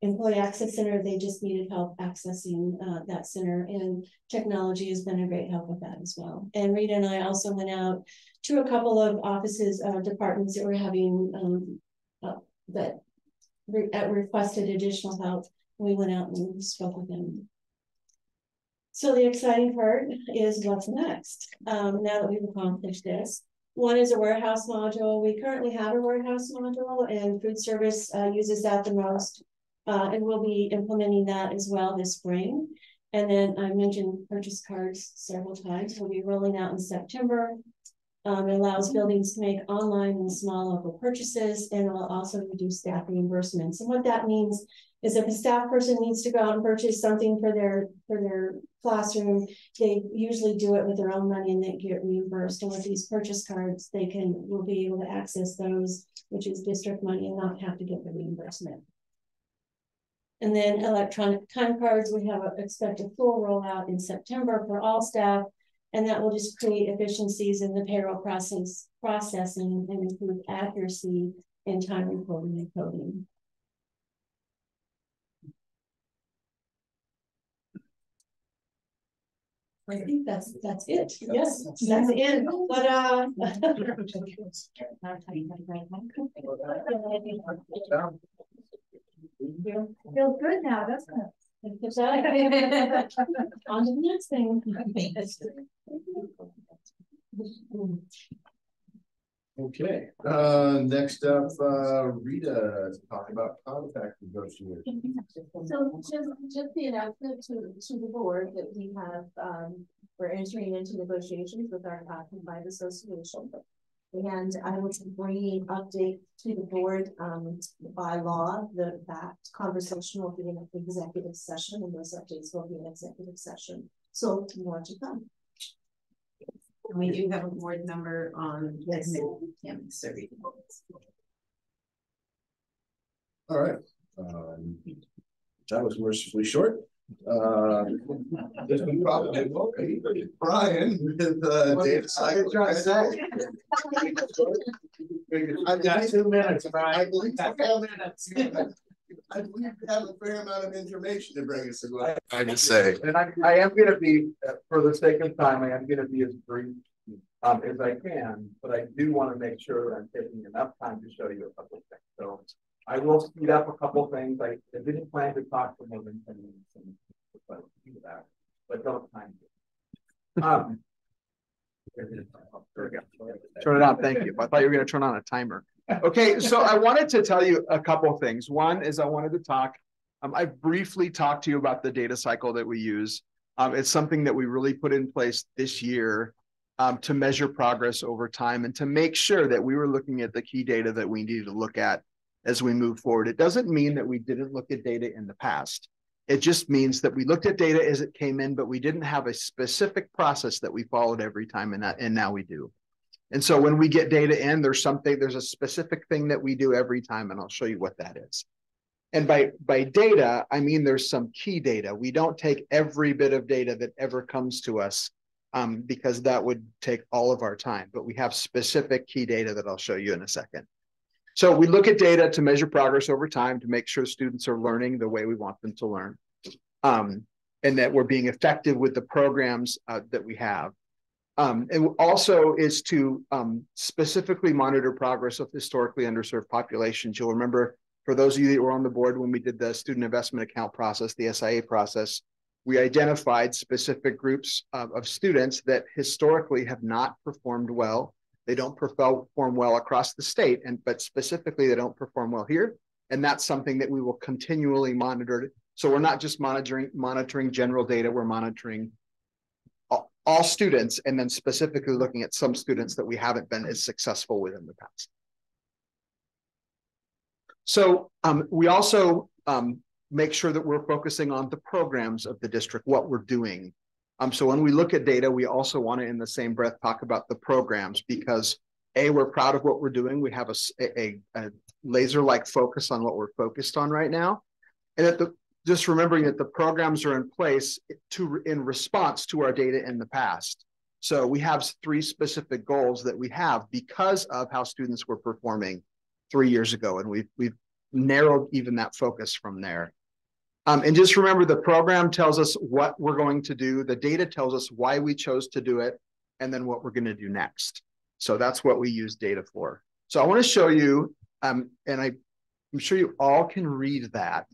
Employee Access Center, they just needed help accessing that center, and technology has been a great help with that as well. And Rita and I also went out to a couple of offices, departments that were having that requested additional help. We went out and spoke with them. So the exciting part is what's next. Now that we've accomplished this, one is a warehouse module. We currently have a warehouse module, and food service uses that the most. And we'll be implementing that as well this spring. And then I mentioned purchase cards several times. We'll be rolling out in September. It allows buildings to make online and small local purchases, and it will also reduce staff reimbursements. And what that means is if a staff person needs to go out and purchase something for their classroom, they usually do it with their own money and they get reimbursed. And with these purchase cards, will be able to access those, which is district money, and not have to get the reimbursement. And then electronic time cards, we have expect a full rollout in September for all staff, and that will just create efficiencies in the payroll processing and improve accuracy in time reporting and coding. I think that's it. Yes, that's it. Feels good now, doesn't it? On to the next thing. Okay, next up, Rita is talking about contract negotiations. So just the announcement to the board that we have, we're entering into negotiations with our combined association. And I will be bringing update to the board by law. That conversation will be in an executive session, and those updates will be in executive session. So more to come. And we do have a board member on this. All right. That was mercifully short. This one probably will be Brian with data science. I've got 2 minutes, Brian. I believe you have a fair amount of information to bring us. I just say, and I am going to be, for the sake of time, I am going to be as brief as I can, but I do want to make sure that I'm taking enough time to show you a couple of things. So I will speed up a couple of things. I didn't plan to talk for more than 10 minutes, but don't time it. Turn it on. Thank you. I thought you were going to turn on a timer. Okay, so I wanted to tell you a couple of things. One is I wanted to talk. I briefly talked to you about the data cycle that we use. It's something that we really put in place this year to measure progress over time and to make sure that we were looking at the key data that we needed to look at as we move forward. It doesn't mean that we didn't look at data in the past. It just means that we looked at data as it came in, but we didn't have a specific process that we followed every time, and now we do. And so when we get data in, there's a specific thing that we do every time, and I'll show you what that is. And by data, I mean there's some key data. We don't take every bit of data that ever comes to us because that would take all of our time, but we have specific key data that I'll show you in a second. So we look at data to measure progress over time to make sure students are learning the way we want them to learn, and that we're being effective with the programs that we have. And also is to specifically monitor progress of historically underserved populations. You'll remember, for those of you that were on the board when we did the student investment account process, the SIA process, we identified specific groups of students that historically have not performed well. They don't perform well across the state, but specifically they don't perform well here. And that's something that we will continually monitor. So we're not just monitoring general data, we're monitoring all students, and then specifically looking at some students that we haven't been as successful with in the past. So we also make sure that we're focusing on the programs of the district, what we're doing. So when we look at data, we also want to, in the same breath, talk about the programs, because A, we're proud of what we're doing. We have a laser-like focus on what we're focused on right now. And just remembering that the programs are in place in response to our data in the past. So we have 3 specific goals that we have because of how students were performing 3 years ago. And we've narrowed even that focus from there. And just remember, the program tells us what we're going to do. The data tells us why we chose to do it, and then what we're going to do next. So that's what we use data for. So I want to show you, and I'm sure you all can read that.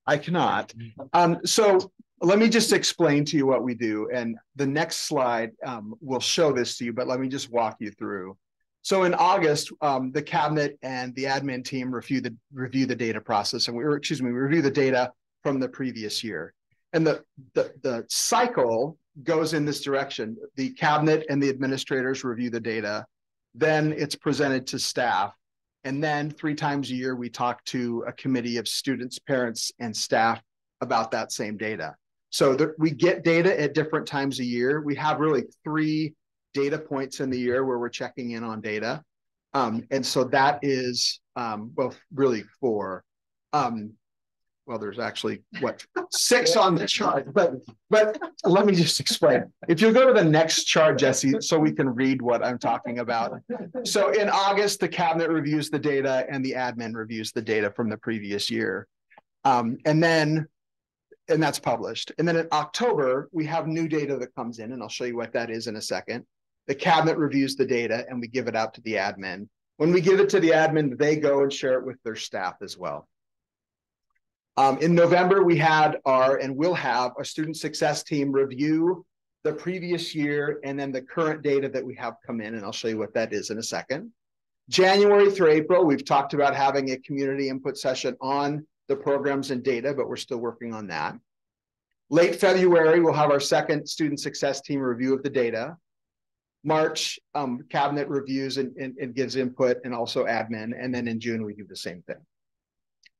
I cannot. So let me just explain to you what we do. And the next slide will show this to you, but let me just walk you through. So in August, the cabinet and the admin team review the data process, and we review the data from the previous year. And the cycle goes in this direction. The cabinet and the administrators review the data, then it's presented to staff. And then 3 times a year, we talk to a committee of students, parents, and staff about that same data. So we get data at different times a year. We have really 3 data points in the year where we're checking in on data. And so that is, well, really 4. Well, there's actually, 6 on the chart, but let me just explain. If you go to the next chart, Jesse, so we can read what I'm talking about. So in August, the cabinet reviews the data and the admin reviews the data from the previous year. And that's published. And then in October, we have new data that comes in, and I'll show you what that is in a second. The cabinet reviews the data and we give it out to the admin. When we give it to the admin, they go and share it with their staff as well. In November, we had and will have a student success team review the previous year and then the current data that we have come in, and I'll show you what that is in a second. January through April, we've talked about having a community input session on the programs and data, but we're still working on that. Late February, we'll have our second student success team review of the data. March, cabinet reviews and gives input, and also admin. And then in June, we do the same thing.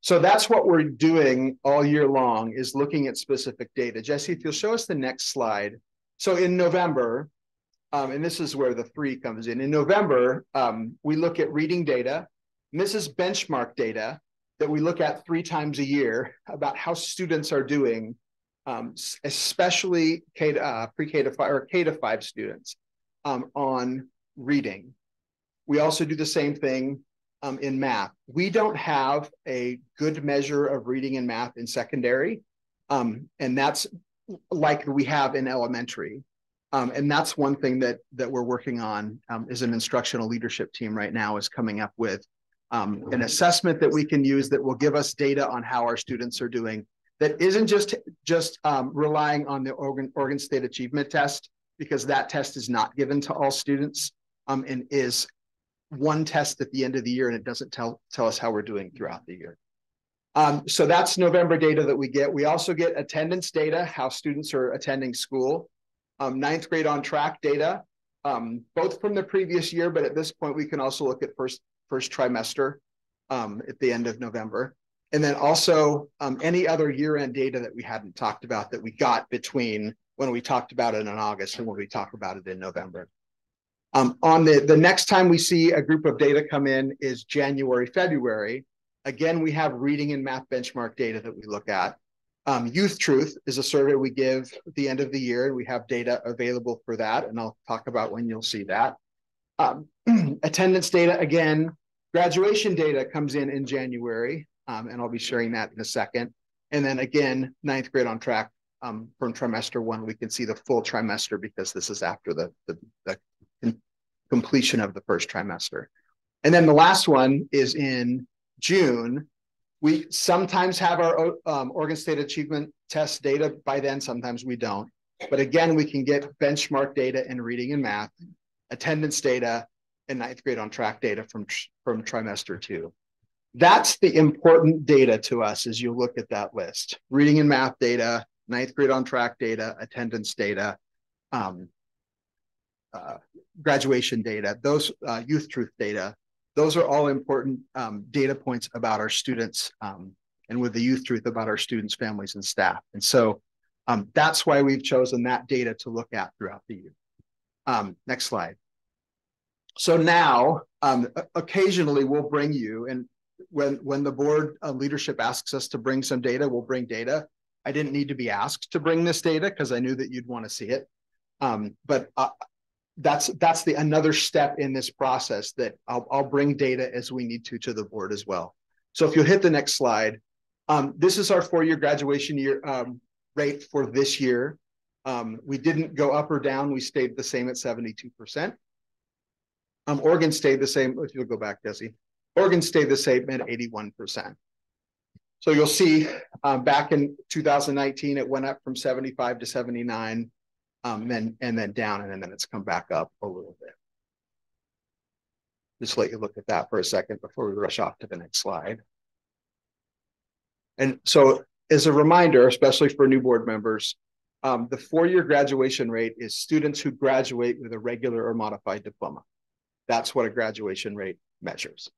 So that's what we're doing all year long, is looking at specific data. Jesse, if you'll show us the next slide. So in November, and this is where the 3 comes in. In November, we look at reading data. And this is benchmark data that we look at 3 times a year about how students are doing, especially pre-K to 5 or K to 5 students on reading. We also do the same thing in math. We don't have a good measure of reading and math in secondary, and that's like we have in elementary. And that's one thing that we're working on as an instructional leadership team right now, is coming up with an assessment that we can use that will give us data on how our students are doing, that isn't just relying on the Oregon State Achievement Test, because that test is not given to all students and is one test at the end of the year, and it doesn't tell us how we're doing throughout the year. So that's November data that we get. We also get attendance data, how students are attending school. 9th grade on track data, both from the previous year, but at this point we can also look at first trimester at the end of November. And then also any other year-end data that we hadn't talked about that we got between when we talked about it in August and when we talk about it in November. On the next time we see a group of data come in is January, February. Again, we have reading and math benchmark data that we look at. Youth Truth is a survey we give at the end of the year, and we have data available for that, and I'll talk about when you'll see that. Attendance data, again, graduation data comes in January, and I'll be sharing that in a second. And then again, 9th grade on track from trimester 1, we can see the full trimester because this is after the completion of the first trimester. And then the last one is in June. We sometimes have our Oregon State Achievement Test data by then, sometimes we don't. But again, we can get benchmark data in reading and math, attendance data, and 9th grade on track data from trimester 2. That's the important data to us as you look at that list. Reading and math data, 9th grade on track data, attendance data, graduation data, those youth truth data, those are all important data points about our students, and with the youth truth about our students, families, and staff. And so that's why we've chosen that data to look at throughout the year. Next slide. So now, occasionally we'll bring you, and when the board leadership asks us to bring some data, we'll bring data. I didn't need to be asked to bring this data because I knew that you'd want to see it. But that's another step in this process that I'll bring data as we need to the board as well. So if you'll hit the next slide, this is our 4-year graduation year rate for this year. We didn't go up or down. We stayed the same at 72%. Oregon stayed the same. If you'll go back, Desi. Oregon stayed the same at 81%. So you'll see back in 2019, it went up from 75 to 79, and then down, and then it's come back up a little bit. Just let you look at that for a second before we rush off to the next slide. And so as a reminder, especially for new board members, the 4-year graduation rate is students who graduate with a regular or modified diploma. That's what a graduation rate measures.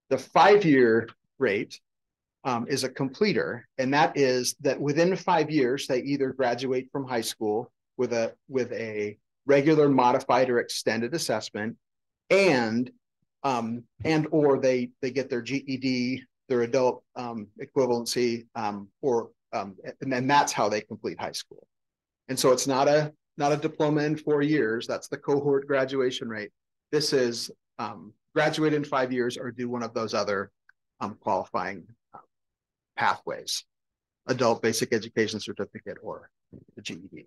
The 5-year rate is a completer, and that is that within 5 years, they either graduate from high school with a regular, modified, or extended assessment, and or they get their GED, their adult equivalency, and then that's how they complete high school. And so it's not a diploma in 4 years. That's the cohort graduation rate. This is graduate in 5 years or do one of those other qualifying pathways, adult basic education certificate or the GED.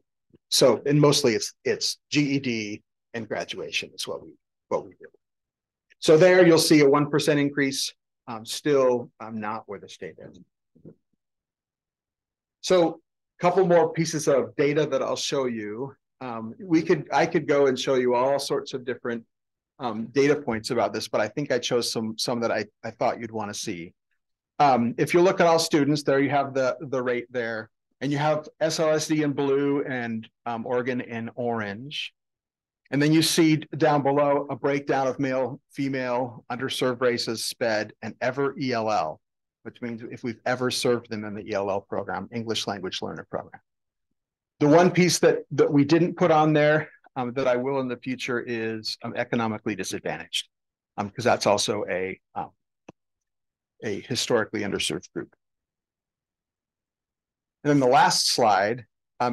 So, and mostly it's GED and graduation is what we do. So there you'll see a 1% increase, still not where the state is. So a couple more pieces of data that I'll show you. I could go and show you all sorts of different data points about this, but I think I chose some that I thought you'd want to see. If you look at all students, there you have the rate there, and you have SLSD in blue and Oregon in orange. And then you see down below a breakdown of male, female, underserved races, SPED, and ever ELL, which means if we've ever served them in the ELL program, English Language Learner Program. The one piece that we didn't put on there that I will in the future is economically disadvantaged, because that's also a historically underserved group. And then the last slide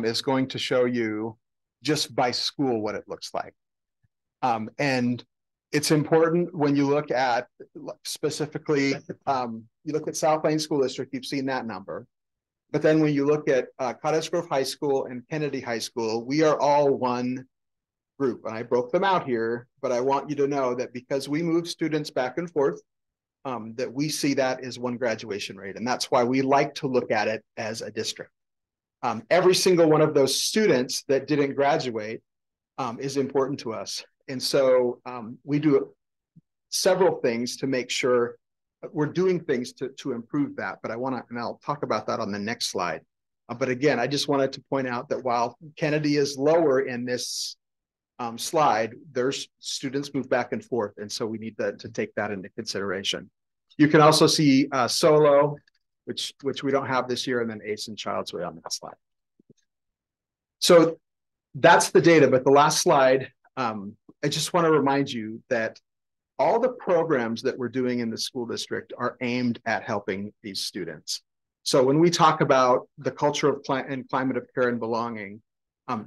is going to show you just by school what it looks like. And it's important when you look at specifically, you look at South Lane School District, you've seen that number. But then when you look at Cottage Grove High School and Kennedy High School, we are all one group. And I broke them out here, but I want you to know that because we move students back and forth, that we see that as one graduation rate. And that's why we like to look at it as a district. Every single one of those students that didn't graduate is important to us. And so we do several things to make sure we're doing things to improve that. But and I'll talk about that on the next slide. But again, I just wanted to point out that while Kennedy is lower in this slide, there's students move back and forth. And so we need to take that into consideration. You can also see solo, which we don't have this year, and then ACE and Child's Way on that slide. So that's the data, but the last slide, I just want to remind you that all the programs that we're doing in the school district are aimed at helping these students. So when we talk about the culture of and climate of care and belonging,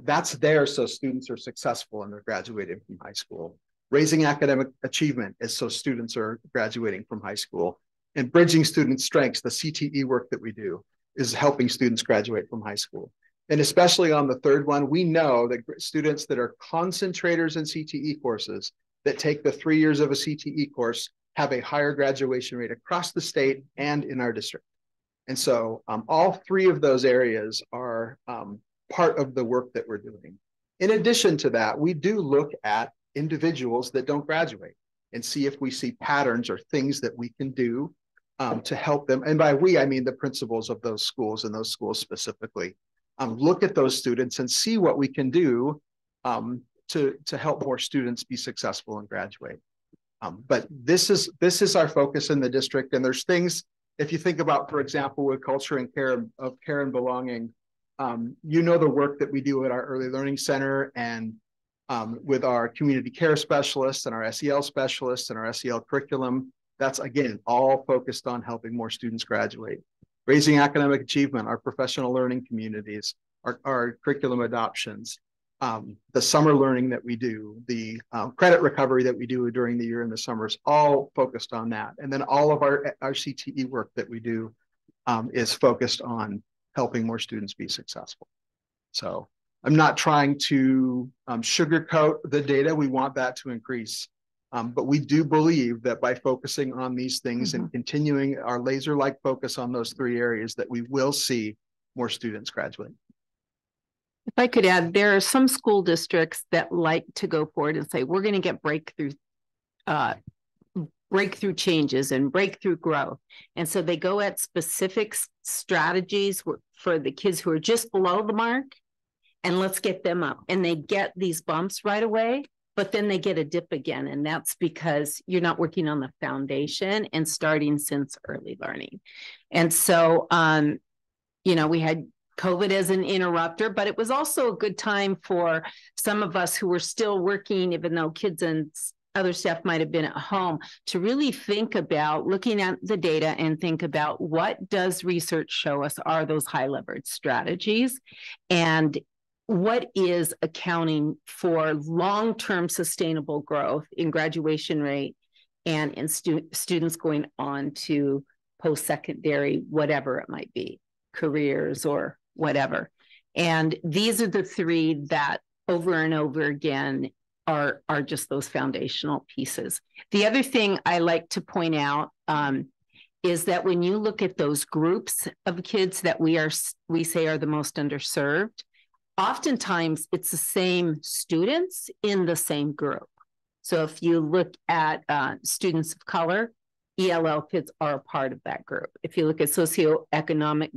that's there so students are successful and they're graduating from high school. Raising academic achievement is so students are graduating from high school. And bridging student strengths, the CTE work that we do, is helping students graduate from high school. And especially on the third one, we know that students that are concentrators in CTE courses that take the 3 years of a CTE course have a higher graduation rate across the state and in our district. And so all three of those areas are part of the work that we're doing. In addition to that, we do look at individuals that don't graduate and see if we see patterns or things that we can do to help them. And by we, I mean the principals of those schools and those schools specifically. Look at those students and see what we can do to help more students be successful and graduate. But this is our focus in the district. And there's things, if you think about, for example, with culture and care and belonging, you know, the work that we do at our early learning center and with our community care specialists and our SEL specialists and our SEL curriculum, that's again, all focused on helping more students graduate. Raising academic achievement, our professional learning communities, our curriculum adoptions, the summer learning that we do, the credit recovery that we do during the year in the summers, all focused on that. And then all of our CTE work that we do is focused on helping more students be successful. So I'm not trying to sugarcoat the data. We want that to increase. But we do believe that by focusing on these things and continuing our laser-like focus on those three areas, that we will see more students graduate. If I could add, there are some school districts that like to go forward and say, we're going to get breakthrough changes and breakthrough growth. And so they go at specific strategies for the kids who are just below the mark, and let's get them up. And they get these bumps right away, but then they get a dip again. And that's because you're not working on the foundation and starting since early learning. And so, you know, we had COVID as an interrupter, but it was also a good time for some of us who were still working, even though kids and other staff might have been at home, to really think about looking at the data and think about what does research show us are those high leverage strategies, and what is accounting for long-term sustainable growth in graduation rate and in students going on to post-secondary, whatever it might be, careers or whatever. And these are the three that over and over again are just those foundational pieces. The other thing I like to point out is that when you look at those groups of kids that we say are the most underserved, oftentimes it's the same students in the same group. So if you look at students of color, ELL kids are a part of that group. If you look at socioeconomic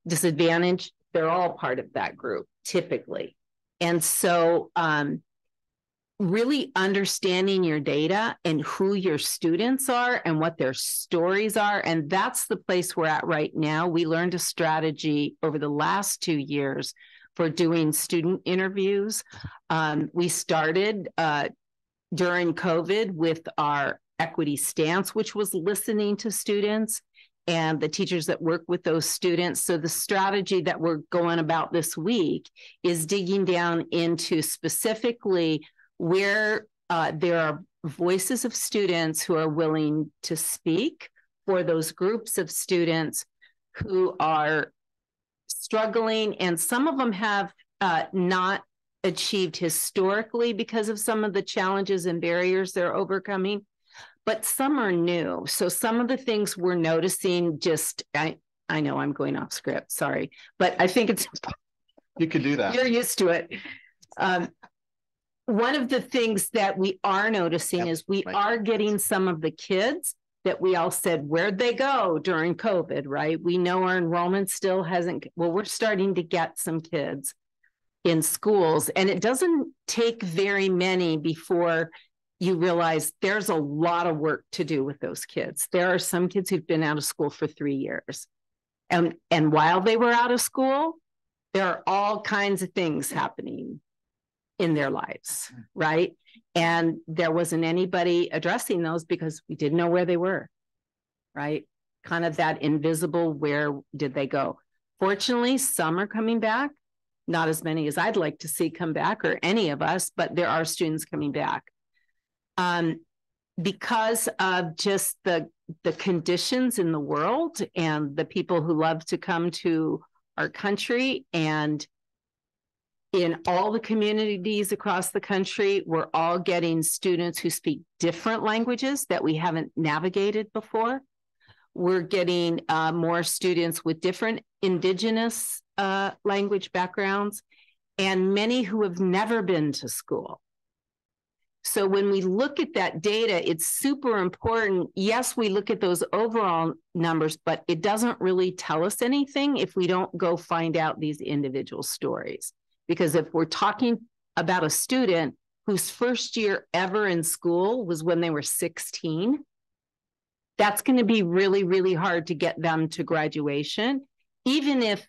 disadvantage, they're all part of that group typically. And so really understanding your data and who your students are and what their stories are. And that's the place we're at right now. We learned a strategy over the last 2 years for doing student interviews. We started during COVID with our equity stance, which was listening to students and the teachers that work with those students. So the strategy that we're going about this week is digging down into specifically where there are voices of students who are willing to speak for those groups of students who are struggling. And some of them have not achieved historically because of some of the challenges and barriers they're overcoming, but some are new. So some of the things we're noticing, I know I'm going off script, sorry, but I think it's... You can do that. You're used to it. One of the things that we are noticing is we are getting some of the kids that we all said, where'd they go during COVID, right? We know our enrollment still hasn't, well, we're starting to get some kids in schools, and it doesn't take very many before you realize there's a lot of work to do with those kids. There are some kids who've been out of school for 3 years. And while they were out of school, there are all kinds of things happening in their lives, right? And there wasn't anybody addressing those because we didn't know where they were, right? Kind of that invisible, where did they go? Fortunately, some are coming back, not as many as I'd like to see come back, or any of us, but there are students coming back. Because of just the conditions in the world and the people who love to come to our country, and in all the communities across the country, we're all getting students who speak different languages that we haven't navigated before. We're getting more students with different indigenous language backgrounds, and many who have never been to school. So when we look at that data, it's super important. Yes, we look at those overall numbers, but it doesn't really tell us anything if we don't go find out these individual stories. Because if we're talking about a student whose first year ever in school was when they were 16, that's going to be really, really hard to get them to graduation, even if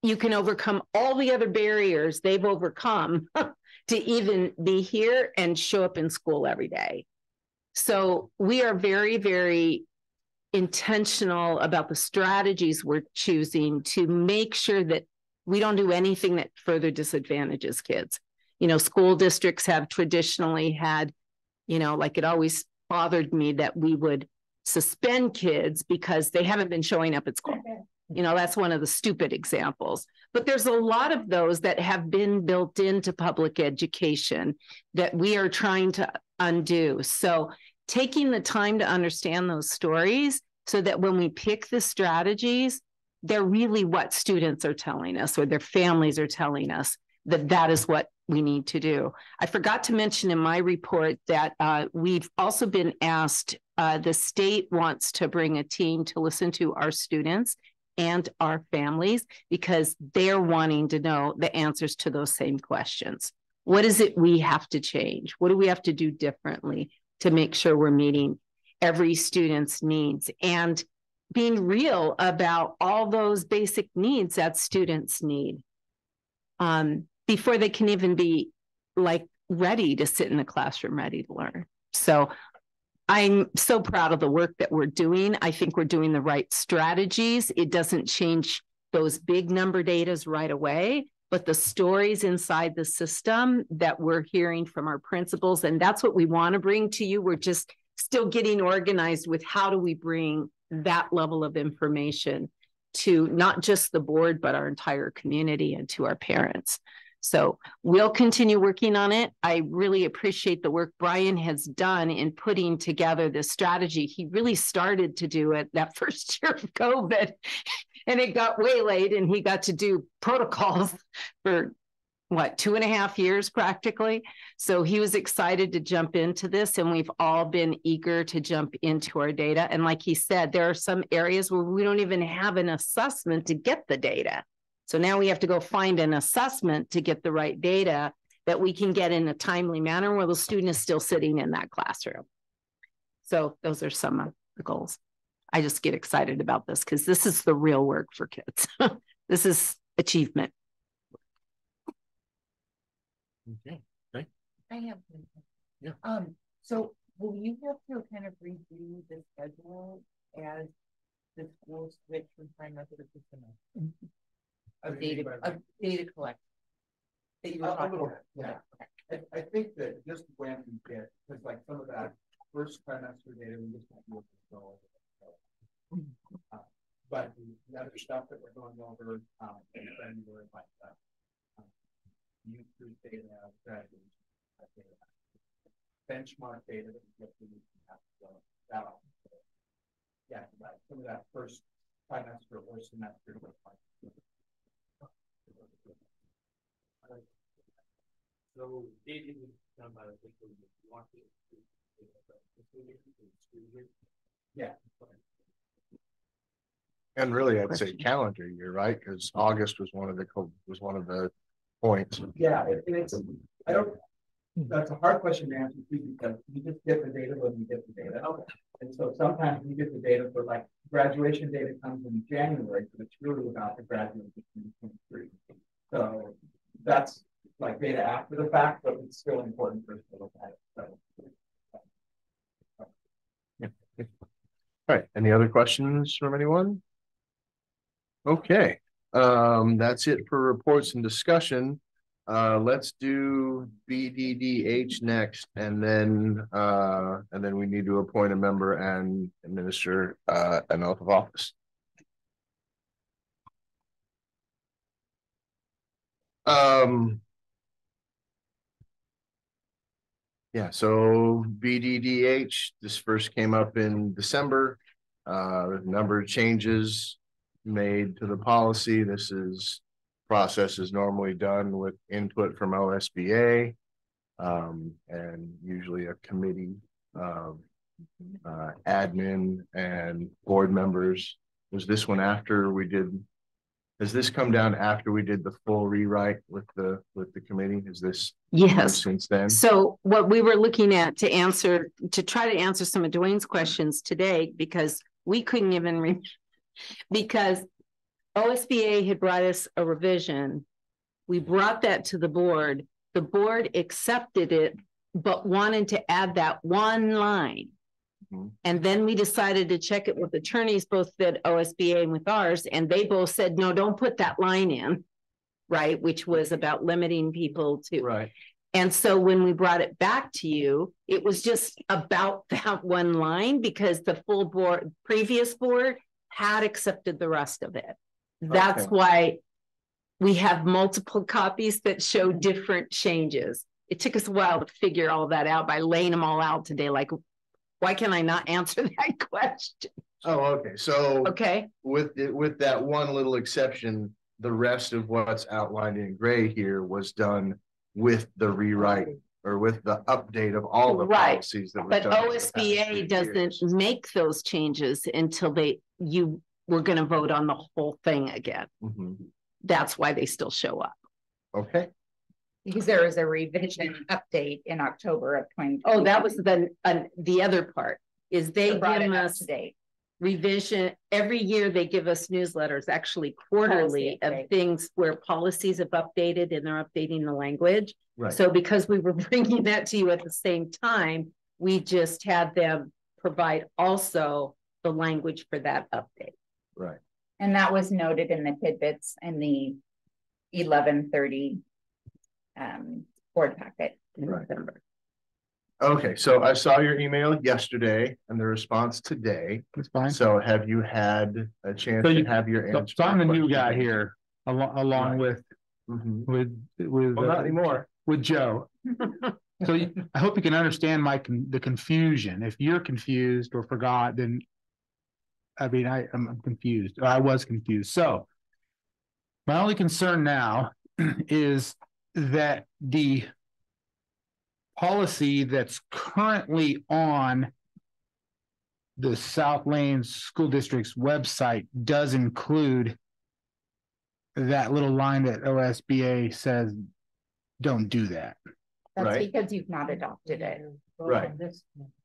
you can overcome all the other barriers they've overcome to even be here and show up in school every day. So we are very, very intentional about the strategies we're choosing to make sure that we don't do anything that further disadvantages kids. You know, school districts have traditionally had, you know, like it always bothered me that we would suspend kids because they haven't been showing up at school. You know, that's one of the stupid examples. But there's a lot of those that have been built into public education that we are trying to undo. So taking the time to understand those stories so that when we pick the strategies, they're really what students are telling us or their families are telling us that that is what we need to do. I forgot to mention in my report that we've also been asked, the state wants to bring a team to listen to our students and our families because they're wanting to know the answers to those same questions. What is it we have to change? What do we have to do differently to make sure we're meeting every student's needs and being real about all those basic needs that students need before they can even be like ready to sit in the classroom, ready to learn. So I'm so proud of the work that we're doing. I think we're doing the right strategies. It doesn't change those big number datas right away, but the stories inside the system that we're hearing from our principals, and that's what we want to bring to you. We're just still getting organized with how do we bring that level of information to not just the board, but our entire community and to our parents. So we'll continue working on it. I really appreciate the work Brian has done in putting together this strategy. He really started to do it that first year of COVID and it got waylaid and he got to do protocols for what, 2.5 years practically. So he was excited to jump into this and we've all been eager to jump into our data. And like he said, there are some areas where we don't even have an assessment to get the data. So now we have to go find an assessment to get the right data that we can get in a timely manner where the student is still sitting in that classroom. So those are some of the goals. I just get excited about this because this is the real work for kids. This is achievement. Okay, great. I have one. So will you have to kind of redo the schedule as the schools switch from trimester to semester? Of data collection. That you were talking about. Yeah. I think that just when we get, because like some of that first trimester data, we just won't be able to go over. But the other stuff that we're going over in February, like youth group data, graduation data, benchmark data that we get to have to go that on. Yeah, right. Some of that first trimester or semester. So data is done by the people who want to. Yeah. And really, I'd say calendar year, right? Because August was one of the points. Yeah, I don't. That's a hard question to answer too because you just get the data when you get the data. Okay. And so sometimes we get the data for like graduation data comes in January, but it's really about the graduation in 2023. So that's like data after the fact, but it's still important for us to look at it. So. Yeah. All right. Any other questions from anyone? Okay. That's it for reports and discussion. Let's do BDDH next, and then we need to appoint a member and administer an oath of office. Yeah, so BDDH, this first came up in December. A number of changes made to the policy. This is process is normally done with input from OSBA and usually a committee of admin and board members. Was this one after we did? Has this come down after we did the full rewrite with the committee? Is this yes since then? So what we were looking at to try to answer some of Dwayne's questions today, because we couldn't even because OSBA had brought us a revision. We brought that to the board. The board accepted it, but wanted to add that one line. And then we decided to check it with attorneys, both at OSBA and with ours, and they both said, no, don't put that line in, right? Which was about limiting people to. Right. And so when we brought it back to you, it was just about that one line because the full board, previous board had accepted the rest of it. That's why we have multiple copies that show different changes. It took us a while to figure all that out by laying them all out today. Like, why can I not answer that question? Oh, okay. So okay, with that one little exception, the rest of what's outlined in gray here was done with the rewrite or with the update of all the policies that but OSBA doesn't make those changes until you were going to vote on the whole thing again. That's why they still show up. Okay. Because there was a revision update in October of 2020. Oh, that was the other part is they give us revision every year. They give us newsletters, actually quarterly, of things where policies have updated and they're updating the language. Right. So because we were bringing that to you at the same time, we just had them provide also the language for that update. Right. And that was noted in the tidbits in the 1130 board packet in November. Okay, so I saw your email yesterday and the response today. That's fine. So have you had a chance to have your answer? So I'm the new guy here, along with well, not anymore with Joe. So I hope you can understand the confusion. If you're confused or forgot, then I mean I'm confused. Or I was confused. So my only concern now is that the policy that's currently on the South Lanes School District's website does include that little line that OSBA says don't do that. That's because you've not adopted it. Right.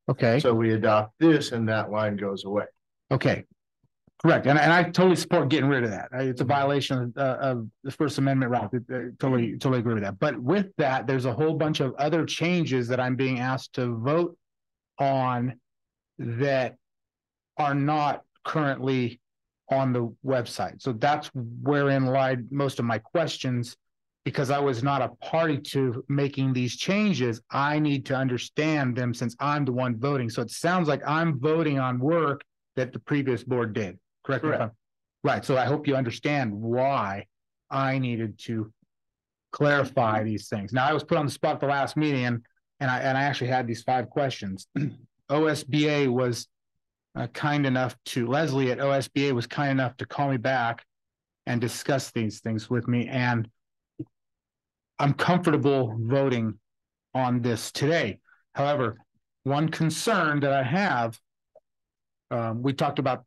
Okay. So we adopt this and that line goes away. Okay. Correct. And I totally support getting rid of that. It's a violation of the First Amendment right. Totally agree with that. But with that, there's a whole bunch of other changes that I'm being asked to vote on that are not currently on the website. So that's wherein lied most of my questions, because I was not a party to making these changes. I need to understand them since I'm the one voting. So it sounds like I'm voting on work that the previous board did. Correct. Right. So I hope you understand why I needed to clarify these things. Now I was put on the spot at the last meeting and I actually had these 5 questions. OSBA was kind enough to, Leslie at OSBA was kind enough to call me back and discuss these things with me. And I'm comfortable voting on this today. However, one concern that I have, we talked about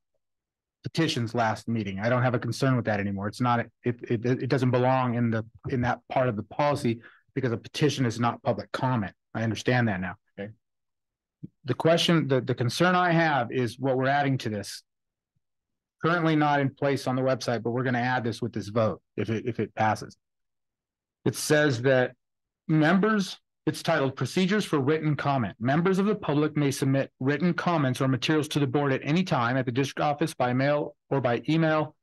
petitions last meeting. I don't have a concern with that anymore. It's not, it doesn't belong in that part of the policy because a petition is not public comment. I understand that now. Okay. The question, the concern I have is what we're adding to this. Currently not in place on the website, but we're going to add this with this vote if it passes. It says that members, it's titled Procedures for Written Comment. Members of the public may submit written comments or materials to the board at any time at the district office, by mail, or by email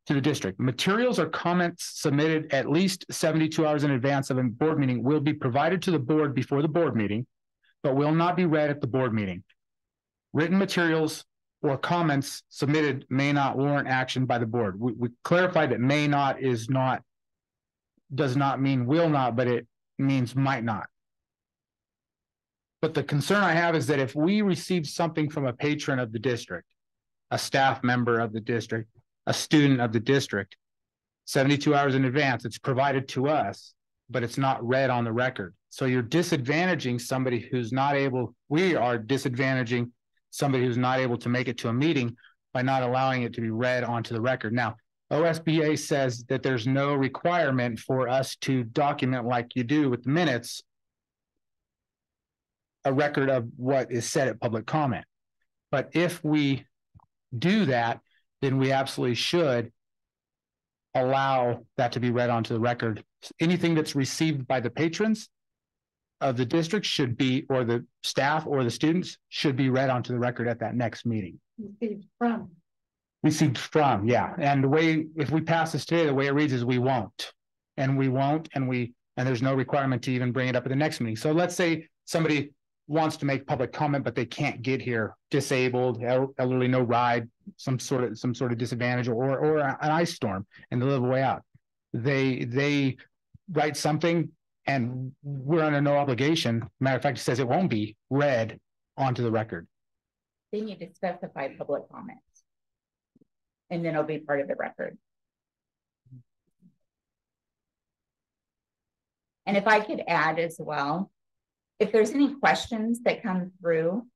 to the district. Materials or comments submitted at least 72 hours in advance of a board meeting will be provided to the board before the board meeting, but will not be read at the board meeting. Written materials or comments submitted may not warrant action by the board. We clarified that may not is not does not mean will not, but it means might not. But the concern I have is that if we receive something from a patron of the district, a staff member of the district, a student of the district, 72 hours in advance, it's provided to us, but it's not read on the record. So you're disadvantaging somebody who's not able, we are disadvantaging somebody who's not able to make it to a meeting by not allowing it to be read onto the record. Now, OSBA says that there's no requirement for us to document like you do with the minutes, a record of what is said at public comment. But if we do that, then we absolutely should allow that to be read onto the record. Anything that's received by the patrons of the district should be, or the staff or the students should be read onto the record at that next meeting. Received from, yeah. And the way, if we pass this today, the way it reads is we won't, and there's no requirement to even bring it up at the next meeting. So let's say somebody wants to make public comment, but they can't get here, disabled, elderly, no ride, some sort of disadvantage, or an ice storm, and they live a way out. They write something, and we're under no obligation. Matter of fact, it says it won't be read onto the record. They need to specify public comments, and then it'll be part of the record. And if I could add as well, if there's any questions that come through,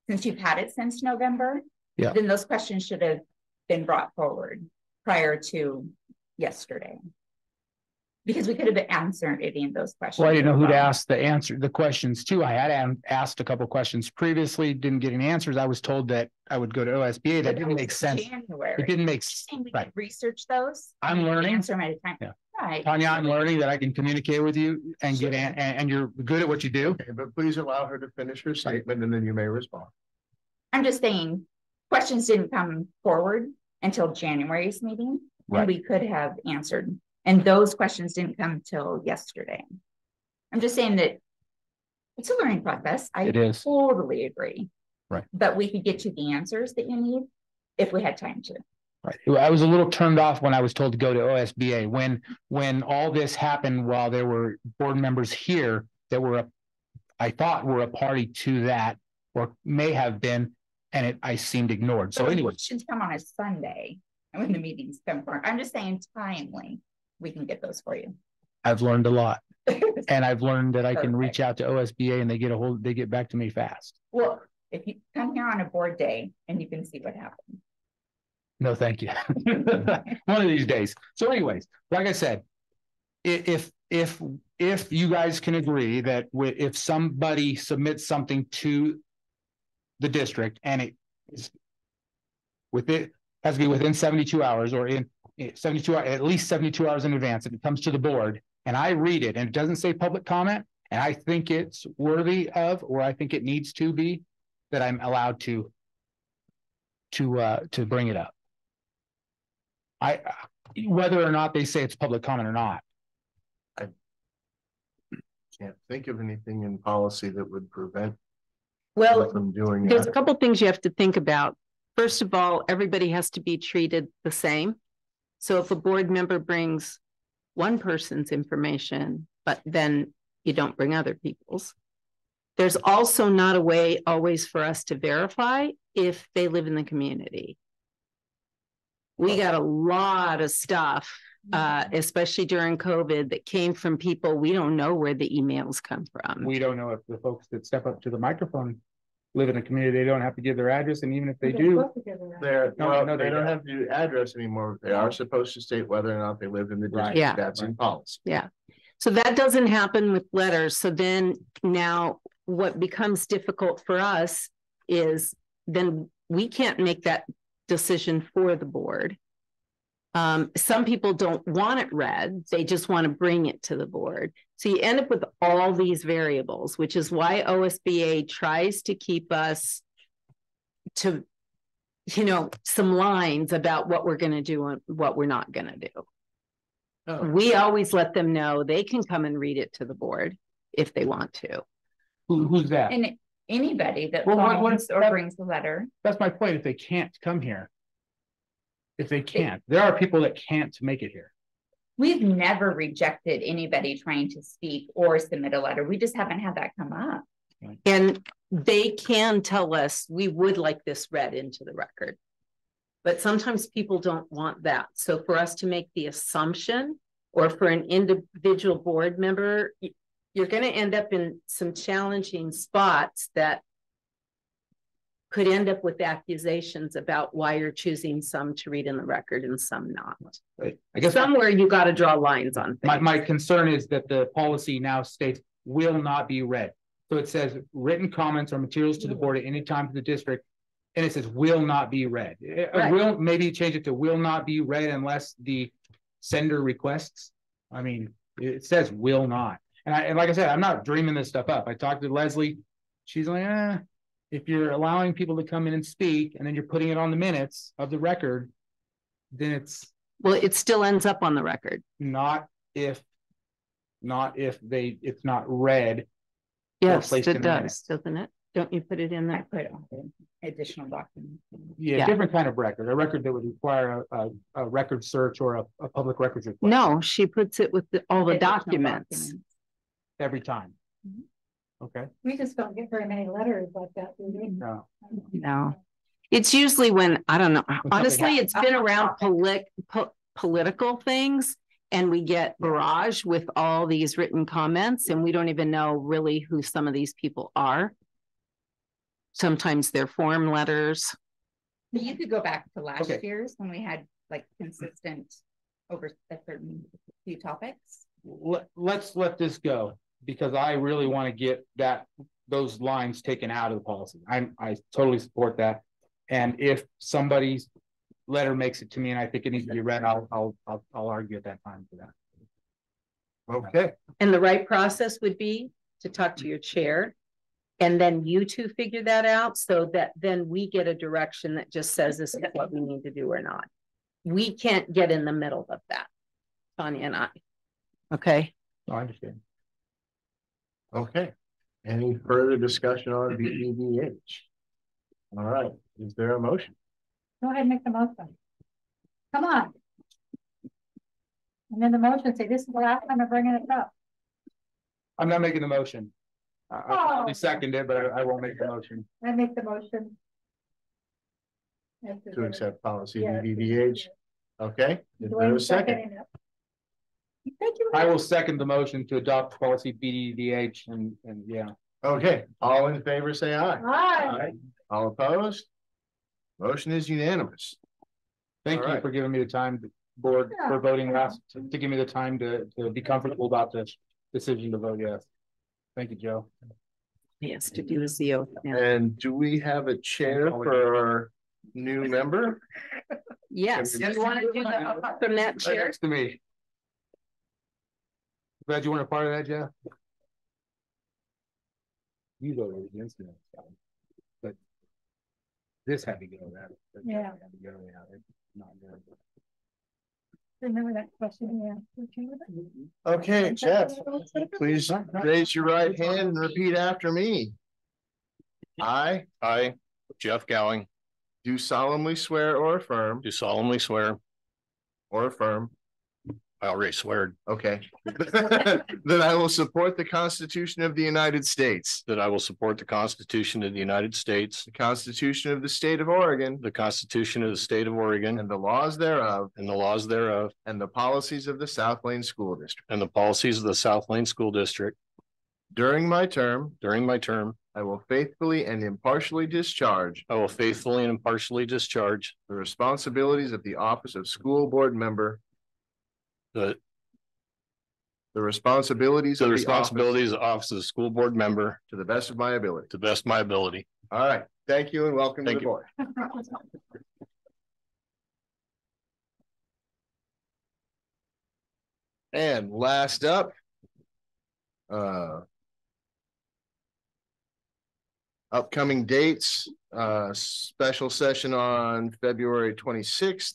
since you've had it since November, yeah, then those questions should have been brought forward prior to yesterday. Because we could have answered any of those questions. Well, I didn't know who to ask the questions to. I had asked a couple of questions previously, didn't get any answers. I was told that I would go to OSBA. That didn't make sense. January. It didn't make sense. Right. Research those. I'm learning. Answer them at a time. Yeah. Right. Tanya, I'm learning that I can communicate with you and get and you're good at what you do. Okay, but please allow her to finish her statement and then you may respond. I'm just saying questions didn't come forward until January's meeting, right, and we could have answered. And those questions didn't come till yesterday. I'm just saying that it's a learning process. I totally agree. Right. But we could get you the answers that you need if we had time to. Right. I was a little turned off when I was told to go to OSBA. When all this happened while there were board members here that were, I thought were a party to that, or may have been, and I seemed ignored. So anyway. Questions come on a Sunday and when the meetings come forward. I'm just saying timely, we can get those for you. I've learned a lot. And I've learned that I can reach out to OSBA and they get back to me fast. Well, if you come here on a board day and you can see what happens. No, thank you. One of these days. So anyways, like I said, if you guys can agree that if somebody submits something to the district and it is has to be within 72 hours or in 72 hours, at least 72 hours in advance, if it comes to the board and I read it and it doesn't say public comment and I think it's worthy of, or I think it needs to be, that I'm allowed to bring it up. Whether or not they say it's public comment or not. I can't think of anything in policy that would prevent from doing there's that. A couple things you have to think about. First of all, everybody has to be treated the same. So if a board member brings one person's information, but then you don't bring other people's, there's also not a way always for us to verify if they live in the community. We got a lot of stuff, especially during COVID, that came from people we don't know where the emails come from. We don't know if the folks that step up to the microphone live in a community. They don't have to give their address, and even if they do, they don't have to do address anymore. They are supposed to state whether or not they live in the district. Yeah. That's in policy. Yeah. So that doesn't happen with letters. So then now what becomes difficult for us is then we can't make that decision for the board. Some people don't want it read. They just want to bring it to the board. So you end up with all these variables, which is why OSBA tries to keep us to, some lines about what we're going to do and what we're not going to do. Oh. We always let them know they can come and read it to the board if they want to. Who's that? And anybody that brings a letter. That's my point. If they can't come here, there are people that can't make it here. We've never rejected anybody trying to speak or submit a letter. We just haven't had that come up. And they can tell us, we would like this read into the record. But sometimes people don't want that. So for us to make the assumption, or for an individual board member, you're going to end up in some challenging spots that could end up with accusations about why you're choosing some to read in the record and some not. Right. I guess somewhere you got to draw lines on things. My concern is that the policy now states will not be read. So it says written comments or materials to the board at any time to the district, and it says will not be read. Right. Will maybe change it to will not be read unless the sender requests. I mean, it says will not. And like I said, I'm not dreaming this stuff up. I talked to Leslie. She's like, if you're allowing people to come in and speak, and then you're putting it on the minutes of the record, then it's. Well, it still ends up on the record. Not if it's not read. Yes, it does, doesn't it? Don't you put it in there? Put on additional documents. Yeah, different kind of record. A record that would require a record search or a public records request. No, she puts it with all the documents. Every time. Mm-hmm. Okay. We just don't get very many letters like that, do we? No. It's usually when, I don't know, honestly, it's been around political things, and we get barrage with all these written comments, and we don't even know really who some of these people are. Sometimes they're form letters. But you could go back to last year's when we had like consistent over a certain few topics. Let's let this go, because I really want to get those lines taken out of the policy. I totally support that. And if somebody's letter makes it to me and I think it needs to be read, I'll argue at that time for that. Okay. And the right process would be to talk to your chair, and then you two figure that out, so that then we get a direction that just says this is what we need to do or not. We can't get in the middle of that, Tanya and I. Okay. I understand. Okay. Any further discussion on BDDH? All right. Is there a motion? Go ahead and make the motion. Come on. And then the motion say, this is the last time I'm bringing it up. I'm not making the motion. I'll be seconded, but I won't make the motion. I make the motion. To accept policy BDDH. Okay. Is there a second? I will second the motion to adopt policy BDDH and yeah. Okay. All in favor, say aye. Aye. All opposed? Motion is unanimous. Thank you for giving me the time, board, for voting last, to give me the time to be comfortable about the decision to vote yes. Thank you, Joe. Yes, to do the oath. And do we have a chair for our new member? Yes. Do you want to do the from that chair? Next to me. Glad you weren't a part of that, Jeff. You voted against me, but this had to go. Yeah. Had to go, it's not good. Remember that question? Yeah. Okay, Jeff, please raise your right hand and repeat after me. I, Jeff Gowing, do solemnly swear or affirm. do solemnly swear, Or affirm. I already sweared, Okay. That I will support the Constitution of the United States. that I will support the Constitution of the United States, The Constitution of the State of Oregon. the Constitution of the State of Oregon, And the laws thereof. and the laws thereof, And the policies of the South Lane School District. and the policies of the South Lane School District. During my term, I will faithfully and impartially discharge will faithfully and impartially discharge the responsibilities of the office of school board member. the responsibilities of the office of the school board member to the best of my ability. to the best of my ability. All right. Thank you and welcome to the board. And last up, upcoming dates, special session on February 26th,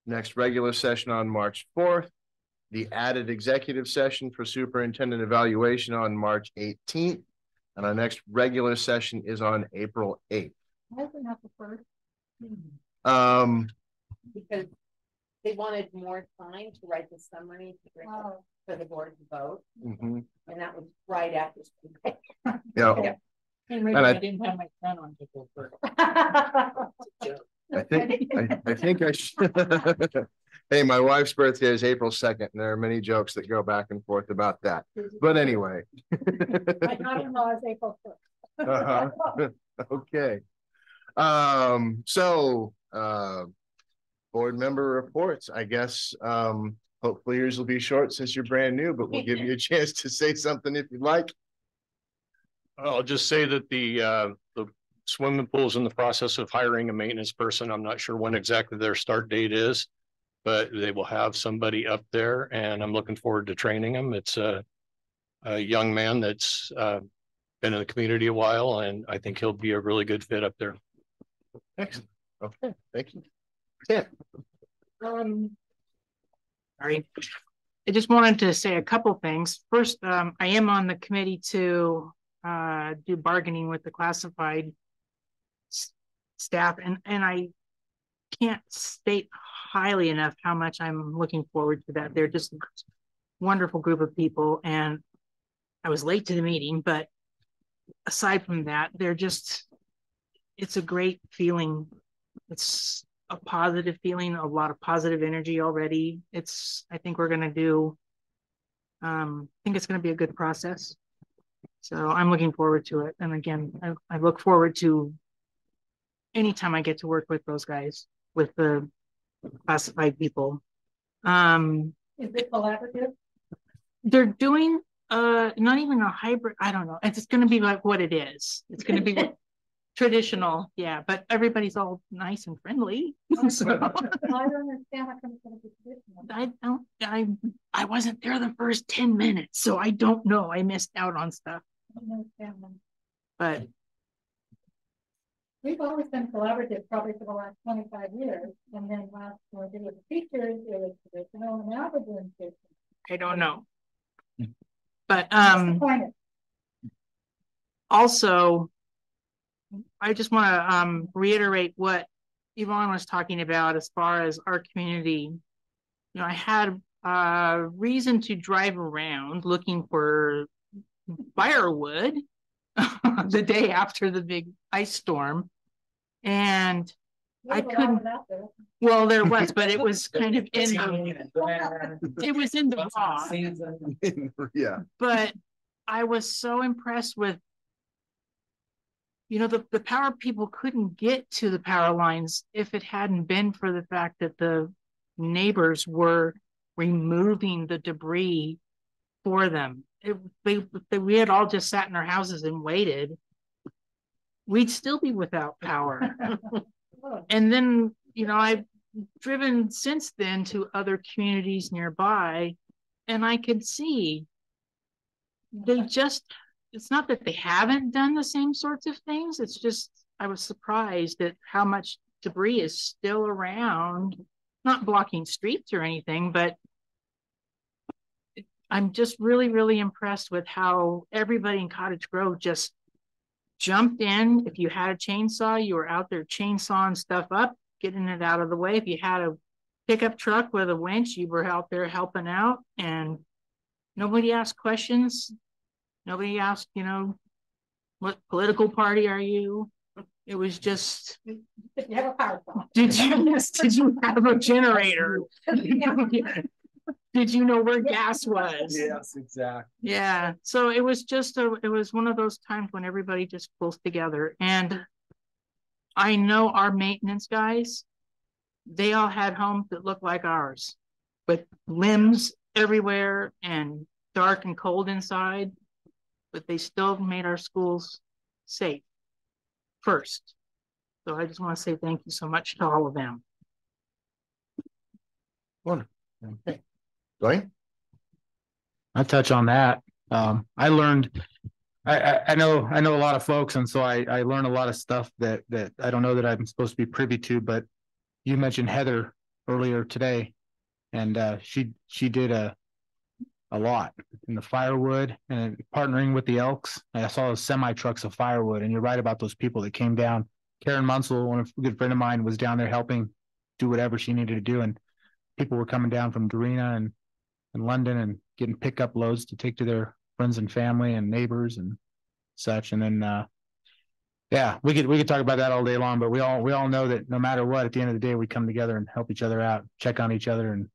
next regular session on March 4th, the added executive session for superintendent evaluation on March 18th, and our next regular session is on April 8th. Why is it not the first? Because They wanted more time to write the summary to bring up for the board to vote. And that was right after. Yeah. And I didn't have my son on to go first. I think I should. Hey, my wife's birthday is April 2nd, and there are many jokes that go back and forth about that. But anyway. My daughter-in-law is April 1st. Okay. Board member reports, I guess. Hopefully yours will be short since you're brand new, but we'll give you a chance to say something if you'd like. I'll just say that the swimming pool is in the process of hiring a maintenance person. I'm not sure when exactly their start date is, but they will have somebody up there, and I'm looking forward to training him. It's a young man that's been in the community a while, and I think he'll be a really good fit up there. Excellent. Okay, thank you. Yeah. Sorry. I just wanted to say a couple things. First, I am on the committee to do bargaining with the classified staff, and I can't state highly enough how much I'm looking forward to that. They're just a wonderful group of people, and I was late to the meeting, but aside from that, it's a great feeling. It's a positive feeling, a lot of positive energy already. I think we're going to do, I think it's going to be a good process. So I'm looking forward to it. And again, I look forward to anytime I get to work with those guys, with the classified people. Is it collaborative? They're doing not even a hybrid. I don't know. It's going to be like what it is. It's going to be traditional, yeah, but everybody's all nice and friendly. So, I don't understand how come it's going to be traditional. I wasn't there the first 10 minutes, so I don't know. I missed out on stuff. But we've always been collaborative, probably for the last 25 years. And then last year it was teachers, it was traditional, and now we're doing traditional. I don't know. But also, I just want to reiterate what Yvonne was talking about as far as our community. You know, I had a reason to drive around looking for firewood the day after the big ice storm. And I couldn't, well, there was, but it was kind of in the raw. Yeah. But I was so impressed with, you know, the power people couldn't get to the power lines if it hadn't been for the fact that the neighbors were removing the debris for them. We had all just sat in our houses and waited, we'd still be without power. And then, you know, I've driven since then to other communities nearby, and I could see it's not that they haven't done the same sorts of things. It's just, I was surprised at how much debris is still around, not blocking streets or anything, but I'm just really, really impressed with how everybody in Cottage Grove just jumped in. If you had a chainsaw, you were out there chainsawing stuff up, getting it out of the way. If you had a pickup truck with a winch, you were out there helping out, and nobody asked questions. Nobody asked, you know, what political party are you? It was just, you have a power saw. Did you have a generator? Did you know where gas was? Yes, exactly. Yeah. So it was just it was one of those times when everybody just pulls together. And I know our maintenance guys, they all had homes that looked like ours, but limbs everywhere and dark and cold inside, but they still made our schools safe first. So I just want to say thank you so much to all of them. Wonderful. Okay. Dwayne? I'll touch on that. I learned, I know a lot of folks, and so I learned a lot of stuff that I don't know that I'm supposed to be privy to, but you mentioned Heather earlier today, and she did a lot in the firewood and partnering with the Elks. I saw those semi trucks of firewood, and you're right about those people that came down. Karen Munsell, a good friend of mine, was down there helping do whatever she needed to do, and people were coming down from Dorina and London and getting pickup loads to take to their friends and family and neighbors and such. And then yeah, we could talk about that all day long, but we all know that no matter what, at the end of the day, we come together and help each other out, check on each other, and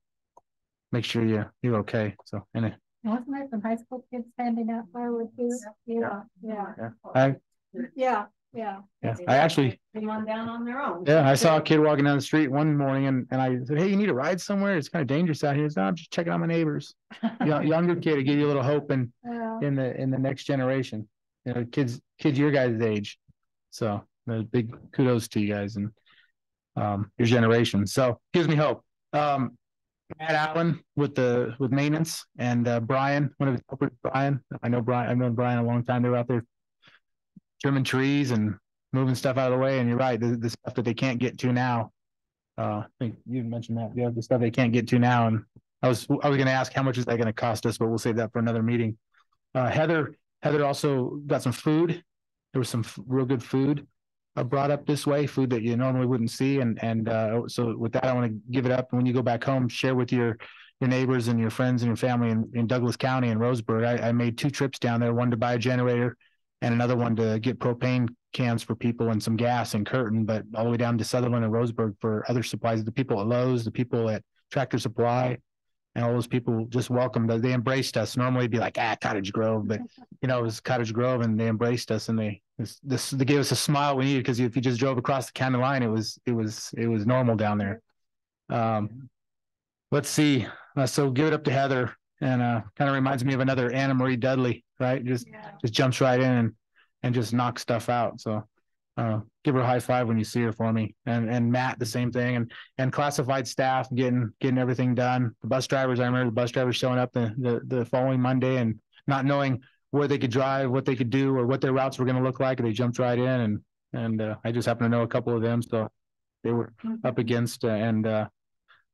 make sure you're okay. So anyway. Wasn't there some high school kids handing out firewood too? Yeah. I actually Came on down on their own. I saw a kid walking down the street one morning and I said, "Hey, you need a ride somewhere? It's kind of dangerous out here." He said, "No, I'm just checking on my neighbors." Younger kid to give you a little hope in the next generation. You know, kids your guys' age. So big kudos to you guys and your generation. So gives me hope. Matt Allen with maintenance and Brian, Brian. I've known Brian a long time. They were out there trimming trees and moving stuff out of the way. And you're right, the stuff that they can't get to now. I think you mentioned that. Yeah, the stuff they can't get to now. And I was going to ask how much is that going to cost us, but we'll save that for another meeting. Heather also got some food. There was some real good food brought up this way, food that you normally wouldn't see. And so with that, I want to give it up. When you go back home, share with your neighbors and your friends and your family in Douglas County and Roseburg. I made 2 trips down there, one to buy a generator and another one to get propane cans for people and some gas in Curtin, but all the way down to Sutherland and Roseburg for other supplies. The people at Lowe's, the people at Tractor Supply, and all those people just welcomed us. They embraced us. Normally it'd be like, Cottage Grove, but you know, it was Cottage Grove, and they embraced us, and they gave us a smile we needed, because if you just drove across the county line, it was normal down there. Let's see. So give it up to Heather, and kind of reminds me of another Anna Marie Dudley, right? Just jumps right in and just knocks stuff out. So give her a high five when you see her for me. And Matt, the same thing, and classified staff getting everything done. The bus drivers, I remember the bus drivers showing up the following Monday and not knowing where they could drive, what they could do, or what their routes were going to look like. And they jumped right in, and I just happen to know a couple of them, so they were up against. But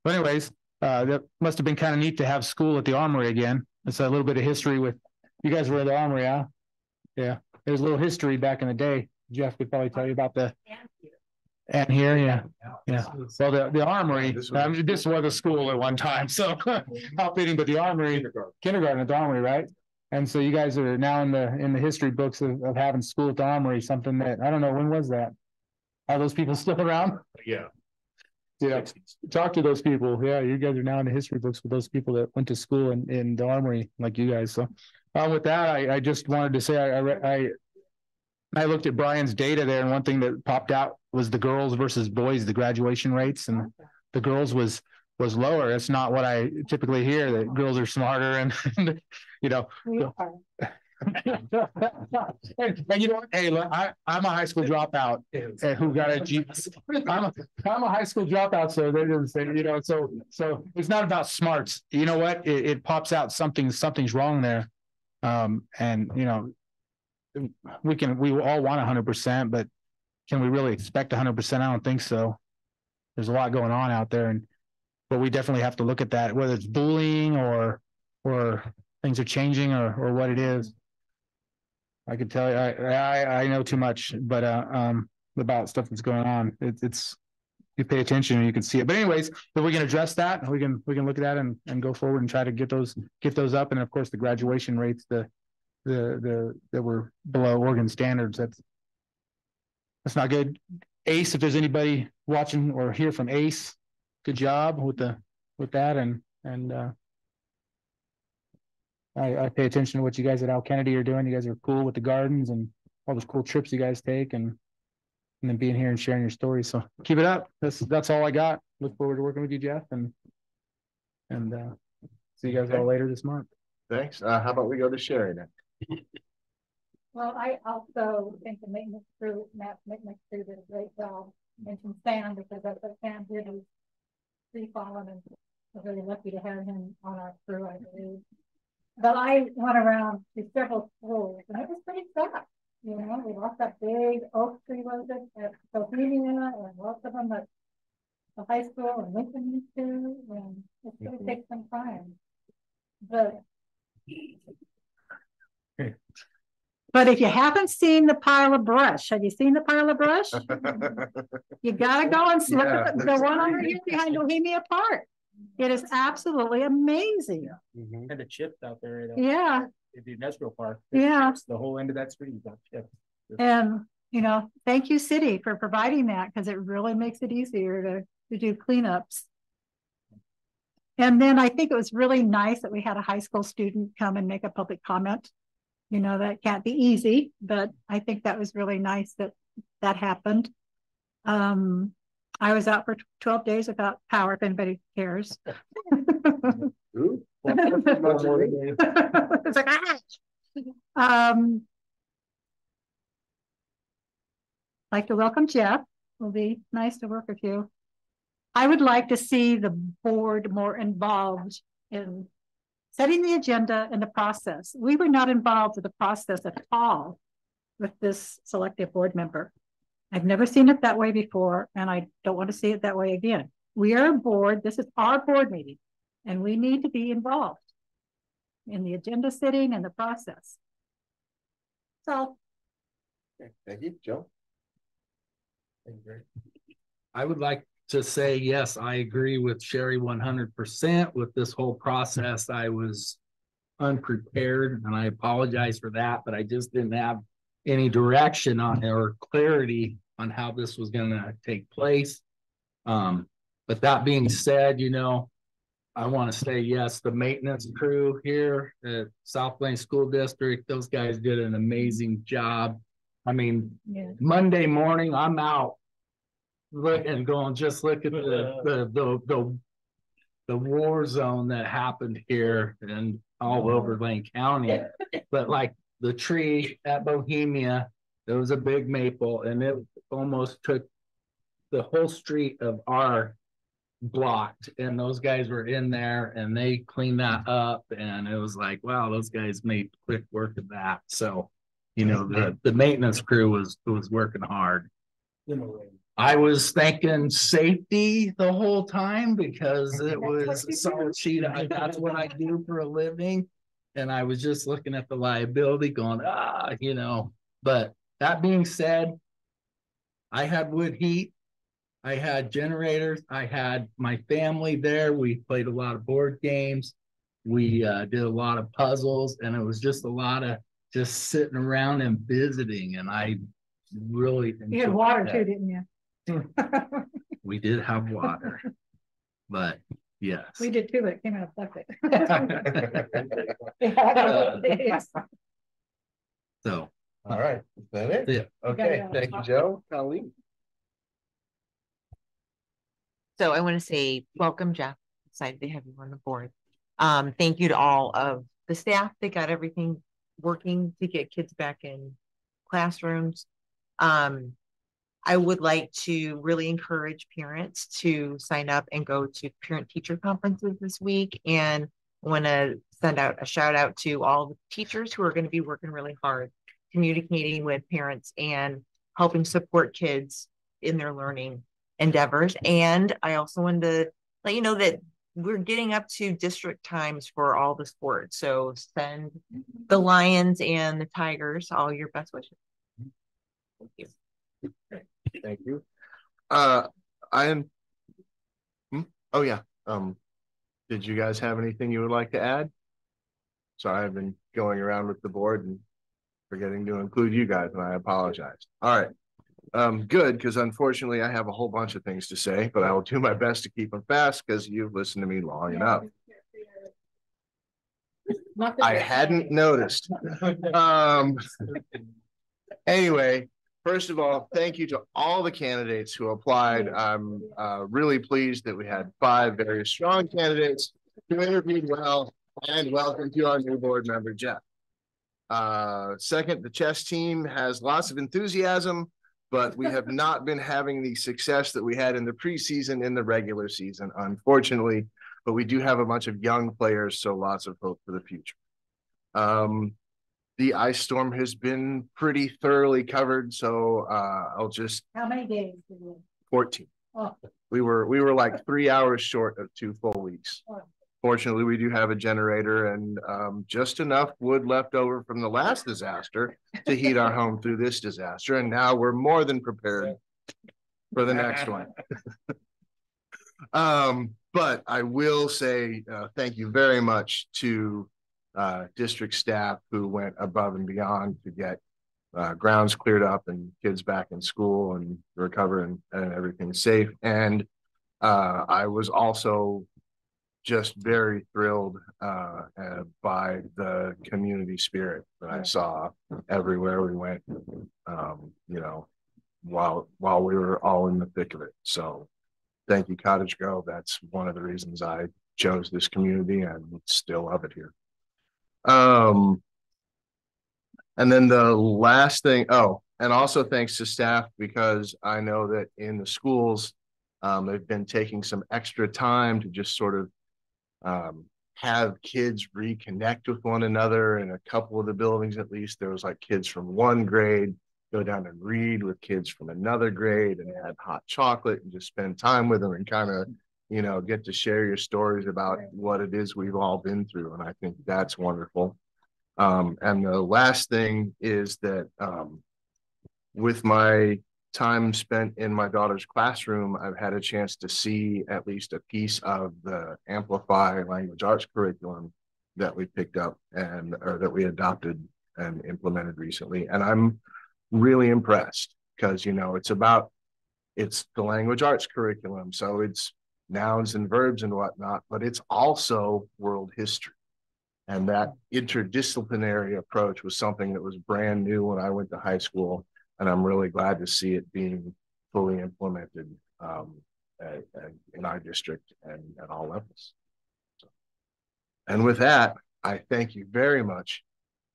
anyways, that must have been kind of neat to have school at the Armory again. It's a little bit of history with you guys were at the Armory, huh? Yeah, there's a little history back in the day. Jeff could probably tell you about the and here, yeah. So the Armory, this was a school at one time, so how fitting. But the Armory, kindergarten at the Armory, right? And so you guys are now in the history books of having school at the Armory. Something that I don't know, when was that? Are those people still around? Yeah. Talk to those people. Yeah, you guys are now in the history books with those people that went to school in the Armory like you guys. So with that, I just wanted to say I looked at Brian's data there, and one thing that popped out was the girls versus boys, the graduation rates, and the girls was lower. That's not what I typically hear, that girls are smarter and you know. And you know what? Hey, look, I'm a high school dropout who got a G. I'm a high school dropout, so they didn't say, you know, so it's not about smarts. You know what? It pops out something's wrong there. And you know, we all want 100%, but can we really expect 100%? I don't think so. There's a lot going on out there, but we definitely have to look at that, whether it's bullying or things are changing or what it is. I could tell you, I know too much, but about stuff that's going on. It's you pay attention and you can see it. But anyways, if we can address that, we can look at that and go forward and try to get those up. And of course, the graduation rates, that were below Oregon standards. That's not good. ACE, if there's anybody watching or hear from ACE, good job with that, and I pay attention to what you guys at Al Kennedy are doing. You guys are cool with the gardens and all those cool trips you guys take, and then being here and sharing your stories. So keep it up. That's all I got. Look forward to working with you, Jeff, and see you guys all later this month. Thanks. How about we go to Sherry then? Well, I also think the maintenance crew, Matt's maintenance crew, did a great job. Mentioned Sam, because that's what Sam did, was tree falling, and we're really lucky to have him on our crew, I believe. But I went around to several schools, and it was pretty sad. You know, we lost that big oak tree, was it, at Bohemia, and lots of them at the high school and Lincoln too, and it's going to take some time. But if you haven't seen the pile of brush, have you seen the pile of brush? You gotta go and look at the one over here behind Bohemia Park. It is absolutely amazing. And the chips out there. Yeah. At the industrial park. Yeah. It's the whole end of that street. Got chips. And, you know, thank you, city, for providing that, because it really makes it easier to do cleanups. And then I think it was really nice that we had a high school student come and make a public comment. You know, that can't be easy, but I think that was really nice that that happened. I was out for 12 days without power, if anybody cares. It's like, like to welcome Jeff. It'll be nice to work with you. I would like to see the board more involved in setting the agenda and the process. We were not involved in the process at all with this selective board member. I've never seen it that way before, and I don't want to see it that way again. We are a board. This is our board meeting, and we need to be involved in the agenda setting and the process. So. Okay, thank you, Joe. I would like to say, yes, I agree with Sherry 100% with this whole process. I was unprepared and I apologize for that, but I just didn't have any direction on or clarity on how this was going to take place. But that being said, you know, I want to say, yes, the maintenance crew here at South Plains School District, those guys did an amazing job. I mean, Monday morning, I'm out looking, going, just look at the war zone that happened here and all over Lane County. But like the tree at Bohemia, there was a big maple, and it almost took the whole street of our blocked, and those guys were in there and they cleaned that up, and it was like, wow, those guys made quick work of that. So, you know, the maintenance crew was working hard. I was thinking safety the whole time because it was a solid sheet. That's what I do for a living. And I was just looking at the liability going, you know, but that being said, I had wood heat. I had generators. I had my family there. We played a lot of board games. We did a lot of puzzles, and it was just a lot of just sitting around and visiting. And I really you had water too, didn't you? We did have water, but yes, we did too, but it came out of bucket. So, all right, is that it? Yeah. Okay, thank you, Joe. Colleen. So I want to say welcome, Jeff. Excited to have you on the board. Thank you to all of the staff that got everything working to get kids back in classrooms. I would like to really encourage parents to sign up and go to parent-teacher conferences this week. And I want to send out a shout out to all the teachers who are going to be working really hard, communicating with parents and helping support kids in their learning endeavors. And I also wanted to let you know that we're getting up to district times for all the sports. So send the Lions and the Tigers all your best wishes. Thank you. Thank you. I am. Oh yeah. Did you guys have anything you would like to add? Sorry, I've been going around with the board and forgetting to include you guys, and I apologize. All right. Good, because unfortunately I have a whole bunch of things to say, but I will do my best to keep them fast because you've listened to me long enough. I hadn't noticed. Anyway, first of all, thank you to all the candidates who applied. I'm really pleased that we had 5 very strong candidates who interviewed well, and welcome to our new board member, Jeff. Second, the chess team has lots of enthusiasm, but we have not been having the success that we had in the preseason in the regular season, unfortunately, but we do have a bunch of young players, so lots of hope for the future. The ice storm has been pretty thoroughly covered, so I'll just. How many days did you? 14. Oh. We were like 3 hours short of 2 full weeks. Oh. Fortunately, we do have a generator and just enough wood left over from the last disaster to heat our home through this disaster. And now we're more than prepared for the next one. But I will say thank you very much to district staff who went above and beyond to get grounds cleared up and kids back in school and recovering and everything safe. And I was also just very thrilled by the community spirit that I saw everywhere we went, you know, while we were all in the thick of it. So thank you, Cottage Grove. That's one of the reasons I chose this community and still love it here. And then the last thing, and also thanks to staff, because I know that in the schools, they've been taking some extra time to just sort of have kids reconnect with one another. In a couple of the buildings, at least, there was like kids from one grade go down and read with kids from another grade and had hot chocolate and just spend time with them and kind of, you know, get to share your stories about what it is we've all been through. And I think that's wonderful. And the last thing is that with my time spent in my daughter's classroom, I've had a chance to see at least a piece of the Amplify language arts curriculum that we picked up or that we adopted and implemented recently. And I'm really impressed because, you know, it's the language arts curriculum. So it's nouns and verbs and whatnot, but it's also world history. And that interdisciplinary approach was something that was brand new when I went to high school. And I'm really glad to see it being fully implemented in our district and at all levels. So, and with that, I thank you very much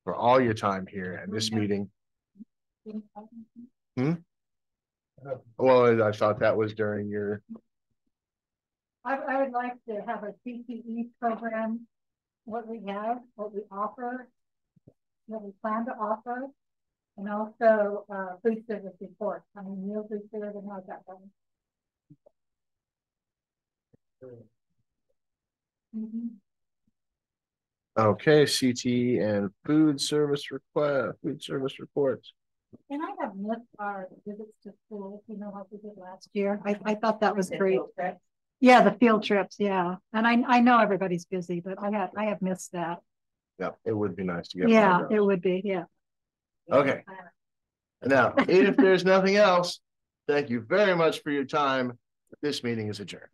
for all your time here and this meeting. Well, I thought that was during your... I would like to have a CTE program, what we have, what we offer, what we plan to offer. And also food service report. I mean, meal food service and how's that going? Okay, CT and food service reports. And I have missed our visits to schools, you know, like we did last year. I thought that was great. Yeah, the field trips, yeah. And I know everybody's busy, but I have missed that. Yeah, it would be nice to get. Yeah, it would be, yeah. Okay. Now, if there's nothing else, thank you very much for your time. This meeting is adjourned.